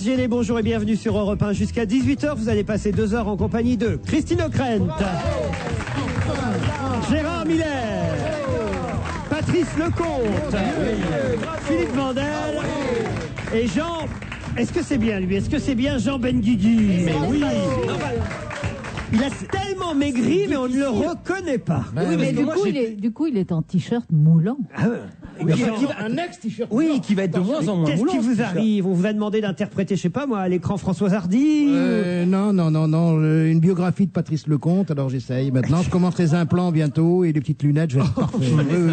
Gélé, bonjour et bienvenue sur Europe 1. Jusqu'à 18h, vous allez passer 2 heures en compagnie de Christine O'Krent, Gérard Miller, Patrice Lecomte, Philippe Vandel et Jean... Est-ce que c'est bien lui? Est-ce que c'est bien Jean Benguigui? Mais oui. Il a tellement maigri, mais on ne le reconnaît pas. Oui, mais du coup, il est en t-shirt moulant. Ah ouais. Un ex-t-shirt. Oui, qui va être de moins en moins Qu'est-ce moulant. qui vous arrive? On vous a demandé d'interpréter, je sais pas moi, à l'écran Françoise Hardy Non, une biographie de Patrice Lecomte, alors j'essaye. Maintenant, je commence les implants bientôt et les petites lunettes, je vais être parfait.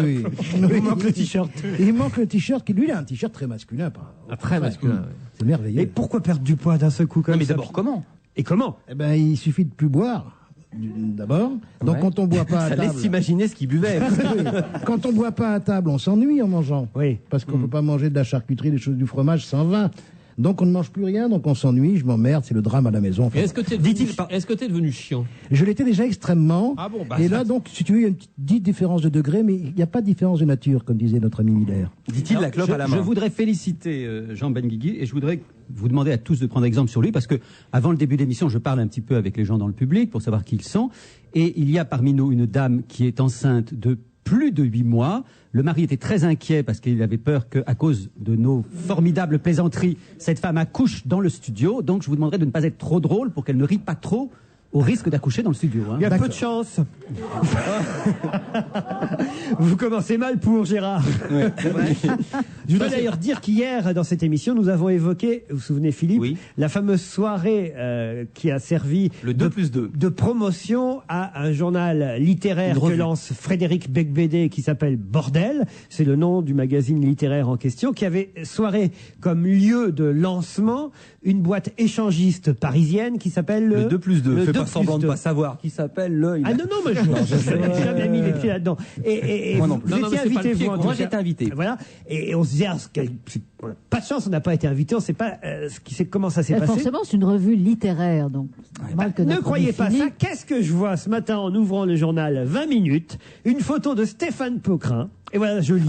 Oui. Il manque le t-shirt. Il manque le t-shirt, qui lui, il a un t-shirt très masculin. Très masculin. C'est merveilleux. Et pourquoi perdre du poids d'un seul coup comme Non, mais ça? d'abord, comment? Et comment? Eh ben, il suffit de plus boire. D'abord, donc Ouais. quand on boit pas à Ça table, laisse imaginer ce qu'il buvait. Oui. Quand on boit pas à table, on s'ennuie en mangeant. Oui. Parce qu'on peut pas manger de la charcuterie, des choses, du fromage sans vin. Donc on ne mange plus rien, donc on s'ennuie, je m'emmerde, c'est le drame à la maison. Enfin, Est-ce que tu es devenu chiant? je l'étais déjà extrêmement. Ah bon, bah, et ça- là, donc, si tu veux, il y a une petite différence de degré, mais il n'y a pas de différence de nature, comme disait notre ami Miller. Dit-il la clope à la main. Je voudrais féliciter Jean Benguigui et je voudrais vous demander à tous de prendre exemple sur lui parce que avant le début de l'émission, je parle un petit peu avec les gens dans le public pour savoir qui ils sont. Et il y a parmi nous une dame qui est enceinte de plus de 8 mois. Le mari était très inquiet parce qu'il avait peur qu'à cause de nos formidables plaisanteries, cette femme accouche dans le studio. Donc je vous demanderai de ne pas être trop drôle pour qu'elle ne rie pas trop au risque d'accoucher dans le studio. Hein. Il y a peu de chance. Vous commencez mal pour Gérard. Je voudrais d'ailleurs dire qu'hier, dans cette émission, nous avons évoqué, vous vous souvenez Philippe, Oui. la fameuse soirée qui a servi Le 2+2. de promotion à un journal littéraire Une que revue. lance Frédéric Becbédé qui s'appelle Bordel. C'est le nom du magazine littéraire en question, qui avait soirée comme lieu de lancement une boîte échangiste parisienne qui s'appelle Le 2+2. le Fais pas 2+2. semblant de pas savoir. Qui s'appelle le... Ah non, moi je n'ai jamais mis les pieds là-dedans. Et Moi vous, non plus. vous Non, mais étiez c'est pas le invité, pied, vous, en quoi. tout Moi, cas. j'étais invité. Voilà. Et on se disait, on n'a pas de chance, on n'a pas été invité, on ne sait pas comment ça s'est Mais passé. forcément, c'est une revue littéraire, donc. c'est normal que Ne notre croyez pas Philippe- ça. Qu'est-ce que je vois ce matin en ouvrant le journal 20 minutes? Une photo de Stéphane Poquelin. Et voilà, je lis.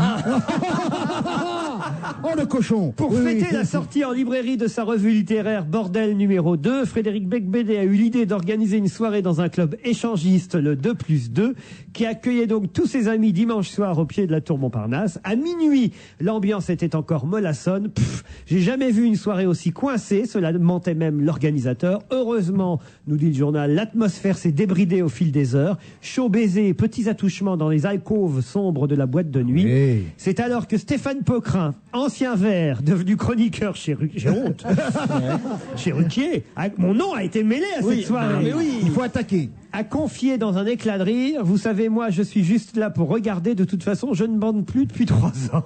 Oh, le cochon! Pour Oui, fêter oui. la sortie en librairie de sa revue littéraire Bordel numéro 2, Frédéric Becbédé a eu l'idée d'organiser une soirée dans un club échangiste, le 2+2, qui accueillait donc tous ses amis dimanche soir au pied de la tour Montparnasse. À minuit, l'ambiance était encore mollassonne. J'ai jamais vu une soirée aussi coincée, cela mentait même l'organisateur. Heureusement, nous dit le journal, l'atmosphère s'est débridée au fil des heures. Chaud baiser, petits attouchements dans les alcôves sombres de la boîte de nuit. Oui. C'est alors que Stéphane Poquelin, ancien vert, devenu chroniqueur chez J'ai honte. Chez Ruquier, mon nom a été mêlé à cette soirée. Il faut attaquer. A confié dans un éclat de rire, vous savez, moi, je suis juste là pour regarder. De toute façon, je ne bande plus depuis 3 ans.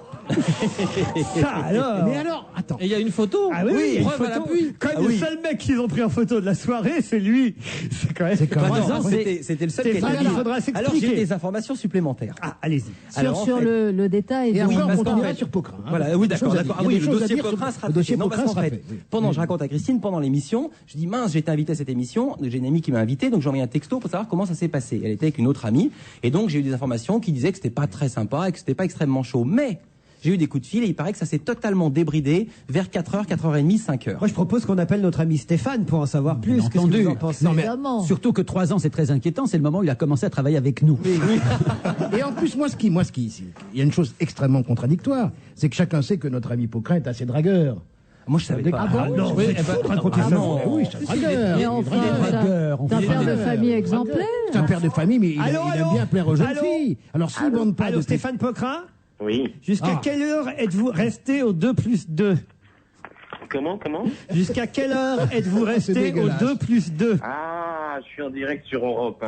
Ça alors. Mais alors, attends. Et il y a une photo. Ah oui, il y a une preuve à photo. l'appui. Quand même, le seul mec qu'ils ont pris en photo de la soirée, c'est lui. C'est quand même. C'est quand même- Bah non, Trois ans, c'était le seul qui Stéphane, était il là. faudra Alors s'expliquer. j'ai des informations supplémentaires. Ah, allez-y. Alors, en Sur fait- le détail. Et de- après, on parce qu'en continuera fait- sur Poquelin. hein. Voilà, oui, d'accord, Il y a des d'accord. Ah choses à oui, dire le dossier sur- Poquelin sera le dossier traité. Non, parce Poquelin qu'en sera fait, fait, oui. pendant, je raconte à Christine, pendant l'émission, je dis mince, j'ai été invité à cette émission, j'ai une amie qui m'a invité, donc j'ai envoyé un texto pour savoir comment ça s'est passé. Elle était avec une autre amie, et donc j'ai eu des informations qui disaient que c'était pas très sympa et que c'était pas extrêmement chaud. Mais j'ai eu des coups de fil et il paraît que ça s'est totalement débridé vers 4h, 4h30, 5h. Moi, je propose qu'on appelle notre ami Stéphane pour en savoir plus. Qu'est-ce que entendu. vous en pensez? Non, mais Évidemment. surtout que 3 ans, c'est très inquiétant. C'est le moment où il a commencé à travailler avec nous. Et en plus, il y a une chose extrêmement contradictoire, c'est que chacun sait que notre ami Poquelin est assez dragueur. Moi, je savais pas. Ah non, Oui, vous eh êtes ben, fou de raconter ah ça. non. Oui, c'est un dragueur. Mais Il est enfin, vrai. dragueur, on c'est un fait père de dragueur. famille exemplaire. C'est un père de famille, mais il Allô, aime allô bien plaire aux jeunes Allô filles. Alors s'il ne bande pas Allô, de Stéphane Poquelin? Oui. Jusqu'à Ah. quelle heure êtes-vous resté au 2+2? Comment Jusqu'à quelle heure êtes-vous resté au dégueulasse. 2+2? Ah, je suis en direct sur Europe 1.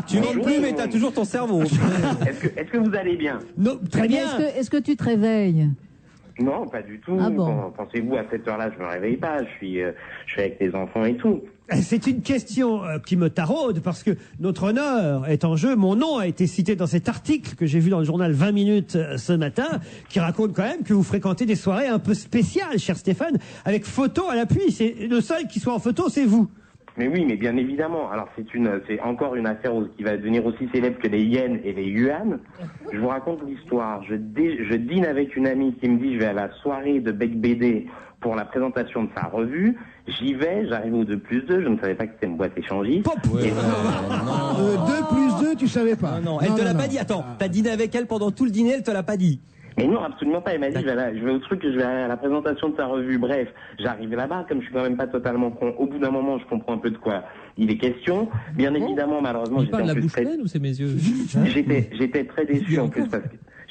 Tu montes plus, mais t'as toujours ton cerveau. Est-ce que vous allez bien? Non, très Mais bien. est-ce que tu te réveilles? Non, pas du tout. Ah bon. Pensez-vous, à cette heure-là, je me réveille pas. Je suis avec les enfants et tout. C'est une question qui me taraude parce que notre honneur est en jeu. Mon nom a été cité dans cet article que j'ai vu dans le journal 20 minutes ce matin, qui raconte quand même que vous fréquentez des soirées un peu spéciales, cher Stéphane, avec photo à l'appui. C'est le seul qui soit en photo, c'est vous. Mais oui, mais bien évidemment. Alors c'est encore une affaire qui va devenir aussi célèbre que les yens et les yuan. Je vous raconte l'histoire. Je dîne avec une amie qui me dit je vais à la soirée de Bec BD pour la présentation de sa revue. J'y vais, j'arrive au 2+2, je ne savais pas que c'était une boîte échangiste. Ouais. Et, 2+2, tu savais pas. Non, elle te l'a pas dit. Attends, t'as dîné avec elle pendant tout le dîner, elle te l'a pas dit. mais non, absolument pas. Elle m'a dit, je vais au truc, je vais à la présentation de sa revue. Bref, j'arrive là-bas, comme je suis quand même pas totalement con. Au bout d'un moment, je comprends un peu de quoi il est question. Bien évidemment, malheureusement, Il parle la bouche pleine ou c'est mes yeux? J'étais très déçu en plus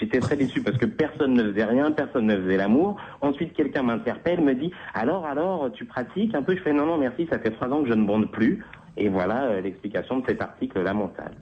j'étais très déçu parce que personne ne faisait rien, personne ne faisait l'amour. Ensuite, quelqu'un m'interpelle, me dit, alors, tu pratiques un peu? Je fais, non, merci, ça fait 3 ans que je ne bande plus. Et voilà l'explication de cet article lamentable.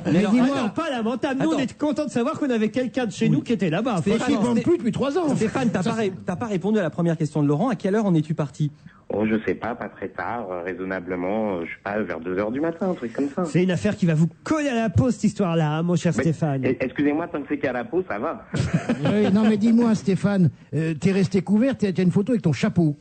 Mais dis-moi, pas lamentable. Nous, on est contents de savoir qu'on avait quelqu'un de chez nous qui était là-bas. Qui ne bande plus depuis 3 ans. Stéphane, t'as pas répondu à la première question de Laurent. À quelle heure en es-tu parti? Oh, je sais pas très tard, raisonnablement, je sais pas, vers 2h du matin, un truc comme ça. C'est une affaire qui va vous coller à la peau, cette histoire-là, hein, mon cher Stéphane. Excusez-moi, tant que c'est qu'à la peau, ça va. Oui, non, mais dis-moi, Stéphane, t'es resté couvert, t'as une photo avec ton chapeau.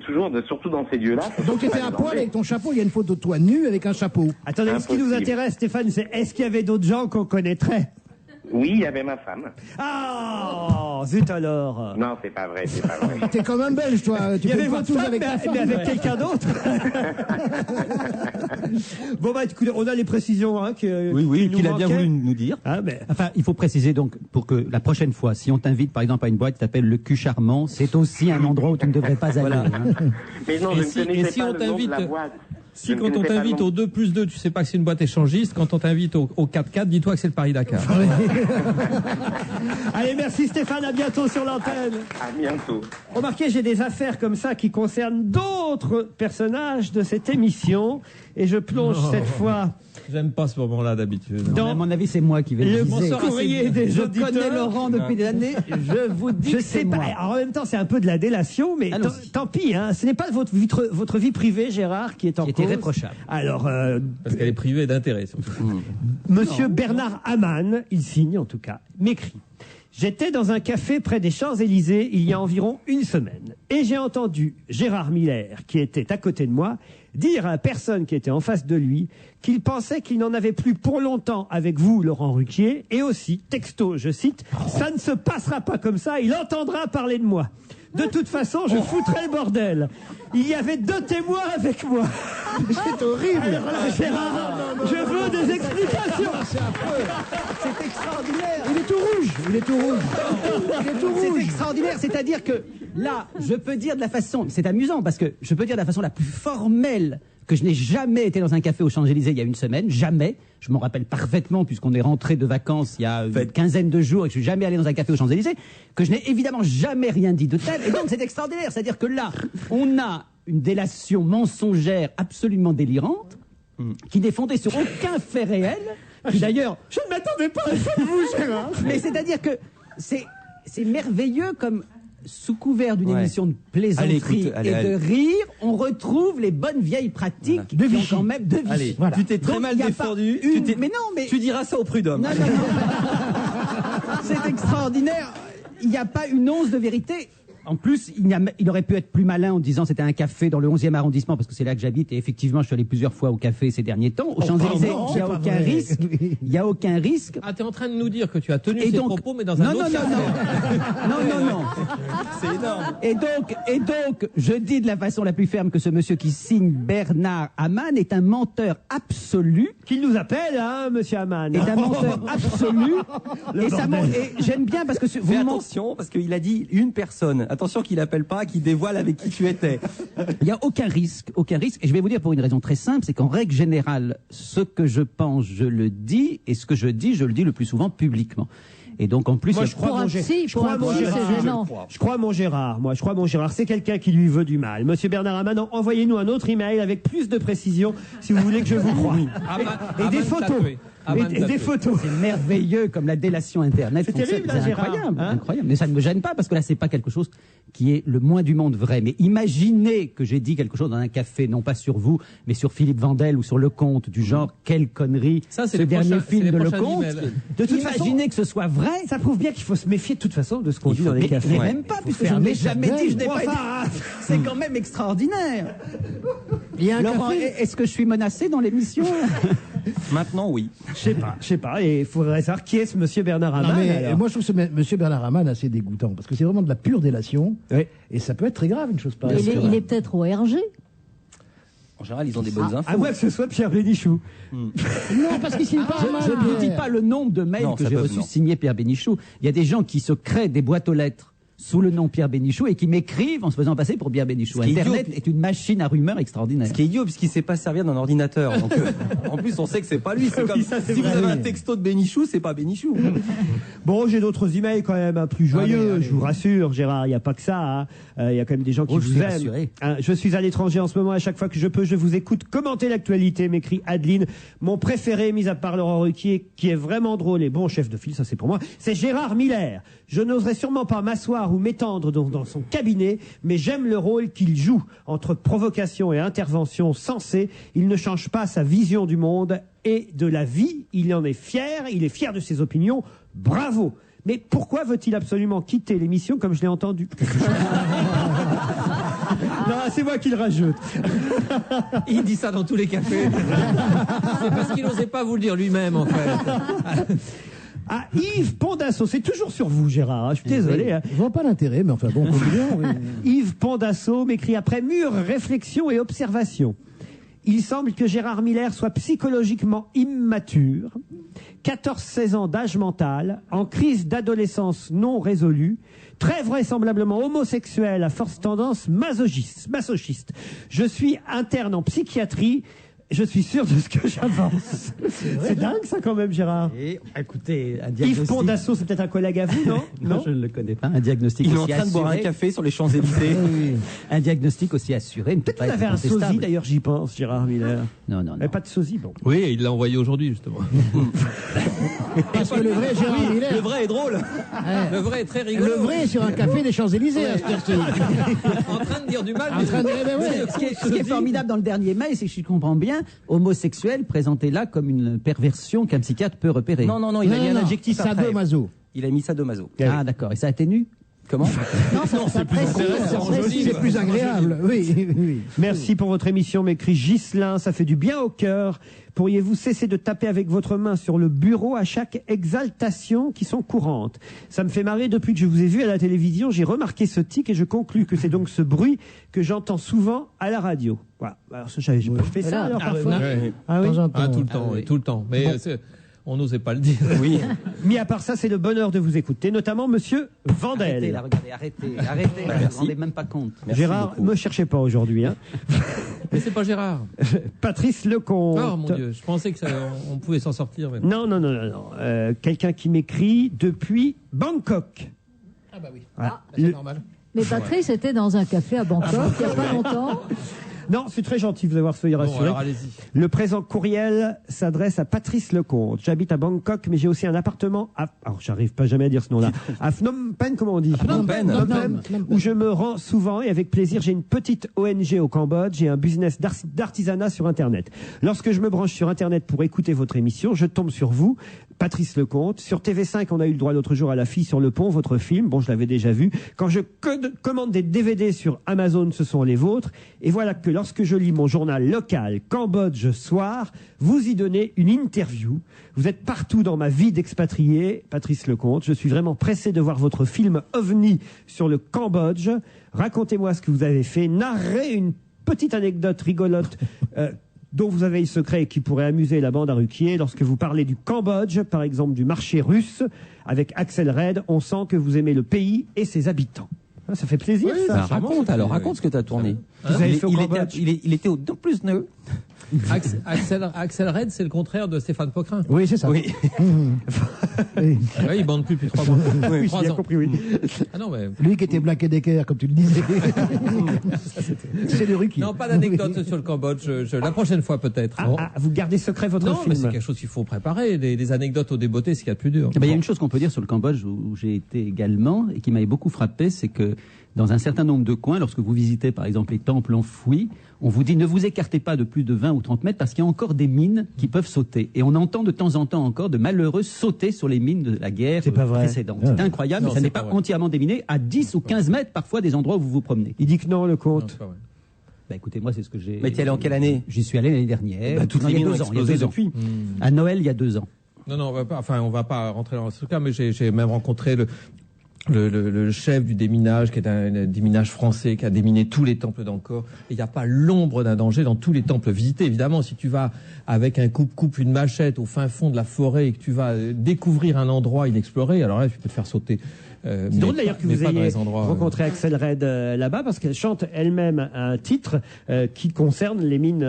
Toujours, surtout dans ces lieux-là. Donc t'étais à poil avec ton chapeau, il y a une photo de toi nu avec un chapeau. Attendez, ce qui nous intéresse, Stéphane, c'est est-ce qu'il y avait d'autres gens qu'on connaîtrait? Oui, il y avait ma femme. Ah, zut alors. Non, c'est pas vrai. T'es comme un Belge, toi. Tu Il y avait fais pas votre tous femme, avec ta femme. mais avec quelqu'un d'autre. Bon, bah, écoutez, on a les précisions, hein, qu'il a bien voulu nous dire. Ah, mais... Enfin, il faut préciser donc, pour que la prochaine fois, si on t'invite par exemple à une boîte qui s'appelle le cul charmant, c'est aussi un endroit où tu ne devrais pas aller. Voilà. Hein. Mais non, Et je ne connaissais pas le nom de la boîte. Si quand on t'invite au 2+2, tu sais pas que c'est une boîte échangiste, quand on t'invite au 4x4, dis-toi que c'est le Paris-Dakar. Allez, merci Stéphane, à bientôt sur l'antenne. À bientôt. Remarquez, j'ai des affaires comme ça qui concernent d'autres personnages de cette émission. Et je plonge cette fois J'aime pas ce moment-là d'habitude. Non, mais à mon avis, c'est moi qui vais le le dire. courrier des Je auditeurs. connais Laurent depuis des années. Je vous dis Je que sais c'est pas. moi. Alors, en même temps, c'est un peu de la délation, mais Allons-y. tant pis. Hein. Ce n'est pas votre vie privée, Gérard, qui est en Qui cause. était réprochable. Alors, Parce qu'elle est privée d'intérêt, surtout. Monsieur Bernard Hamann, il signe en tout cas, m'écrit. J'étais dans un café près des Champs-Élysées il y a environ une semaine et j'ai entendu Gérard Miller, qui était à côté de moi, dire à la personne qui était en face de lui qu'il pensait qu'il n'en avait plus pour longtemps avec vous, Laurent Ruquier, et aussi, texto, je cite, « Ça ne se passera pas comme ça, il entendra parler de moi. De toute façon, je foutrai le bordel. Il y avait 2 témoins avec moi. » C'est horrible. Alors là, Gérard, je veux des explications. C'est extraordinaire. Il est tout rouge. Il est tout rouge. Il est tout C'est rouge. extraordinaire, c'est-à-dire que là, je peux dire de la façon, c'est amusant parce que je peux dire de la façon la plus formelle que je n'ai jamais été dans un café aux Champs-Élysées il y a une semaine, jamais. Je m'en rappelle parfaitement puisqu'on est rentré de vacances il y a une quinzaine de jours et que je suis jamais allé dans un café aux Champs-Élysées, que je n'ai évidemment jamais rien dit de tel. Et donc c'est extraordinaire, c'est-à-dire que là, on a une délation mensongère absolument délirante qui n'est fondée sur aucun fait réel. Qui d'ailleurs, Je ne m'attendais pas à ça de vous, Gérard. mais c'est-à-dire que c'est merveilleux comme sous couvert d'une Ouais. émission de plaisanterie Allez, écoute, et de rire, on retrouve les bonnes vieilles pratiques de Vichy. Quand même de Vichy. Allez, Voilà. tu t'es très Donc, mal il y a défendu. pas une- Mais non, mais Tu diras ça au prud'homme. non, non, non. C'est extraordinaire. Il n'y a pas une once de vérité. En plus, il aurait pu être plus malin en disant c'était un café dans le 11e arrondissement, parce que c'est là que j'habite, et effectivement, je suis allé plusieurs fois au café ces derniers temps. Aux Champs-Élysées, pardon, il n'y a c'est pas aucun vrai. risque. Il n'y a aucun risque. Ah, t'es en train de nous dire que tu as tenu Et ces donc, propos, mais dans un non, autre non, non, café. non, non, non. C'est énorme. Et donc, je dis de la façon la plus ferme que ce monsieur qui signe Bernard Hamann est un menteur absolu. Qu'il nous appelle, hein, monsieur Hamann. Est un menteur absolu. Et, j'aime bien parce que vous Fais me attention, parce qu'il a dit une personne. Attention qu'il appelle pas, qu'il dévoile avec qui tu étais. il n'y a aucun risque, aucun risque. Et je vais vous dire pour une raison très simple, c'est qu'en règle générale, ce que je pense, je le dis, et ce que je dis, je le dis le plus souvent publiquement. Et donc en plus, Moi, il y a- je crois Pour mon un Gérard. psy, Je pour crois un mon psy, Gérard. c'est gênant. Je crois mon Gérard. Moi, je crois mon Gérard. C'est quelqu'un qui lui veut du mal. Monsieur Bernard Hamann, envoyez-nous un autre email avec plus de précision si vous voulez que je vous croie. Et des photos. et des photos. C'est merveilleux comme la délation Internet. C'est fonctionne. terrible, là, C'est Gérard, incroyable, hein. incroyable. Mais ça ne me gêne pas parce que là, c'est pas quelque chose qui est le moins du monde vrai. Mais imaginez que j'ai dit quelque chose dans un café, non pas sur vous, mais sur Philippe Vandel ou sur Lecomte, du genre quelle connerie. Ça, c'est ce les dernier prochains- c'est film les de prochains Lecomte. emails. De toute façon, Imaginez que ce soit vrai. ça prouve bien qu'il faut se méfier de toute façon de ce qu'on dit dans les Mais cafés. même pas, puisque je faire ne l'ai des jamais dit, je n'ai pas Enfin, été- C'est quand même extraordinaire. Il y a un Laurent, café. est-ce que je suis menacé dans l'émission? Maintenant, oui. je sais pas. Et il faudrait savoir qui est ce monsieur Bernard Non, Hamann. mais alors. moi, je trouve ce monsieur Bernard Hamann assez dégoûtant parce que c'est vraiment de la pure délation. Oui. Et ça peut être très grave, une chose pareille. Il est peut-être au RG. En général, ils ont des bonnes infos. À moins que ce soit Pierre Bénichou. Non, parce qu'il signe pas Hamann. Je ne vous dis pas le nombre de mails Non, que ça j'ai peut, reçus non. signés Pierre Bénichou. Il y a des gens qui se créent des boîtes aux lettres sous le nom Pierre Bénichou et qui m'écrivent en se faisant passer pour Pierre Bénichou. Ce qui est Internet est une machine à rumeurs extraordinaire. Ce qui est idiot, puisqu'il ne sait pas servir d'un ordinateur. Donc, en plus, on sait que c'est pas lui. C'est Oui, comme ça, c'est si vous vrai. avez un texto de Bénichou, c'est pas Bénichou. Bon, j'ai d'autres emails quand même plus joyeux, Allez. je vous rassure, Gérard, il n'y a pas que ça. Hein. Il y a quand même des gens qui Oh, je vous suis aiment. rassuré. Hein, je suis à l'étranger en ce moment, à chaque fois que je peux, je vous écoute. Commentez l'actualité, m'écrit Adeline. Mon préféré, mis à part Laurent Ruquier, qui est vraiment drôle et bon chef de file, ça c'est pour moi, c'est Gérard Miller. Je n'oserais sûrement pas m'asseoir ou m'étendre dans son cabinet, mais j'aime le rôle qu'il joue. Entre provocation et intervention sensée, il ne change pas sa vision du monde et de la vie. Il en est fier, il est fier de ses opinions. Bravo! Mais pourquoi veut-il absolument quitter l'émission comme je l'ai entendu? Non, c'est moi qui le rajoute. Il dit ça dans tous les cafés. C'est parce qu'il n'osait pas vous le dire lui-même, en fait. Ah, Yves Pondasso, c'est toujours sur vous, Gérard. Hein, je suis désolé. Hein. Je vois pas l'intérêt, mais enfin bon, continuons, oui. Yves Pondasso m'écrit après mûre réflexion et observation. Il semble que Gérard Miller soit psychologiquement immature, 14-16 ans d'âge mental, en crise d'adolescence non résolue, très vraisemblablement homosexuel à forte tendance masochiste. Je suis interne en psychiatrie. Je suis sûr de ce que j'avance. C'est dingue ça quand même, Gérard. Et écoutez, un Yves diagnostic. Pondasso, c'est peut-être un collègue à vous, non? Non, je ne le connais pas. Un diagnostic Il est en aussi train de boire un assuré. café sur les Champs-Élysées. Un diagnostic aussi assuré. ne peut Peut-être pas qu'il être avait un sosie, contestable. d'ailleurs, j'y pense, Gérard Miller. Non, non, non. Mais pas de sosie, bon. Oui, il l'a envoyé aujourd'hui, justement. Parce que le vrai Gérard Miller, Le vrai est drôle. Le vrai est très rigolo. le vrai est sur un café des Champs-Élysées à cette heure-ci. En train de dire du mal. En train de- eh ben ouais. Ce qui est formidable dans le dernier mail, c'est que je comprends bien, homosexuel présenté là comme une perversion qu'un psychiatre peut repérer. Non, non, non, il a mis un adjectif après. Sadomaso. Il a mis sadomaso. Ah d'accord, et ça atténue. Comment? Non, ça précise. ça précise. C'est plus agréable, oui. Merci pour votre émission, m'écrit Ghislain. Ça fait du bien au cœur. Pourriez-vous cesser de taper avec votre main sur le bureau à chaque exaltation qui sont courantes? Ça me fait marrer depuis que je vous ai vu à la télévision. J'ai remarqué ce tic et je conclus que c'est donc ce bruit que j'entends souvent à la radio. Voilà. Alors, ça, je fais ça alors parfois. Ouais. Ah oui. De temps en temps. Ah, tout le temps, oui. tout le temps. Mais on n'osait pas le dire. Oui. Mis à part ça, c'est le bonheur de vous écouter, notamment Monsieur Vandel. Arrêtez là, regardez, arrêtez, vous ne vous rendez même pas compte. Merci Gérard, beaucoup. me cherchez pas aujourd'hui. Hein. Mais c'est pas Gérard. Patrice Lecomte. Oh mon Dieu, je pensais que on pouvait s'en sortir. Mais... Non. Quelqu'un qui m'écrit depuis Bangkok. Ah bah oui, Voilà. c'est normal. Mais Patrice était dans un café à Bangkok il n'y a pas longtemps. Non, c'est très gentil de vous avoir soyez Bon, rassuré. alors allez-y. Le présent courriel s'adresse à Patrice Lecomte. J'habite à Bangkok, mais j'ai aussi un appartement à... Alors, j'arrive pas jamais à dire ce nom-là. À Phnom Penh, comment on dit? Phnom Penh. Phnom Penh, où je me rends souvent et avec plaisir. J'ai une petite ONG au Cambodge. J'ai un business d'artisanat sur Internet. Lorsque je me branche sur Internet pour écouter votre émission, je tombe sur vous, Patrice Lecomte. Sur TV5, on a eu le droit l'autre jour à La fille sur le pont, votre film. Bon, je l'avais déjà vu. Quand je commande des DVD sur Amazon, ce sont les vôtres. Et voilà que lorsque je lis mon journal local, Cambodge Soir, vous y donnez une interview. Vous êtes partout dans ma vie d'expatrié, Patrice Lecomte. Je suis vraiment pressé de voir votre film OVNI sur le Cambodge. Racontez-moi ce que vous avez fait. Narrez une petite anecdote rigolote dont vous avez le secret et qui pourrait amuser la bande à Ruquier. Lorsque vous parlez du Cambodge, par exemple du marché russe, avec Axel Red, on sent que vous aimez le pays et ses habitants. Ah, ça fait plaisir, ça. Raconte alors, raconte ce que tu as tourné. Vous avez fait au Cambodge. Il était au 2+2. Axel Red, c'est le contraire de Stéphane Poquelin. Oui, c'est ça. Oui. Oui. Oui, il bande plus depuis 3 mois. Oui, j'ai 3 bien ans. compris, oui. Ah non, mais... Lui qui était Black et Decker, comme tu le disais. C'est de Ruquier. Non, pas d'anecdote sur le Cambodge. La prochaine fois, peut-être. Vous gardez secret votre Non, mais film. c'est quelque chose qu'il faut préparer. Des anecdotes au débeauté, c'est ce qu'il y a de plus dur. Eh ben, il y a une chose qu'on peut dire sur le Cambodge où j'ai été également et qui m'avait beaucoup frappé, c'est que dans un certain nombre de coins, lorsque vous visitez par exemple les temples enfouis, on vous dit ne vous écartez pas de plus de 20 ou 30 mètres parce qu'il y a encore des mines qui peuvent sauter. Et on entend de temps en temps encore de malheureux sauter sur les mines de la guerre C'est pas vrai. précédente. C'est incroyable, Non, mais ça c'est n'est pas pas vrai. entièrement déminé à 10 ou 15 mètres parfois des endroits où vous vous promenez. Il dit que non, le Non, comte. c'est pas vrai. Bah, écoutez, moi c'est ce que j'ai... Mais t'y allé en quelle année? J'y suis allé l'année dernière. Bah, toutes Non, les il y a mines ont 2 ans. Il y a explosé 2 ans. depuis. À Noël, il y a 2 ans. Non, on va pas rentrer dans ce cas, mais j'ai même rencontré le chef du déminage, qui est un déminage français, qui a déminé tous les temples d'Angkor. Et il n'y a pas l'ombre d'un danger dans tous les temples visités. Évidemment, si tu vas avec un coupe-coupe, une machette au fin fond de la forêt et que tu vas découvrir un endroit inexploré, alors là, tu peux te faire sauter. C'est drôle d'ailleurs que vous pas dans ayez les endroits, rencontré Axel Red là-bas parce qu'elle chante elle-même un titre qui concerne les mines,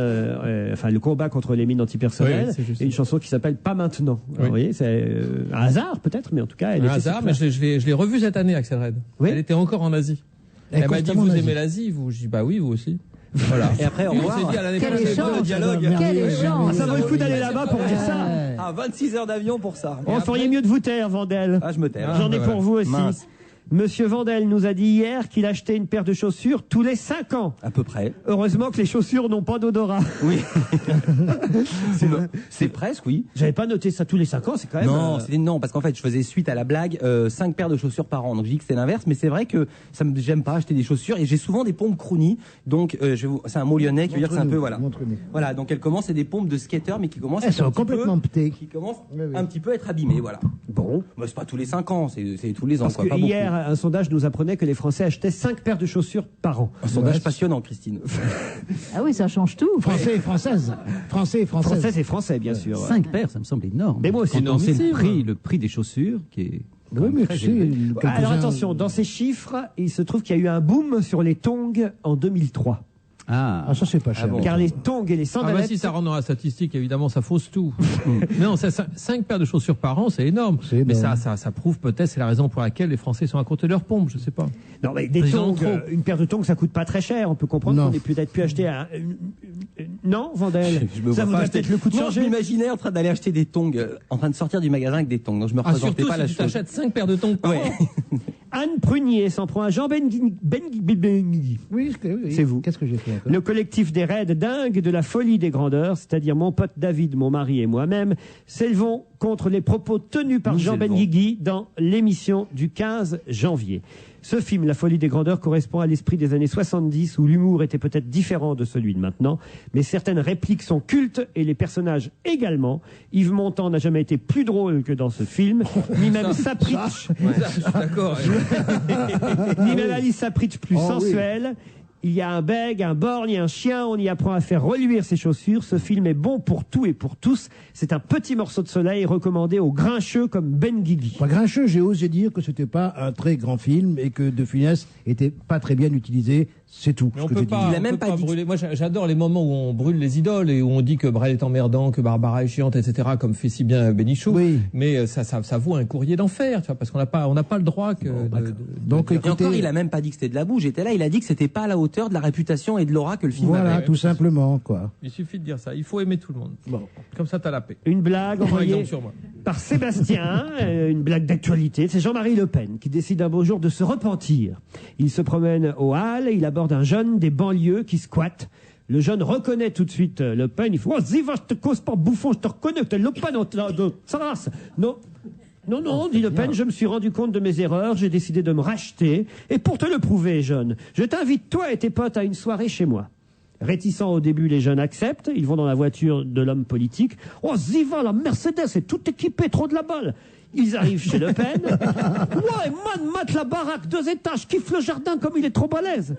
enfin le combat contre les mines antipersonnelles. Oui, c'est juste. Et une chanson qui s'appelle Pas maintenant. Alors, Oui. vous voyez, c'est un hasard peut-être, mais en tout cas, elle Un était hasard, sur mais place. je l'ai revue cette année, Axel Red. Oui. Elle était encore en Asie. Elle est Elle m'a dit, constamment vous en Asie. aimez l'Asie, vous? Je dis, bah oui, vous aussi. Voilà. Et après, au Et on revoir. s'est dit à l'année Quel prochaine, échange. le dialogue. Quel échange. Ah, ça vaut le coup d'aller là-bas pour dire ça. Ah, 26 heures d'avion pour ça. On feriez mieux de vous taire, Vandel. Ah, je me tais. J'en ai bah pour vous aussi. Mince. Monsieur Vandel nous a dit hier qu'il achetait une paire de chaussures tous les 5 ans. À peu près. Heureusement que les chaussures n'ont pas d'odorat. Oui. C'est presque, oui. J'avais pas noté ça tous les 5 ans, c'est quand même. Non, parce qu'en fait, je faisais suite à la blague 5 paires de chaussures par an. Donc je dis que c'est l'inverse, mais c'est vrai que j'aime pas acheter des chaussures et j'ai souvent des pompes Croonie. Donc c'est un mot lyonnais qui veut dire que c'est un peu voilà. Montre-nous. Voilà, donc elles commencent, c'est des pompes de skater, mais qui commencent Elles sont un petit complètement peu, pétées. qui commencent Oui, oui. un petit peu à être abîmées, voilà. Bon. Mais c'est pas tous les 5 ans, c'est tous les ans, Parce quoi, que pas hier, beaucoup. un sondage nous apprenait que les Français achetaient 5 paires de chaussures par an. Un sondage passionnant, Christine. Ah oui, ça change tout. Français et française. Français et française. Français et français, bien sûr. 5 paires, ça me semble énorme. Mais moi aussi. Quand on sait énormissime. le prix des chaussures, qui est... quand Oui, même mais très tu sais, élevé. quelques-uns- Alors attention, dans ces chiffres, il se trouve qu'il y a eu un boom sur les tongs en 2003. Ah, Ah, ça, c'est pas cher. bon. Car les tongs et les Ah bah sandalettes... si ça rentre dans la statistique, évidemment, ça fausse tout. Non, 5 paires de chaussures par an, c'est énorme. C'est Mais énorme. ça prouve peut-être, c'est la raison pour laquelle les Français sont à côté de leurs pompes, je sais pas. Non, mais des Ils en tongs, ont trop. une paire de tongs, ça coûte pas très cher. On peut comprendre Non. qu'on ait peut-être pu acheter non, Vandel. Je me Ça vois vous pas a acheter. peut-être le coup de Moi, je changer. m'imaginais en train d'aller acheter des tongs, en train de sortir du magasin avec des tongs. Donc je me Ah, représentais surtout pas la si tu chose. t'achètes 5 paires de tongs par Ouais. an. Anne Prunier s'en prend à Jean Benguigui. Oui, C'est vous. Qu'est-ce que j'ai fait encore Le collectif des raids dingues de la folie des grandeurs, c'est-à-dire mon pote David, mon mari et moi-même, s'élevons contre les propos tenus par Nous Jean élevons. Benguigui dans l'émission du 15 janvier. Ce film, La folie des grandeurs, correspond à l'esprit des années 70 où l'humour était peut-être différent de celui de maintenant, mais certaines répliques sont cultes et les personnages également. Yves Montand n'a jamais été plus drôle que dans ce film, ni même Sapritch, Ouais, ça, je suis d'accord. ni même Alice Sapritch plus Oh, oui. sensuelle. Il y a un bègue, un borgne, un chien, on y apprend à faire reluire ses chaussures. Ce film est bon pour tout et pour tous. C'est un petit morceau de soleil recommandé aux grincheux comme Benguigui. Pas grincheux, j'ai osé dire que c'était pas un très grand film et que De Funès était pas très bien utilisé. C'est tout. Mais ce on que peut j'ai pas, dit. Il a on même peut pas pas dit que- brûler. Moi, j'adore les moments où on brûle les idoles et où on dit que Brel est emmerdant, que Barbara est chiante, etc., comme fait si bien Bénichou. Oui. Mais ça vaut un courrier d'enfer, tu vois, parce qu'on n'a pas le droit que. Donc, Et écoutez, encore, il a même pas dit que c'était de la boue. J'étais là, il a dit que c'était pas à la hauteur de la réputation et de l'aura que le film voilà, avait. tout simplement, quoi. Il suffit de dire ça. Il faut aimer tout le monde. Bon. Comme ça, t'as la paix. Une blague Par envoyée exemple sur moi. par Sébastien, une blague d'actualité. C'est Jean-Marie Le Pen qui décide un beau jour de se repentir. Il se promène au Halles et il aborde un jeune des banlieues qui squatte. Le jeune reconnaît tout de suite Le Pen. Il fait « Oh, Ziva, je te cause pas, bouffon, je te reconnais, t'es Le Pen, de Saras. » Non. Non, dit Le Pen, je me suis rendu compte de mes erreurs, j'ai décidé de me racheter. Et pour te le prouver, jeune, je t'invite, toi et tes potes, à une soirée chez moi. Réticents au début, les jeunes acceptent. Ils vont dans la voiture de l'homme politique. Oh, Ziva, la Mercedes est tout équipée, trop de la balle. Ils arrivent chez Le Pen. Ouais, man, mate la baraque, 2 étages, kiffe le jardin comme il est trop balèze.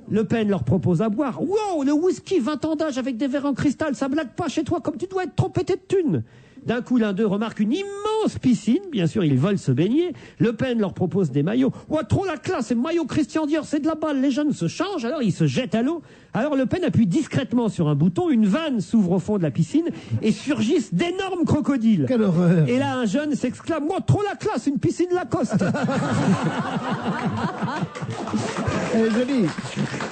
Le Pen leur propose à boire. Wow, le whisky, 20 ans d'âge avec des verres en cristal, ça blague pas chez toi comme tu dois être trop pété de thunes. D'un coup, l'un d'eux remarque une immense piscine. Bien sûr, ils veulent se baigner. Le Pen leur propose des maillots. Ouah, trop la classe, c'est maillot Christian Dior, c'est de la balle. Les jeunes se changent, alors ils se jettent à l'eau. Alors Le Pen appuie discrètement sur un bouton, une vanne s'ouvre au fond de la piscine et surgissent d'énormes crocodiles. Quelle horreur. Et là, un jeune s'exclame, moi, trop la classe, une piscine Lacoste. Elle est jolie.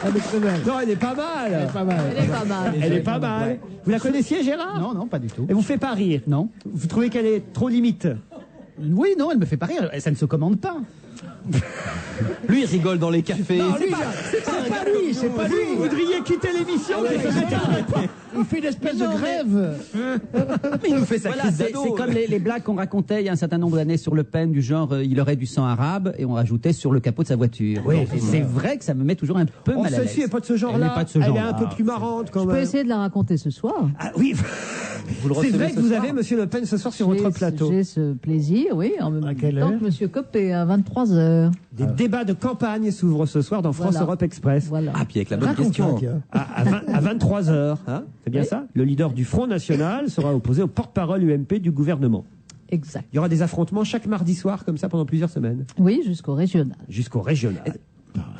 Elle est très belle. Non, elle est pas mal. Elle est pas mal. Elle est pas mal. Elle est pas mal. Vous la connaissiez, Gérard? Non, non, pas du tout. Elle vous fait pas rire? Non. Vous trouvez qu'elle est trop limite? Oui, non, elle me fait pas rire. Ça ne se commande pas. Lui, il rigole dans les cafés. Non, lui, c'est pas lui, c'est pas lui. Vous voudriez quitter l'émission? Il fait une espèce de grève. Il nous fait sa Voilà, crise c'est d'ado. comme les blagues qu'on racontait il y a un certain nombre d'années sur Le Pen, du genre il aurait du sang arabe, et on rajoutait sur le capot de sa voiture. Oui, Donc, c'est vrai que ça me met toujours un peu mal à l'aise. Celle-ci n'est pas de ce Elle genre-là. n'est pas de ce Elle est genre-là. un peu plus marrante quand Je peux même. essayer de la raconter ce soir. Ah oui, Vous le c'est recevez vrai que ce vous soir avez Monsieur Le Pen ce soir sur J'ai- votre plateau. J'ai ce plaisir, oui, en même quelle temps heure que Monsieur Copé, à 23h. Des débats de campagne s'ouvrent ce soir dans France Voilà. Europe Express. Voilà. Ah, puis avec la bonne Raconte-la, question. tiens. À 23h, hein, c'est bien Oui. ça? Le leader du Front National sera opposé au porte-parole UMP du gouvernement. Exact. Il y aura des affrontements chaque mardi soir, comme ça, pendant plusieurs semaines, Oui, jusqu'au régional. jusqu'au régional.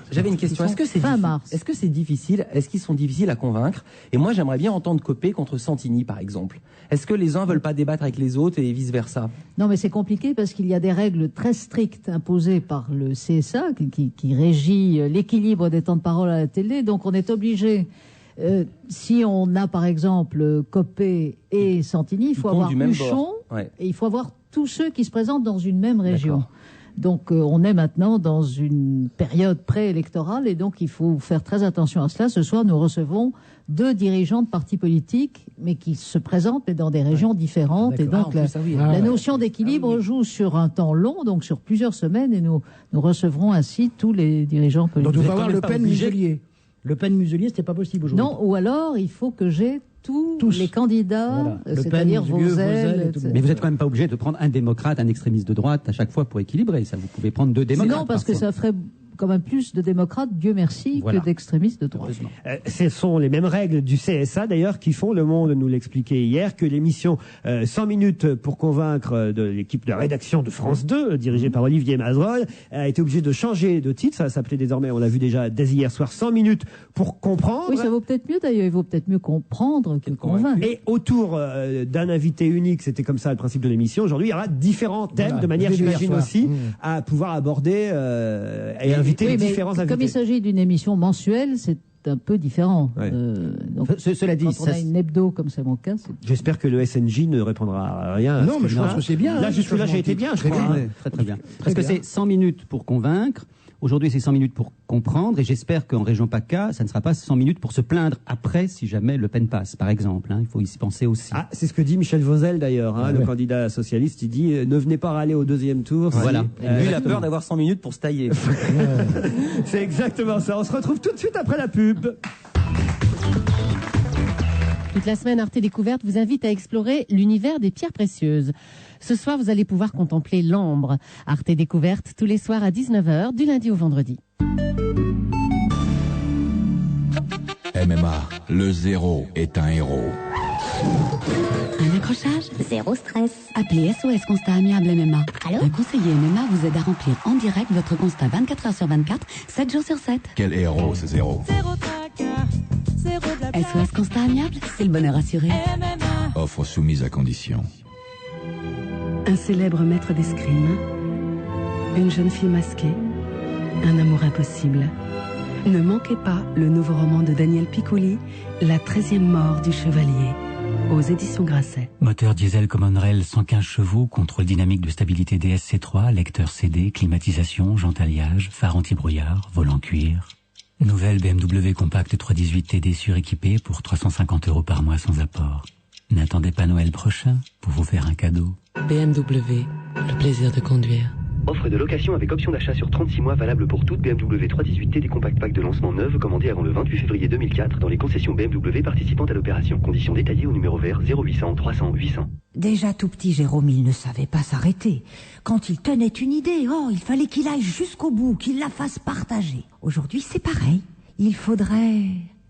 J'avais une question. Est-ce que c'est fin mars. Est-ce que c'est difficile? Est-ce qu'ils sont difficiles à convaincre? Et moi, j'aimerais bien entendre Copé contre Santini, par exemple. Est-ce que les uns veulent pas débattre avec les autres et vice versa? Non, mais c'est compliqué parce qu'il y a des règles très strictes imposées par le CSA qui régit l'équilibre des temps de parole à la télé. Donc on est obligé, si on a par exemple Copé et Santini, il faut comptent avoir du même Huchon bord. Ouais. et il faut avoir tous ceux qui se présentent dans une même région. D'accord. Donc on est maintenant dans une période préélectorale et donc il faut faire très attention à cela. Ce soir, nous recevons 2 dirigeants de partis politiques, mais qui se présentent mais dans des régions différentes. Et donc la notion d'équilibre joue sur un temps long, donc sur plusieurs semaines, et nous recevrons ainsi tous les dirigeants Donc politiques. il êtes faut quand avoir même Le pas Pen obligé. Muselier. Le Pen Muselier, c'était pas possible aujourd'hui. Non, ou alors il faut que j'ai tous les candidats, Voilà. Le c'est-à-dire Pen, Vieux, Vauzel, Vauzel et tout le etc. monde. Mais vous n'êtes quand même pas obligé de prendre un démocrate, un extrémiste de droite à chaque fois pour équilibrer. Ça, vous pouvez prendre 2 démocrates. Non, parce que parfois. ça ferait quand même plus de démocrates, Dieu merci, Voilà. que d'extrémistes de droite. Heureusement. Ce sont les mêmes règles du CSA d'ailleurs qui font, Le Monde nous l'expliquait hier, que l'émission 100 minutes pour convaincre de l'équipe de rédaction de France 2, dirigée par Olivier Mazerolles, a été obligée de changer de titre. Ça s'appelait désormais, on l'a vu déjà dès hier soir, 100 minutes pour comprendre. Oui, ça vaut peut-être mieux d'ailleurs, il vaut peut-être mieux comprendre que convaincre. Et autour d'un invité unique, c'était comme ça le principe de l'émission. Aujourd'hui, il y aura différents thèmes, Voilà, de manière, j'ai vu hier j'imagine soir. aussi, à pouvoir aborder et inviter les Oui, mais différents invités. comme il s'agit d'une émission mensuelle, c'est un peu différent. Ouais. Donc, Cela dit, quand on ça, a une hebdo comme c'est mon cas, c'est... J'espère que le SNJ ne répondra à rien. à Non, ce mais je que- pense que c'est bien. Là, hein, jusque-là, ce j'ai été changement bien, de je titre. crois. Très hein. très très bien. Parce bien. que c'est 100 minutes pour convaincre. Aujourd'hui, c'est 100 minutes pour comprendre, et j'espère qu'en région PACA, ça ne sera pas 100 minutes pour se plaindre après si jamais Le Pen passe, par exemple. Hein. Il faut y penser aussi. Ah, c'est ce que dit Michel Vauzel d'ailleurs, hein, le ouais. candidat socialiste. Il dit ne venez pas râler au deuxième tour. Voilà. Si, Lui, il a peur d'avoir 100 minutes pour se tailler. c'est exactement ça. On se retrouve tout de suite après la pub. Toute la semaine, Arte Découverte vous invite à explorer l'univers des pierres précieuses. Ce soir, vous allez pouvoir contempler l'ambre. Arte Découverte tous les soirs à 19h, du lundi au vendredi. MMA, le zéro est un héros. Un accrochage? Zéro stress. Appelez SOS Constat Amiable MMA. Allô? Un conseiller MMA vous aide à remplir en direct votre constat 24 heures sur 24, 7 jours sur 7. Quel héros ce zéro? SOS Constat Amiable, c'est le bonheur assuré. Offre soumise à condition. Un célèbre maître d'escrime, une jeune fille masquée, un amour impossible. Ne manquez pas le nouveau roman de Daniel Piccoli, La 13e mort du chevalier, aux éditions Grasset. Moteur diesel Common Rail 115 chevaux, contrôle dynamique de stabilité DSC3, lecteur CD, climatisation, jante alliage, phare anti-brouillard, volant cuir. Nouvelle BMW compacte 318 TD suréquipée pour 350 € par mois sans apport. N'attendez pas Noël prochain pour vous faire un cadeau. BMW, le plaisir de conduire. Offre de location avec option d'achat sur 36 mois valable pour toute BMW 318T des compact pack de lancement neuve commandée avant le 28 février 2004 dans les concessions BMW participantes à l'opération. Conditions détaillées au numéro vert 0800 300 800. Déjà tout petit, Jérôme, il ne savait pas s'arrêter. Quand il tenait une idée, il fallait qu'il aille jusqu'au bout, qu'il la fasse partager. Aujourd'hui, c'est pareil. Il faudrait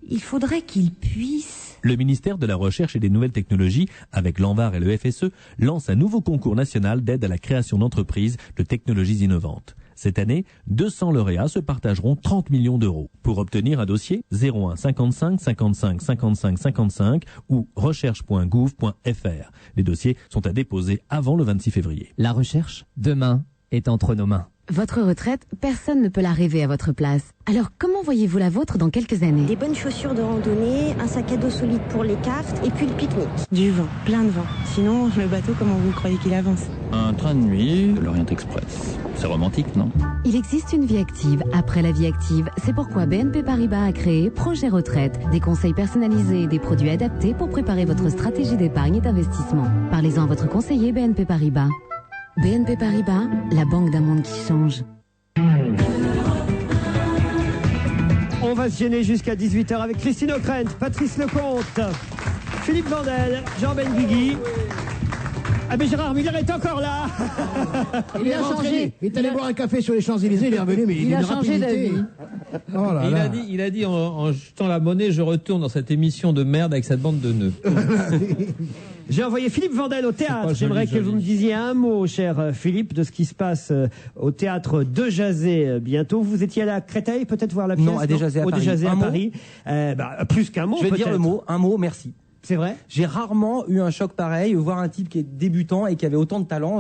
Il faudrait qu'il puisse... Le ministère de la Recherche et des Nouvelles Technologies, avec l'ANVAR et le FSE, lance un nouveau concours national d'aide à la création d'entreprises de technologies innovantes. Cette année, 200 lauréats se partageront 30 millions d'euros. Pour obtenir un dossier, 01 55 55 55 55 ou recherche.gouv.fr. Les dossiers sont à déposer avant le 26 février. La recherche, demain, est entre nos mains. Votre retraite, personne ne peut la rêver à votre place. Alors comment voyez-vous la vôtre dans quelques années? Des bonnes chaussures de randonnée, un sac à dos solide pour les cartes et puis le pique-nique. Du vent, plein de vent. Sinon, le bateau, comment vous croyez qu'il avance? Un train de nuit de l'Orient Express. C'est romantique, non? Il existe une vie active après la vie active. C'est pourquoi BNP Paribas a créé Projet Retraite. Des conseils personnalisés et des produits adaptés pour préparer votre stratégie d'épargne et d'investissement. Parlez-en à votre conseiller BNP Paribas. BNP Paribas, la banque d'un monde qui change. On va se gêner jusqu'à 18h avec Christine O'Krent, Patrice Lecomte, Philippe Vandel, Jean Benguigui. Ah mais Gérard Miller est encore là. Il a changé. Il est allé boire un café sur les Champs-Élysées, il est revenu, mais il a changé d'avis. Oh là là. Il a dit en jetant la monnaie, je retourne dans cette émission de merde avec cette bande de nœuds. J'ai envoyé Philippe Vandel au théâtre. J'aimerais que vous me disiez un mot, cher Philippe, de ce qui se passe au théâtre de Jazé bientôt. Vous étiez allé à Créteil, peut-être voir la pièce? Non, à Desjazés à Paris. Desjazés à Paris. Plus qu'un mot, je vais dire le mot, un mot, merci. C'est vrai? J'ai rarement eu un choc pareil, voir un type qui est débutant et qui avait autant de talent.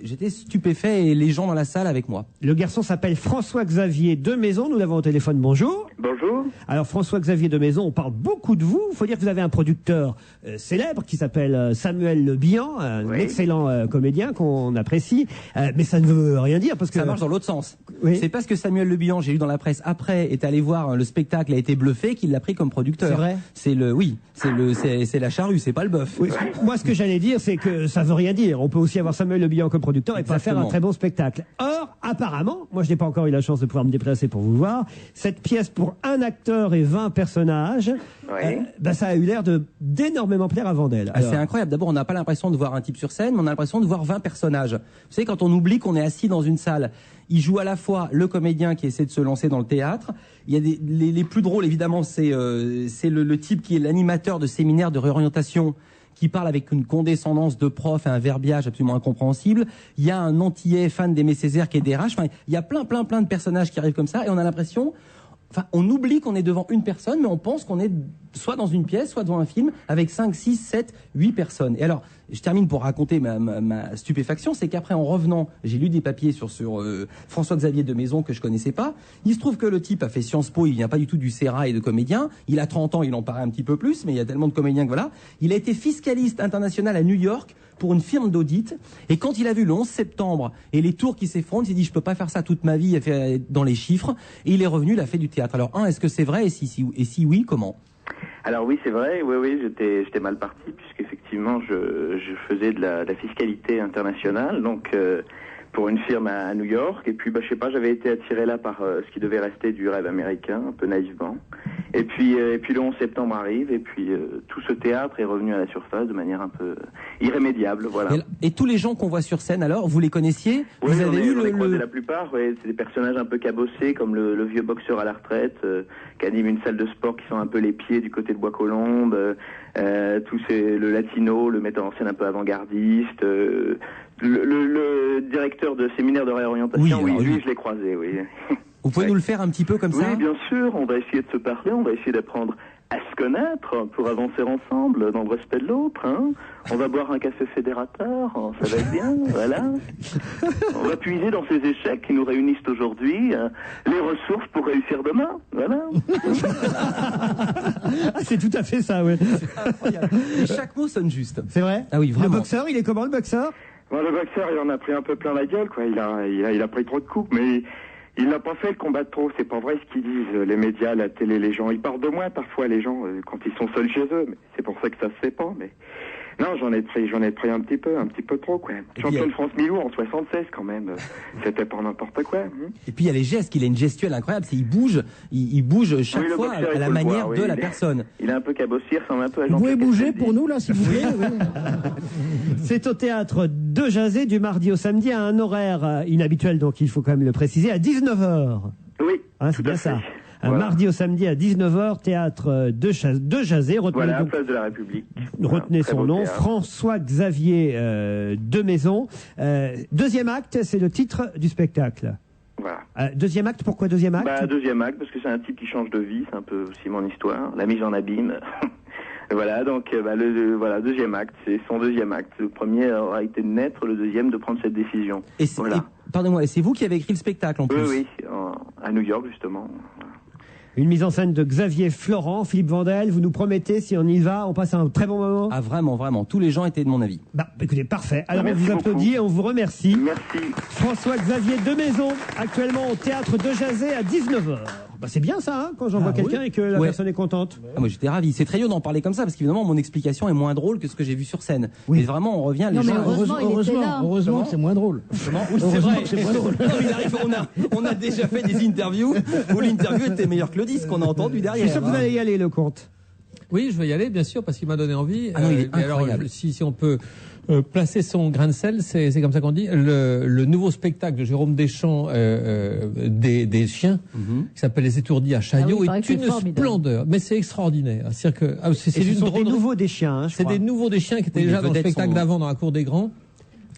J'étais stupéfait et les gens dans la salle avec moi. Le garçon s'appelle François-Xavier Demaison. Nous l'avons au téléphone. Bonjour. Bonjour. Alors François-Xavier Demaison, on parle beaucoup de vous. Il faut dire que vous avez un producteur célèbre qui s'appelle Samuel Le Bihan, un excellent comédien qu'on apprécie. Mais ça ne veut rien dire parce que ça marche dans l'autre sens. Oui. C'est parce que Samuel Le Bihan, j'ai lu dans la presse après, est allé voir le spectacle, a été bluffé, qu'il l'a pris comme producteur. C'est vrai. C'est la charrue, c'est pas le bœuf. Oui. Moi, ce que j'allais dire, c'est que ça veut rien dire. On peut aussi avoir Samuel Le Bihan comme producteur et pas faire un très bon spectacle. Or, apparemment, moi, je n'ai pas encore eu la chance de pouvoir me déplacer pour vous voir. Cette pièce pour un acteur et 20 personnages, ça a eu l'air d'énormément plaire à Vandel. C'est incroyable. D'abord, on n'a pas l'impression de voir un type sur scène, mais on a l'impression de voir 20 personnages. Vous savez, quand on oublie qu'on est assis dans une salle, il joue à la fois le comédien qui essaie de se lancer dans le théâtre. Il y a les plus drôles, évidemment, c'est le type qui est l'animateur de séminaire de réorientation, qui parle avec une condescendance de prof et un verbiage absolument incompréhensible. Il y a un Antillais fan d'Aimé Césaire qui est DRH. Enfin, il y a plein de personnages qui arrivent comme ça et on a l'impression... Enfin, on oublie qu'on est devant une personne, mais on pense qu'on est soit dans une pièce, soit devant un film, avec 5, 6, 7, 8 personnes. Et alors, je termine pour raconter ma stupéfaction, c'est qu'après, en revenant, j'ai lu des papiers sur François-Xavier Demaison que je connaissais pas. Il se trouve que le type a fait Sciences Po, il vient pas du tout du sérail de comédien. Il a 30 ans, il en paraît un petit peu plus, mais il y a tellement de comédiens que voilà. Il a été fiscaliste international à New York pour une firme d'audit. Et quand il a vu le 11 septembre et les tours qui s'effondrent, il s'est dit, je peux pas faire ça toute ma vie dans les chiffres. Et il est revenu, il a fait du théâtre. Alors, est-ce que c'est vrai? Et si oui, comment? Alors oui, c'est vrai, oui, j'étais mal parti, puisqu'effectivement, je faisais de la fiscalité internationale, donc pour une firme à New York, et puis je sais pas, j'avais été attiré là par ce qui devait rester du rêve américain, un peu naïvement. Et puis le 11 septembre arrive, et puis tout ce théâtre est revenu à la surface de manière un peu irrémédiable, voilà. Et tous les gens qu'on voit sur scène, alors, vous les connaissiez? Oui, vous avez eu croisé la plupart, c'est des personnages un peu cabossés, comme le vieux boxeur à la retraite, qui anime une salle de sport qui sont un peu les pieds du côté de Bois-Colombes, le latino, le metteur en scène un peu avant-gardiste, le directeur de séminaire de réorientation, oui, lui, je l'ai croisé, oui. Vous pouvez nous le faire un petit peu comme ça? Oui, bien sûr, on va essayer de se parler, on va essayer d'apprendre à se connaître pour avancer ensemble dans le respect de l'autre, hein. On va boire un café fédérateur, ça va être bien, voilà. On va puiser dans ces échecs qui nous réunissent aujourd'hui les ressources pour réussir demain, voilà. C'est tout à fait ça, oui. Et chaque mot sonne juste. C'est vrai? Ah oui, vraiment. Le boxeur, il est comment, le boxeur? Le boxeur, il en a pris un peu plein la gueule, quoi. Il a pris trop de coups, mais il n'a pas fait le combat de trop. C'est pas vrai ce qu'ils disent, les médias, la télé, les gens. Ils parlent de moi parfois, les gens, quand ils sont seuls chez eux. Mais c'est pour ça que ça se fait pas, mais... Non, j'en ai pris un petit peu trop, quoi. Champion de France Milou en 76, quand même. C'était pas n'importe quoi. Et puis il y a les gestes, il a une gestuelle incroyable, il bouge chaque fois à la manière de la personne. Il est un peu cabossé, il ressemble un peu à Jean. Vous pouvez bouger pour nous, là, si vous voulez. C'est au théâtre de Jazé du mardi au samedi à un horaire inhabituel, donc il faut quand même le préciser, à 19h. Oui, c'est bien ça. un Voilà. mardi au samedi à 19h, théâtre de Jazé. Retenez, Voilà, donc, place de la République. retenez Très son beau nom, théâtre. François-Xavier Demaison. Deuxième acte, c'est le titre du spectacle. Voilà. Deuxième acte, pourquoi deuxième acte? Deuxième acte, parce que c'est un type qui change de vie, c'est un peu aussi mon histoire, la mise en abîme. Voilà, donc voilà, deuxième acte, c'est son deuxième acte. Le premier aura été de naître, le deuxième de prendre cette décision. Voilà. Pardonnez-moi, et c'est vous qui avez écrit le spectacle en plus? Oui, à New York justement. Une mise en scène de Xavier Florent. Philippe Vandel, vous nous promettez, si on y va, on passe un très bon moment? Ah vraiment, vraiment, tous les gens étaient de mon avis. Bah écoutez, parfait. Alors on Merci vous applaudit beaucoup. et on vous remercie. Merci. François-Xavier Demaison, actuellement au théâtre de Jazé à 19h. Bah c'est bien ça, hein, quand j'envoie quelqu'un et que la personne est contente. Ah, moi j'étais ravi. C'est très dur d'en parler comme ça parce qu'évidemment mon explication est moins drôle que ce que j'ai vu sur scène. Mais vraiment on revient. Non, les mais gens... Heureusement que c'est moins drôle. Oui, c'est Heureusement vrai. que c'est moins drôle. Non, mais il arrive, on a déjà fait des interviews où l'interview était meilleure que le disque qu'on a entendu derrière. Je suis sûr que vous allez y aller, le comte. Oui, je vais y aller, bien sûr, parce qu'il m'a donné envie. Ah non, il est mais alors, incroyable. si on peut placer son grain de sel, c'est comme ça qu'on dit. Le nouveau spectacle de Jérôme Deschamps, des chiens, qui s'appelle Les Étourdis à Chaillot, Ah oui, il paraît est que c'est une formidable. splendeur. Mais c'est extraordinaire. C'est-à-dire que c'est Et ce d'une sont des drôlerie. nouveaux des chiens, hein, je C'est crois. des nouveaux des chiens qui étaient Oui, les déjà dans le vedettes spectacle sont- d'avant dans la cour des grands.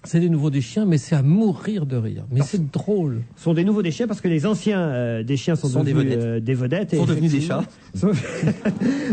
C'est des nouveaux des chiens, mais c'est à mourir de rire. Mais c'est drôle. Ce sont des nouveaux des chiens parce que les anciens des chiens sont des devenus vedettes. des vedettes. Sont devenus des effectivement-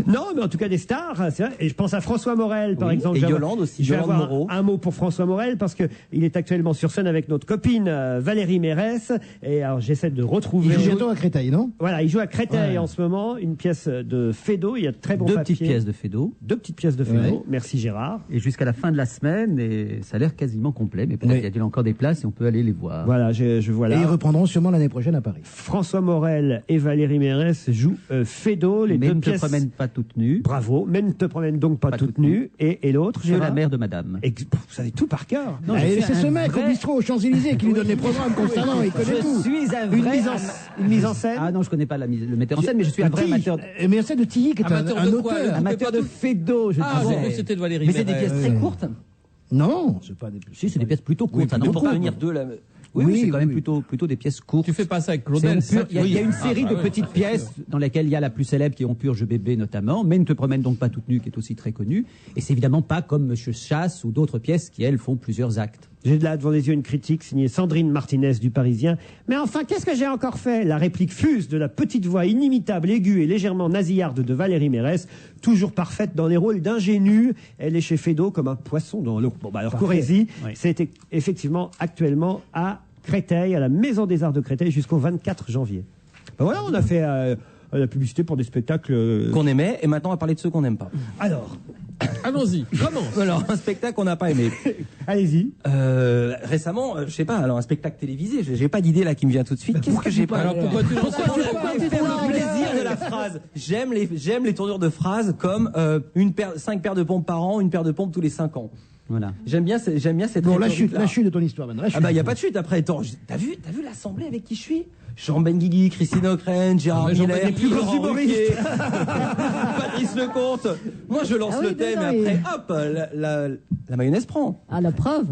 non, mais en tout cas des stars, c'est vrai. Et je pense à François Morel, par Oui, exemple. et Je vais Yolande aussi, je vais Yolande avoir Moreau. un mot pour François Morel parce que il est actuellement sur scène avec notre copine Valérie Mérès. Et alors j'essaie de retrouver. Il joue bientôt à Créteil, non? Voilà, il joue à Créteil Ouais. en ce moment, une pièce de Feydeau. Il y a de très bons Deux papiers. petites pièces de Feydeau. Deux petites pièces de Feydeau. Ouais. Merci Gérard. Et jusqu'à la fin de la semaine, et ça a l'air quasiment complet, mais peut-être Oui. qu'il y a encore des places et on peut aller les voir. Voilà, je vois là. Et ils reprendront sûrement l'année prochaine à Paris. François Morel et Valérie Mérès jouent Feydeau, les Mais deux ne te pièces. promène pas toute nue. Bravo, mais ne te promène donc pas toute nue. Et l'autre, C'est la Gérard mère de madame. Vous savez tout par cœur. Non, Ah, je suis c'est ce un mec vrai- au bistrot aux Champs-Élysées qui lui donne les programmes constamment, il connaît Je tout. suis un Une vrai mise en scène. Ah non, je connais pas le metteur en scène, mais je suis un vrai amateur. Mais c'est de Tilly qui est Amateur un de quoi, auteur. le- Amateur de Feydeau, je Ah, disais. j'ai cru que c'était de Valérie Mais c'est des Mérès. pièces très courtes. Non, c'est pas des. Si, c'est des pièces plutôt courtes. Oui, ça plutôt n'en peut pas courtes. venir deux là. Oui, Oui, c'est quand même oui. plutôt des pièces courtes. Tu fais pas ça avec C'est Claudel. une ça, pure- Il y a une Ah, série bah de ouais. petites pièces dans lesquelles il y a la plus célèbre qui est On Purge Bébé notamment, mais Ne te promène donc pas toute nue qui est aussi très connue. Et c'est évidemment pas comme Monsieur Chasse ou d'autres pièces qui elles font plusieurs actes. J'ai là devant les yeux une critique signée Sandrine Martinez du Parisien. Mais enfin, qu'est-ce que j'ai encore fait? La réplique fuse de la petite voix inimitable, aiguë et légèrement nasillarde de Valérie Mérès, toujours parfaite dans les rôles d'ingénue. Elle est chez Feydeau comme un poisson dans l'eau. Bon, bah alors, Courrézy, Oui. c'est effectivement actuellement à Créteil, à la Maison des Arts de Créteil, jusqu'au 24 janvier. Ben voilà, on a fait la publicité pour des spectacles. Qu'on aimait et maintenant on va parler de ceux qu'on n'aime pas. Alors, Allons-y, commence. Alors un spectacle qu'on n'a pas aimé. allez-y. Récemment, je sais pas, alors un spectacle télévisé, j'ai pas d'idée là qui me vient tout de suite. Qu'est-ce que j'ai pas Alors pourquoi tu Pour le plaisir de la phrase. J'aime les tournures de phrases comme 5 paires de pompes par an, une paire de pompes tous les 5 ans. Voilà. J'aime bien cette Bon, la rhétorique-là. chute de ton histoire maintenant. Ah bah il y a pas de chute après. Attends, t'as vu l'assemblée avec qui je suis? Jean Benguigui, Christine Ockrent, Gérard Ah, Jean Miller, Benguigui, plus grands Laurent humoristes. Ruquier, Patrice Lecomte. Moi je lance Ah oui, le thème non, et mais- après hop la mayonnaise prend. Ah, la preuve.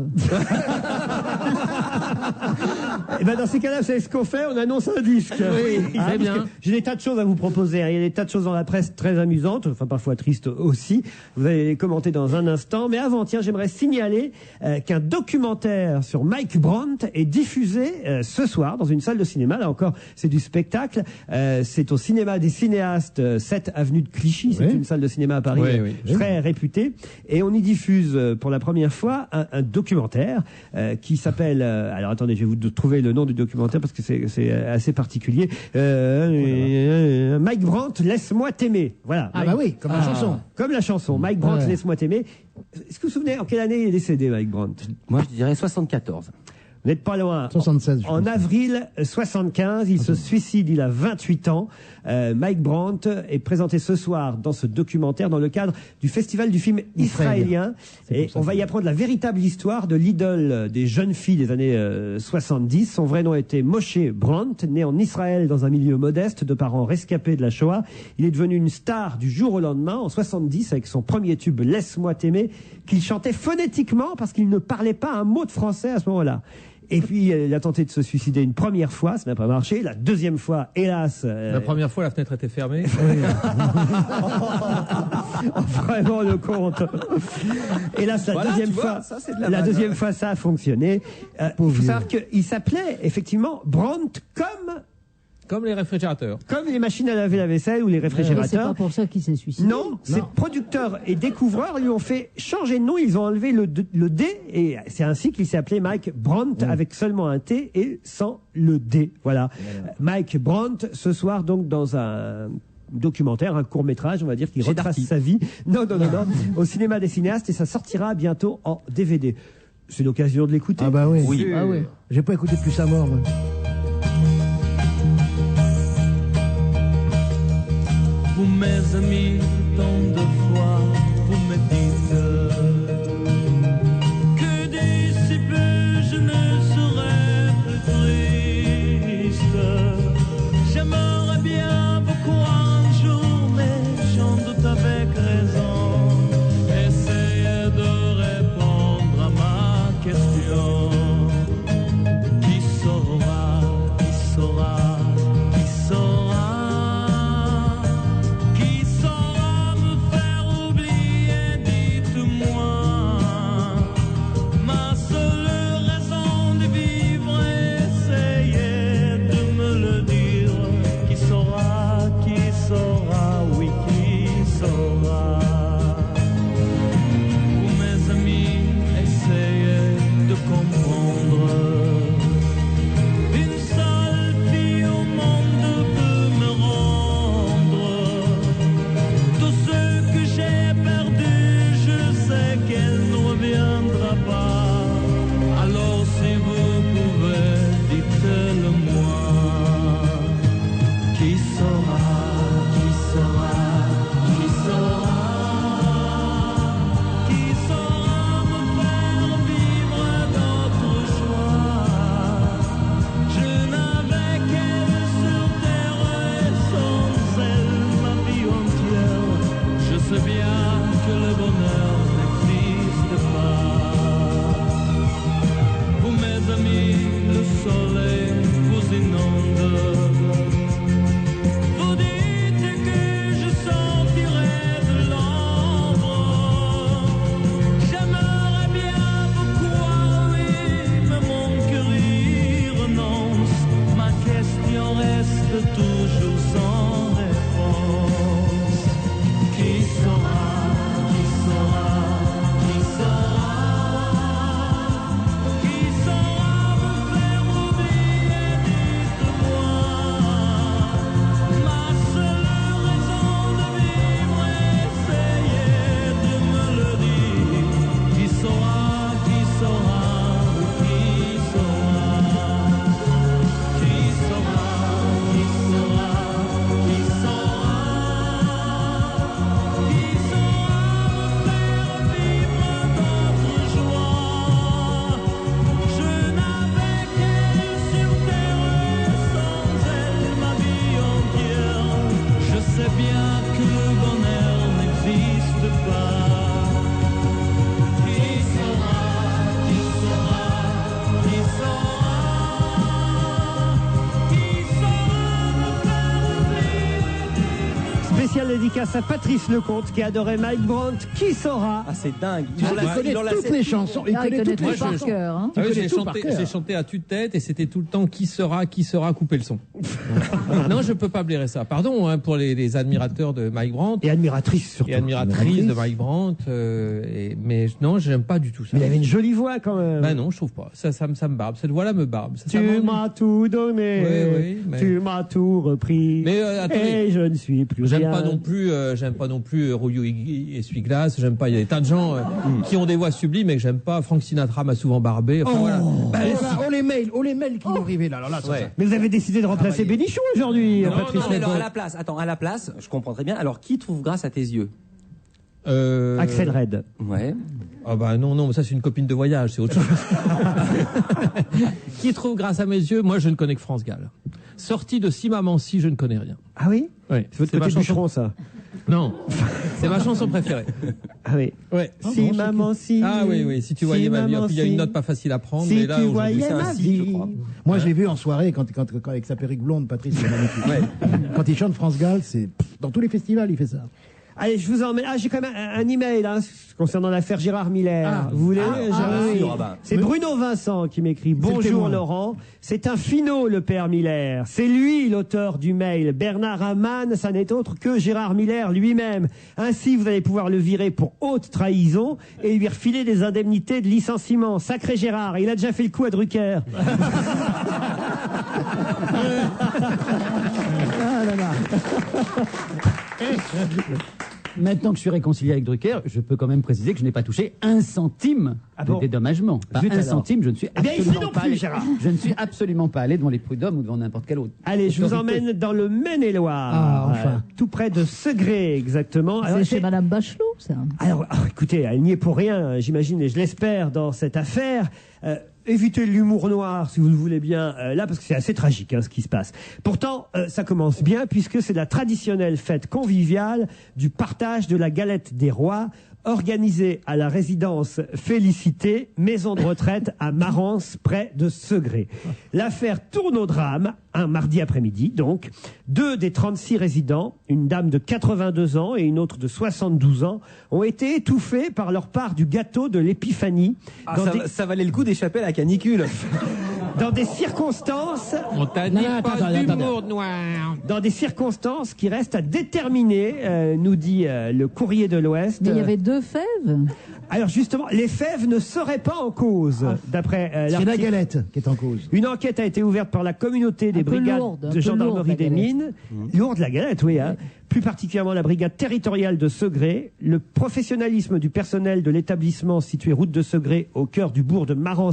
Et ben dans ces cas-là, vous savez ce qu'on fait? On annonce un disque. Oui, Parce très bien. que j'ai des tas de choses à vous proposer. Hein. Il y a des tas de choses dans la presse très amusantes, enfin parfois tristes aussi. Vous allez les commenter dans un instant. Mais avant, tiens, j'aimerais signaler qu'un documentaire sur Mike Brandt est diffusé ce soir dans une salle de cinéma. Là encore, c'est du spectacle. C'est au cinéma des cinéastes, 7 avenue de Clichy. C'est Oui. une salle de cinéma à Paris Oui, oui. très réputée. Et on y diffuse pour la première fois un documentaire qui s'appelle... alors attendez, je vais vous trouver le nom du documentaire parce que c'est assez particulier. Mike Brandt, Laisse-moi t'aimer. Voilà. Ah Mike- bah oui, comme la chanson. Comme la chanson. Mike Brandt, Ouais. Laisse-moi t'aimer. Est-ce que vous vous souvenez en quelle année il est décédé, Mike Brandt? Moi je dirais 74. Vous n'êtes pas loin. 76, je En pense. avril 75, il se suicide, il a 28 ans. Mike Brandt est présenté ce soir dans ce documentaire dans le cadre du festival du film israélien. Et on va y apprendre la véritable histoire de l'idole des jeunes filles des années 70. Son vrai nom était Moshe Brandt, né en Israël dans un milieu modeste de parents rescapés de la Shoah. Il est devenu une star du jour au lendemain en 70 avec son premier tube Laisse-moi t'aimer qu'il chantait phonétiquement parce qu'il ne parlait pas un mot de français à ce moment-là. Et puis, il a tenté de se suicider une première fois, ça n'a pas marché. La deuxième fois, hélas... La première fois, la fenêtre était fermée. Vraiment le compte. Et là, la Voilà, deuxième tu vois, fois, ça, c'est de la la vanne. deuxième fois, ça a fonctionné. Il faut savoir qu'il s'appelait effectivement Brandt Comme les réfrigérateurs. comme les machines à laver la vaisselle ou les Et c'est réfrigérateurs. pas pour ça qu'il s'est suicidé. Non, ces producteurs et découvreurs lui ont fait changer de nom. Ils ont enlevé le D et c'est ainsi qu'il s'est appelé Mike Brandt avec seulement un T et sans le D. Voilà. Mike Brandt, ce soir donc dans un documentaire, un court-métrage, on va dire, qui Chez retrace Darty. sa vie. Non, au cinéma des cinéastes et ça sortira bientôt en DVD. C'est l'occasion de l'écouter. Ah bah oui. Ah oui. J'ai pas écouté depuis sa mort, moi. Vous, mes amis, tant de fois, vous me dites que d'ici peu je ne serai plus triste. J'aimerais bien vous croire un jour, mais j'en doute avec raison. Essayez de répondre à ma question. Qui saura, qui saura, qui saura? Qui saura me faire oublier, dites-moi. Ma seule raison de vivre, essayez de me le dire. Qui saura, oui, qui saura. Vous, mes amis, essayez de comprendre. Une seule fille au monde peut me rendre tout ce que j'ai perdu. Je sais qu'elle ne reviendra pas. Alors si vous pouvez, dites-le-moi. Qui saura, qui saura, qui saura? Qui saura me faire vivre d'autres joies? Je n'avais qu'elle sur terre et sans elle ma vie entière. Je sais bien que le bonheur n'existe pas. Vous, mes amis, le soleil vous inonde. Vous dites que je sortirai de l'ombre. J'aimerais bien vous croire, oui, mais mon cœur y renonce. Ma question reste toujours sans réponse. Qui saura, qui saura, qui saura? Qui saura me faire oublier, dites-moi. Ma seule raison de vivre, essayez de me le dire. Qui saura, qui saura, qui saura? Qui saura, qui saura, qui saura? Qui saura me faire vivre d'autres joies? Je n'avais qu'elle sur terre et sans elle ma vie entière. Je sais bien que le bonheur n'existe pas. Qui saura, qui saura, qui saura? Qui saura me faire oublier? Spéciale dédicace à Patrice Lecomte qui adorait Mike Brandt. Qui saura? Ah, c'est dingue. Il connaît toutes les chansons. Il Là, il connaît connaît toutes les tout par chansons. cœur. Hein. Ah oui, connais tout par cœur. j'ai chanté à tue-tête et c'était tout le temps qui sera, couper le son. Non, je peux pas blairer ça. Pardon hein, pour les admirateurs de Mike Brandt. Et admiratrice surtout. Et admiratrice de Mike Brandt. Mais non, j'aime pas du tout ça. Mais il avait une jolie voix quand même. Ben non, je trouve pas. Ça me barbe. Cette voix-là me barbe. Ça Tu m'ennuie. m'as tout donné, Oui, mais- tu m'as tout repris, Mais attendez. et je ne suis plus J'aime rien. pas non plus, Rouillou Essuie-Glace. J'aime pas. Il y a des tas de gens qui ont des voix sublimes, mais que j'aime pas. Frank Sinatra m'a souvent barbé. Enfin, voilà. Ben, oh les mails qui vont arriver là. Alors là, ça, Ouais. ça. Mais vous avez décidé de remplacer Bénichou aujourd'hui, Non, Patrice Non, mais alors Lecomte. à la place, je comprends très bien. Alors, qui trouve grâce à tes yeux? Axel Red. Ouais. Ah bah non, mais ça c'est une copine de voyage, c'est autre chose. Qui trouve grâce à mes yeux? Moi, je ne connais que France Gall. Sorti de Si Maman Si, je ne connais rien. Ah oui? Oui. C'est votre ma côté chanson. bûcheron, ça. Non. C'est ma chanson préférée. Ah oui. Ouais. Si maman, si. Ah oui, si tu voyais ma vie. Il y a une note pas facile à prendre, Si mais là, tu aujourd'hui, voyais c'est ma un si, vie. je crois. Moi, j'ai vu en soirée, quand avec sa perruque blonde, Patrice, c'est magnifique. Quand il chante France Gall, c'est dans tous les festivals, il fait ça. Allez, je vous emmène. Ah, j'ai quand même un email concernant l'affaire Gérard Miller. Vous voulez C'est Bruno Vincent qui m'écrit. Bonjour témoin. Laurent. C'est un finot, le père Miller. C'est lui l'auteur du mail. Bernard Hamann, ça n'est autre que Gérard Miller lui-même. Ainsi, vous allez pouvoir le virer pour haute trahison et lui refiler des indemnités de licenciement. Sacré Gérard, il a déjà fait le coup à Drucker. Ah là là. Maintenant que je suis réconcilié avec Drucker, je peux quand même préciser que je n'ai pas touché 1 centime de dédommagement. Pas Zut 1 alors. centime, je ne suis Eh bien, ici absolument non pas plus, allé. Gérard. Je ne suis absolument pas allé devant les prud'hommes ou devant n'importe quel autre. Allez, je vous autorité. emmène dans le Maine-et-Loire. Ah, enfin. Tout près de Segré, exactement. Alors, C'est chez Madame Bachelot, ça. Alors, écoutez, elle n'y est pour rien, j'imagine, et je l'espère, dans cette affaire. Évitez l'humour noir, si vous le voulez bien, là, parce que c'est assez tragique, ce qui se passe. Pourtant, ça commence bien, puisque c'est la traditionnelle fête conviviale du partage de la galette des rois, organisée à la résidence Félicité, maison de retraite à Marans, près de Segré. L'affaire tourne au drame, un mardi après-midi, donc. 2 des 36 résidents, une dame de 82 ans et une autre de 72 ans, ont été étouffés par leur part du gâteau de l'épiphanie. Ça valait le coup d'échapper à la canicule. Dans des circonstances... On t'a dit pas d'humour noir. Dans des circonstances qui restent à déterminer, nous dit le Courrier de l'Ouest. Mais il y avait 2 fèves. Alors justement, les fèves ne seraient pas en cause, d'après C'est la l'article. galette qui est en cause. Une enquête a été ouverte par la communauté des Un peu brigades lourde, un de peu gendarmerie lourde, la des galette. mines. Lourde la galette, oui. Hein. Plus particulièrement la brigade territoriale de Segré. Le professionnalisme du personnel de l'établissement situé route de Segré, au cœur du bourg de Marans,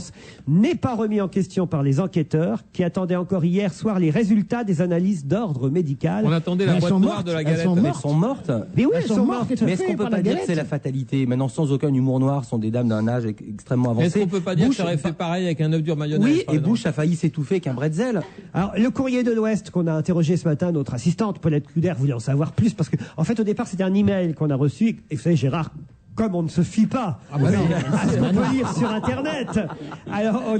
n'est pas remis en question par les enquêteurs qui attendaient encore hier soir les résultats des analyses d'ordre médical. On attendait la Elles boîte sont noire mortes, de la elles galette. sont Mais mortes. elles sont mortes. Mais oui, Elles elles sont sont mortes, mortes. étouffées Mais est-ce qu'on peut par pas la dire que galette. c'est la fatalité? Maintenant, sans aucun humour noir, sont des dames d'un âge extrêmement avancé. Est-ce qu'on peut pas dire que Bush- ça aurait fait pareil avec un œuf dur mayonnaise Oui, par et exemple Bush a failli s'étouffer avec un bretzel. Alors, le Courrier de l'Ouest qu'on a interrogé ce matin, notre assistante Paulette Couder voulait en savoir plus parce que, en fait, au départ, c'était un email qu'on a reçu. Et vous savez, Gérard, comme on ne se fie pas Ah bah non. à ce qu'on peut lire sur Internet, alors on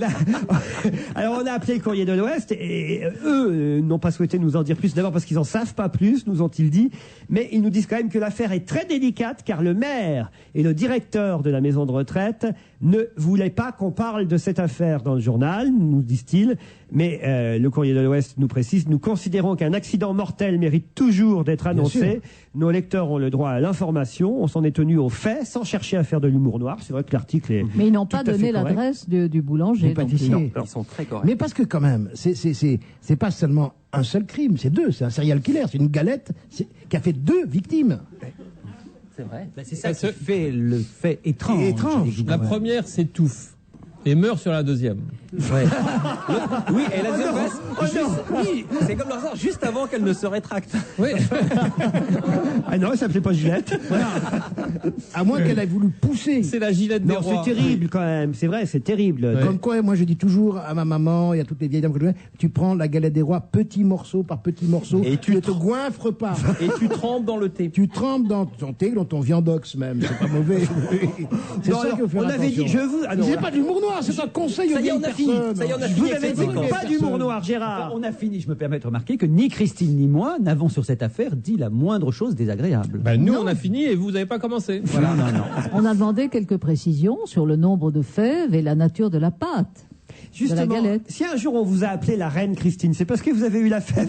a appelé le Courrier de l'Ouest et eux n'ont pas souhaité nous en dire plus. D'abord parce qu'ils en savent pas plus, nous ont-ils dit. Mais ils nous disent quand même que l'affaire est très délicate car le maire et le directeur de la maison de retraite ne voulaient pas qu'on parle de cette affaire dans le journal, nous disent-ils. Mais le Courrier de l'Ouest nous précise, nous considérons qu'un accident mortel mérite toujours d'être annoncé. Nos lecteurs ont le droit à l'information. On s'en est tenu aux faits sans chercher à faire de l'humour noir. C'est vrai que l'article est Mais ils n'ont pas tout à fait donné correct. l'adresse du boulanger. Du donc pâtissier. non. Ils sont très corrects. Mais parce que quand même, c'est pas seulement un seul crime, c'est 2. C'est un serial killer, c'est une galette qui a fait 2 victimes. C'est vrai. C'est ça qui fait le fait étrange. Étrange. La première s'étouffe et meurt sur la deuxième. Oui, et la deuxième face, oui, c'est comme leur sort, juste avant qu'elle ne se rétracte. Oui. Ah non, elle s'appelait pas Gillette. À moins qu'elle ait voulu pousser. C'est la Gillette des Non, rois. c'est terrible quand même. C'est vrai, c'est terrible. Comme quoi, moi je dis toujours à ma maman et à toutes les vieilles dames que je connais, tu prends la galette des rois petit morceau par petit morceau Et tu ne te goinfres pas. Et tu trempes dans le thé. Tu trempes dans ton thé, dans ton viandox même, c'est pas mauvais. C'est Non, ça alors, qu'il faut faire on avait attention. dit, je vous... Ah non, C'est pas de l'humour noir, c'est un conseil aux Ça y est, on vieilles a fini. personnes. Ça y est, on a je fini vous avec avais cette dit séquence. pas d'humour noir, Gérard. On a fini, je me permets de remarquer que ni Christine ni moi n'avons sur cette affaire dit la moindre chose désagréable. Ben, nous, on a fini et vous n'avez pas commencé. Voilà, non. On a demandé quelques précisions sur le nombre de fèves et la nature de la pâte. Justement, de la galette. si un jour on vous a appelé la reine Christine, c'est parce que vous avez eu la fève.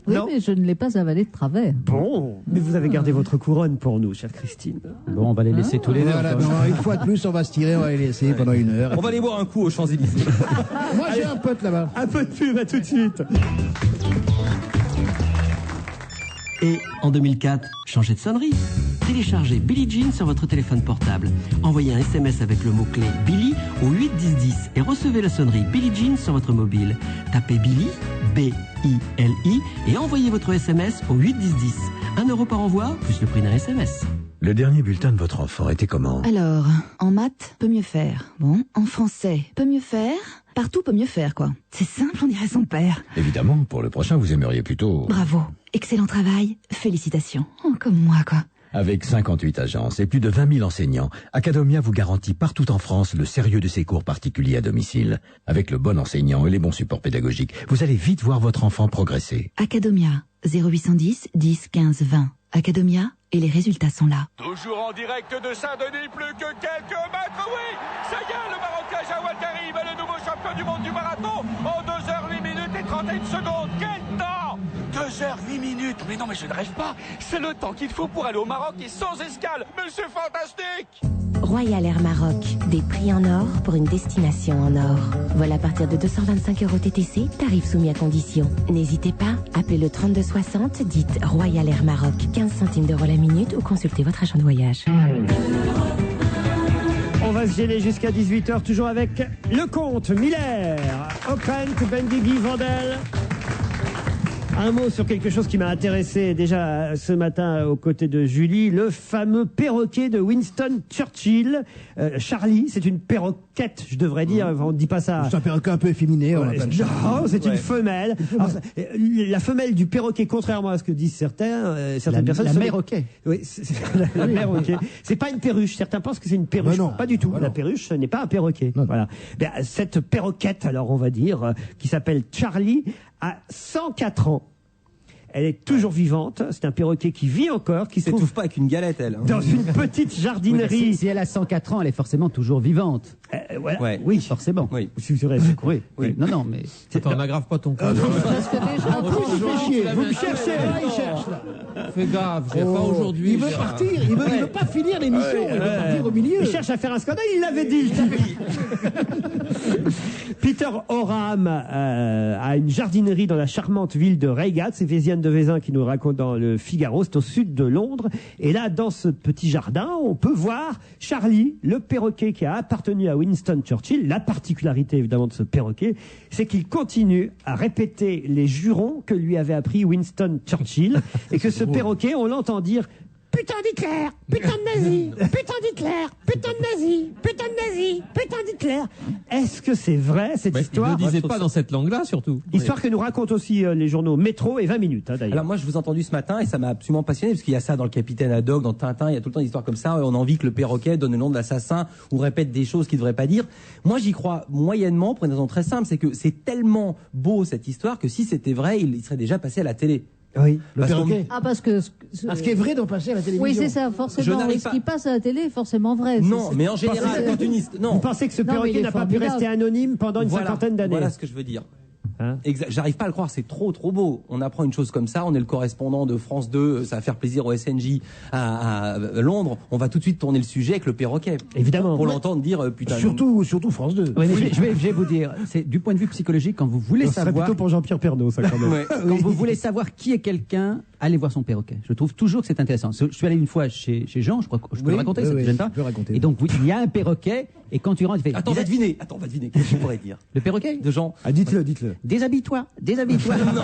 Oui, Non. mais je ne l'ai pas avalée de travers. Bon, mais vous avez gardé votre couronne pour nous, chère Christine. Bon, on va les laisser tous les deux. Voilà, encore. non, une fois de plus, on va se tirer, on va les laisser pendant 1 heure. On va aller boire un coup aux Champs-Élysées. Moi j'ai un pote là-bas. Un peu de pub, à tout de suite. Et en 2004, changez de sonnerie. Téléchargez Billie Jean sur votre téléphone portable. Envoyez un SMS avec le mot-clé Billy au 81010 et recevez la sonnerie Billie Jean sur votre mobile. Tapez Billy, B-I-L-I, et envoyez votre SMS au 81010. 1 € par envoi, plus le prix d'un SMS. Le dernier bulletin de votre enfant était comment? Alors, en maths, peut mieux faire. Bon, en français, peut mieux faire. Partout peut mieux faire, quoi. C'est simple, on dirait son père. Évidemment, pour le prochain, vous aimeriez plutôt... Bravo, excellent travail, félicitations. Oh, comme moi, quoi. Avec 58 agences et plus de 20 000 enseignants, Academia vous garantit partout en France le sérieux de ses cours particuliers à domicile. Avec le bon enseignant et les bons supports pédagogiques, vous allez vite voir votre enfant progresser. Academia, 0810 10 15 20. Academia, et les résultats sont là. Toujours en direct de Saint-Denis, plus que quelques mètres, oui. Ça y est, le Marocain Jawad Karim est le nouveau champion du monde du marathon en 2h 8 minutes et 31 secondes. Quel temps! 2h 8 minutes. Mais non, mais je ne rêve pas. C'est le temps qu'il faut pour aller au Maroc et sans escale. Mais c'est fantastique! Royal Air Maroc, des prix en or pour une destination en or. Vol à partir de 225 € TTC, tarif soumis à condition. N'hésitez pas, appelez le 3260, dites Royal Air Maroc, 15 centimes d'euros la minute ou consultez votre agent de voyage. On va se gêner jusqu'à 18h, toujours avec Lecomte, Miller, Ockrent, Benguigui, Vandel. Un mot sur quelque chose qui m'a intéressé déjà ce matin aux côtés de Julie, le fameux perroquet de Winston Churchill. Charlie, c'est une perroquette, je devrais dire, on ne dit pas ça. C'est un perroquet un peu efféminé, on l'appelle ça. Non, c'est une femelle. Alors, la femelle du perroquet, contrairement à ce que disent certaines personnes... La perroquet. Oui, la perroquet. C'est pas une perruche, certains pensent que c'est une perruche. Non, pas du tout, la perruche, ce n'est pas un perroquet. Non. Voilà. Bien, cette perroquette, alors on va dire, qui s'appelle Charlie, a 104 ans. Elle est toujours vivante. C'est un perroquet qui vit encore, qui se trouve pas avec une galette, elle. Dans une petite jardinerie. Oui, si elle a 104 ans, elle est forcément toujours vivante. Voilà. Ouais. Oui, forcément. Oui. C'est vrai. Oui. Non, mais... Attends, n'aggrave pas ton cas. Parce que déjà, Vous me cherchez. Il cherche, là. Fais gaffe, pas aujourd'hui. Il veut partir, il veut pas finir l'émission, il veut partir au milieu. Il cherche à faire un scandale, il l'avait dit. Peter Oram a une jardinerie dans la charmante ville de Reigate. C'est Véziane de Vézin qui nous raconte dans le Figaro. C'est au sud de Londres. Et là, dans ce petit jardin, on peut voir Charlie, le perroquet qui a appartenu à Winston Churchill. La particularité, évidemment, de ce perroquet, c'est qu'il continue à répéter les jurons que lui avait appris Winston Churchill. Et que ce perroquet, on l'entend dire: putain d'Hitler, putain de nazi, putain d'Hitler, putain de nazi, putain de nazi, putain d'Hitler. Est-ce que c'est vrai cette histoire? Ne le disait pas dans cette langue-là, surtout. Histoire que nous racontent aussi les journaux Métro et 20 minutes, d'ailleurs. Alors moi, je vous ai entendu ce matin et ça m'a absolument passionné parce qu'il y a ça dans le Capitaine Haddock, dans Tintin, il y a tout le temps des histoires comme ça. On a envie que le perroquet donne le nom de l'assassin ou répète des choses qu'il ne devrait pas dire. Moi, j'y crois moyennement pour une raison très simple, c'est que c'est tellement beau cette histoire que si c'était vrai, il serait déjà passé à la télé. Oui, le perroquet. Ah, parce que... Ce qui est vrai doit passer à la télévision. Oui, c'est ça, forcément. Ce qui passe à la télé est forcément vrai. Non, mais en général, quand une histoire... Vous pensez que ce perroquet n'a pas pu rester anonyme pendant une cinquantaine d'années? Voilà ce que je veux dire. J'arrive pas à le croire, c'est trop beau. On apprend une chose comme ça, on est le correspondant de France 2, ça va faire plaisir au SNJ à Londres, on va tout de suite tourner le sujet avec le perroquet. Évidemment. Pour l'entendre dire putain. Surtout France 2. Oui, je vais vous dire, c'est du point de vue psychologique, quand vous voulez Ça serait savoir... plutôt pour Jean-Pierre Pernaut, ça, quand même. Ouais. Quand vous voulez savoir qui est quelqu'un, allez voir son perroquet. Je trouve toujours que c'est intéressant. Je suis allé une fois chez Jean, je crois que je peux le raconter, ça ne te gêne pas. Raconter. Et donc, il y a un perroquet, et quand tu rentres, il fait... Attends, on va deviner, qu'est-ce qu'il pourrait dire? Le perroquet De Jean. Ah, dites-le. Déshabille-toi. Non,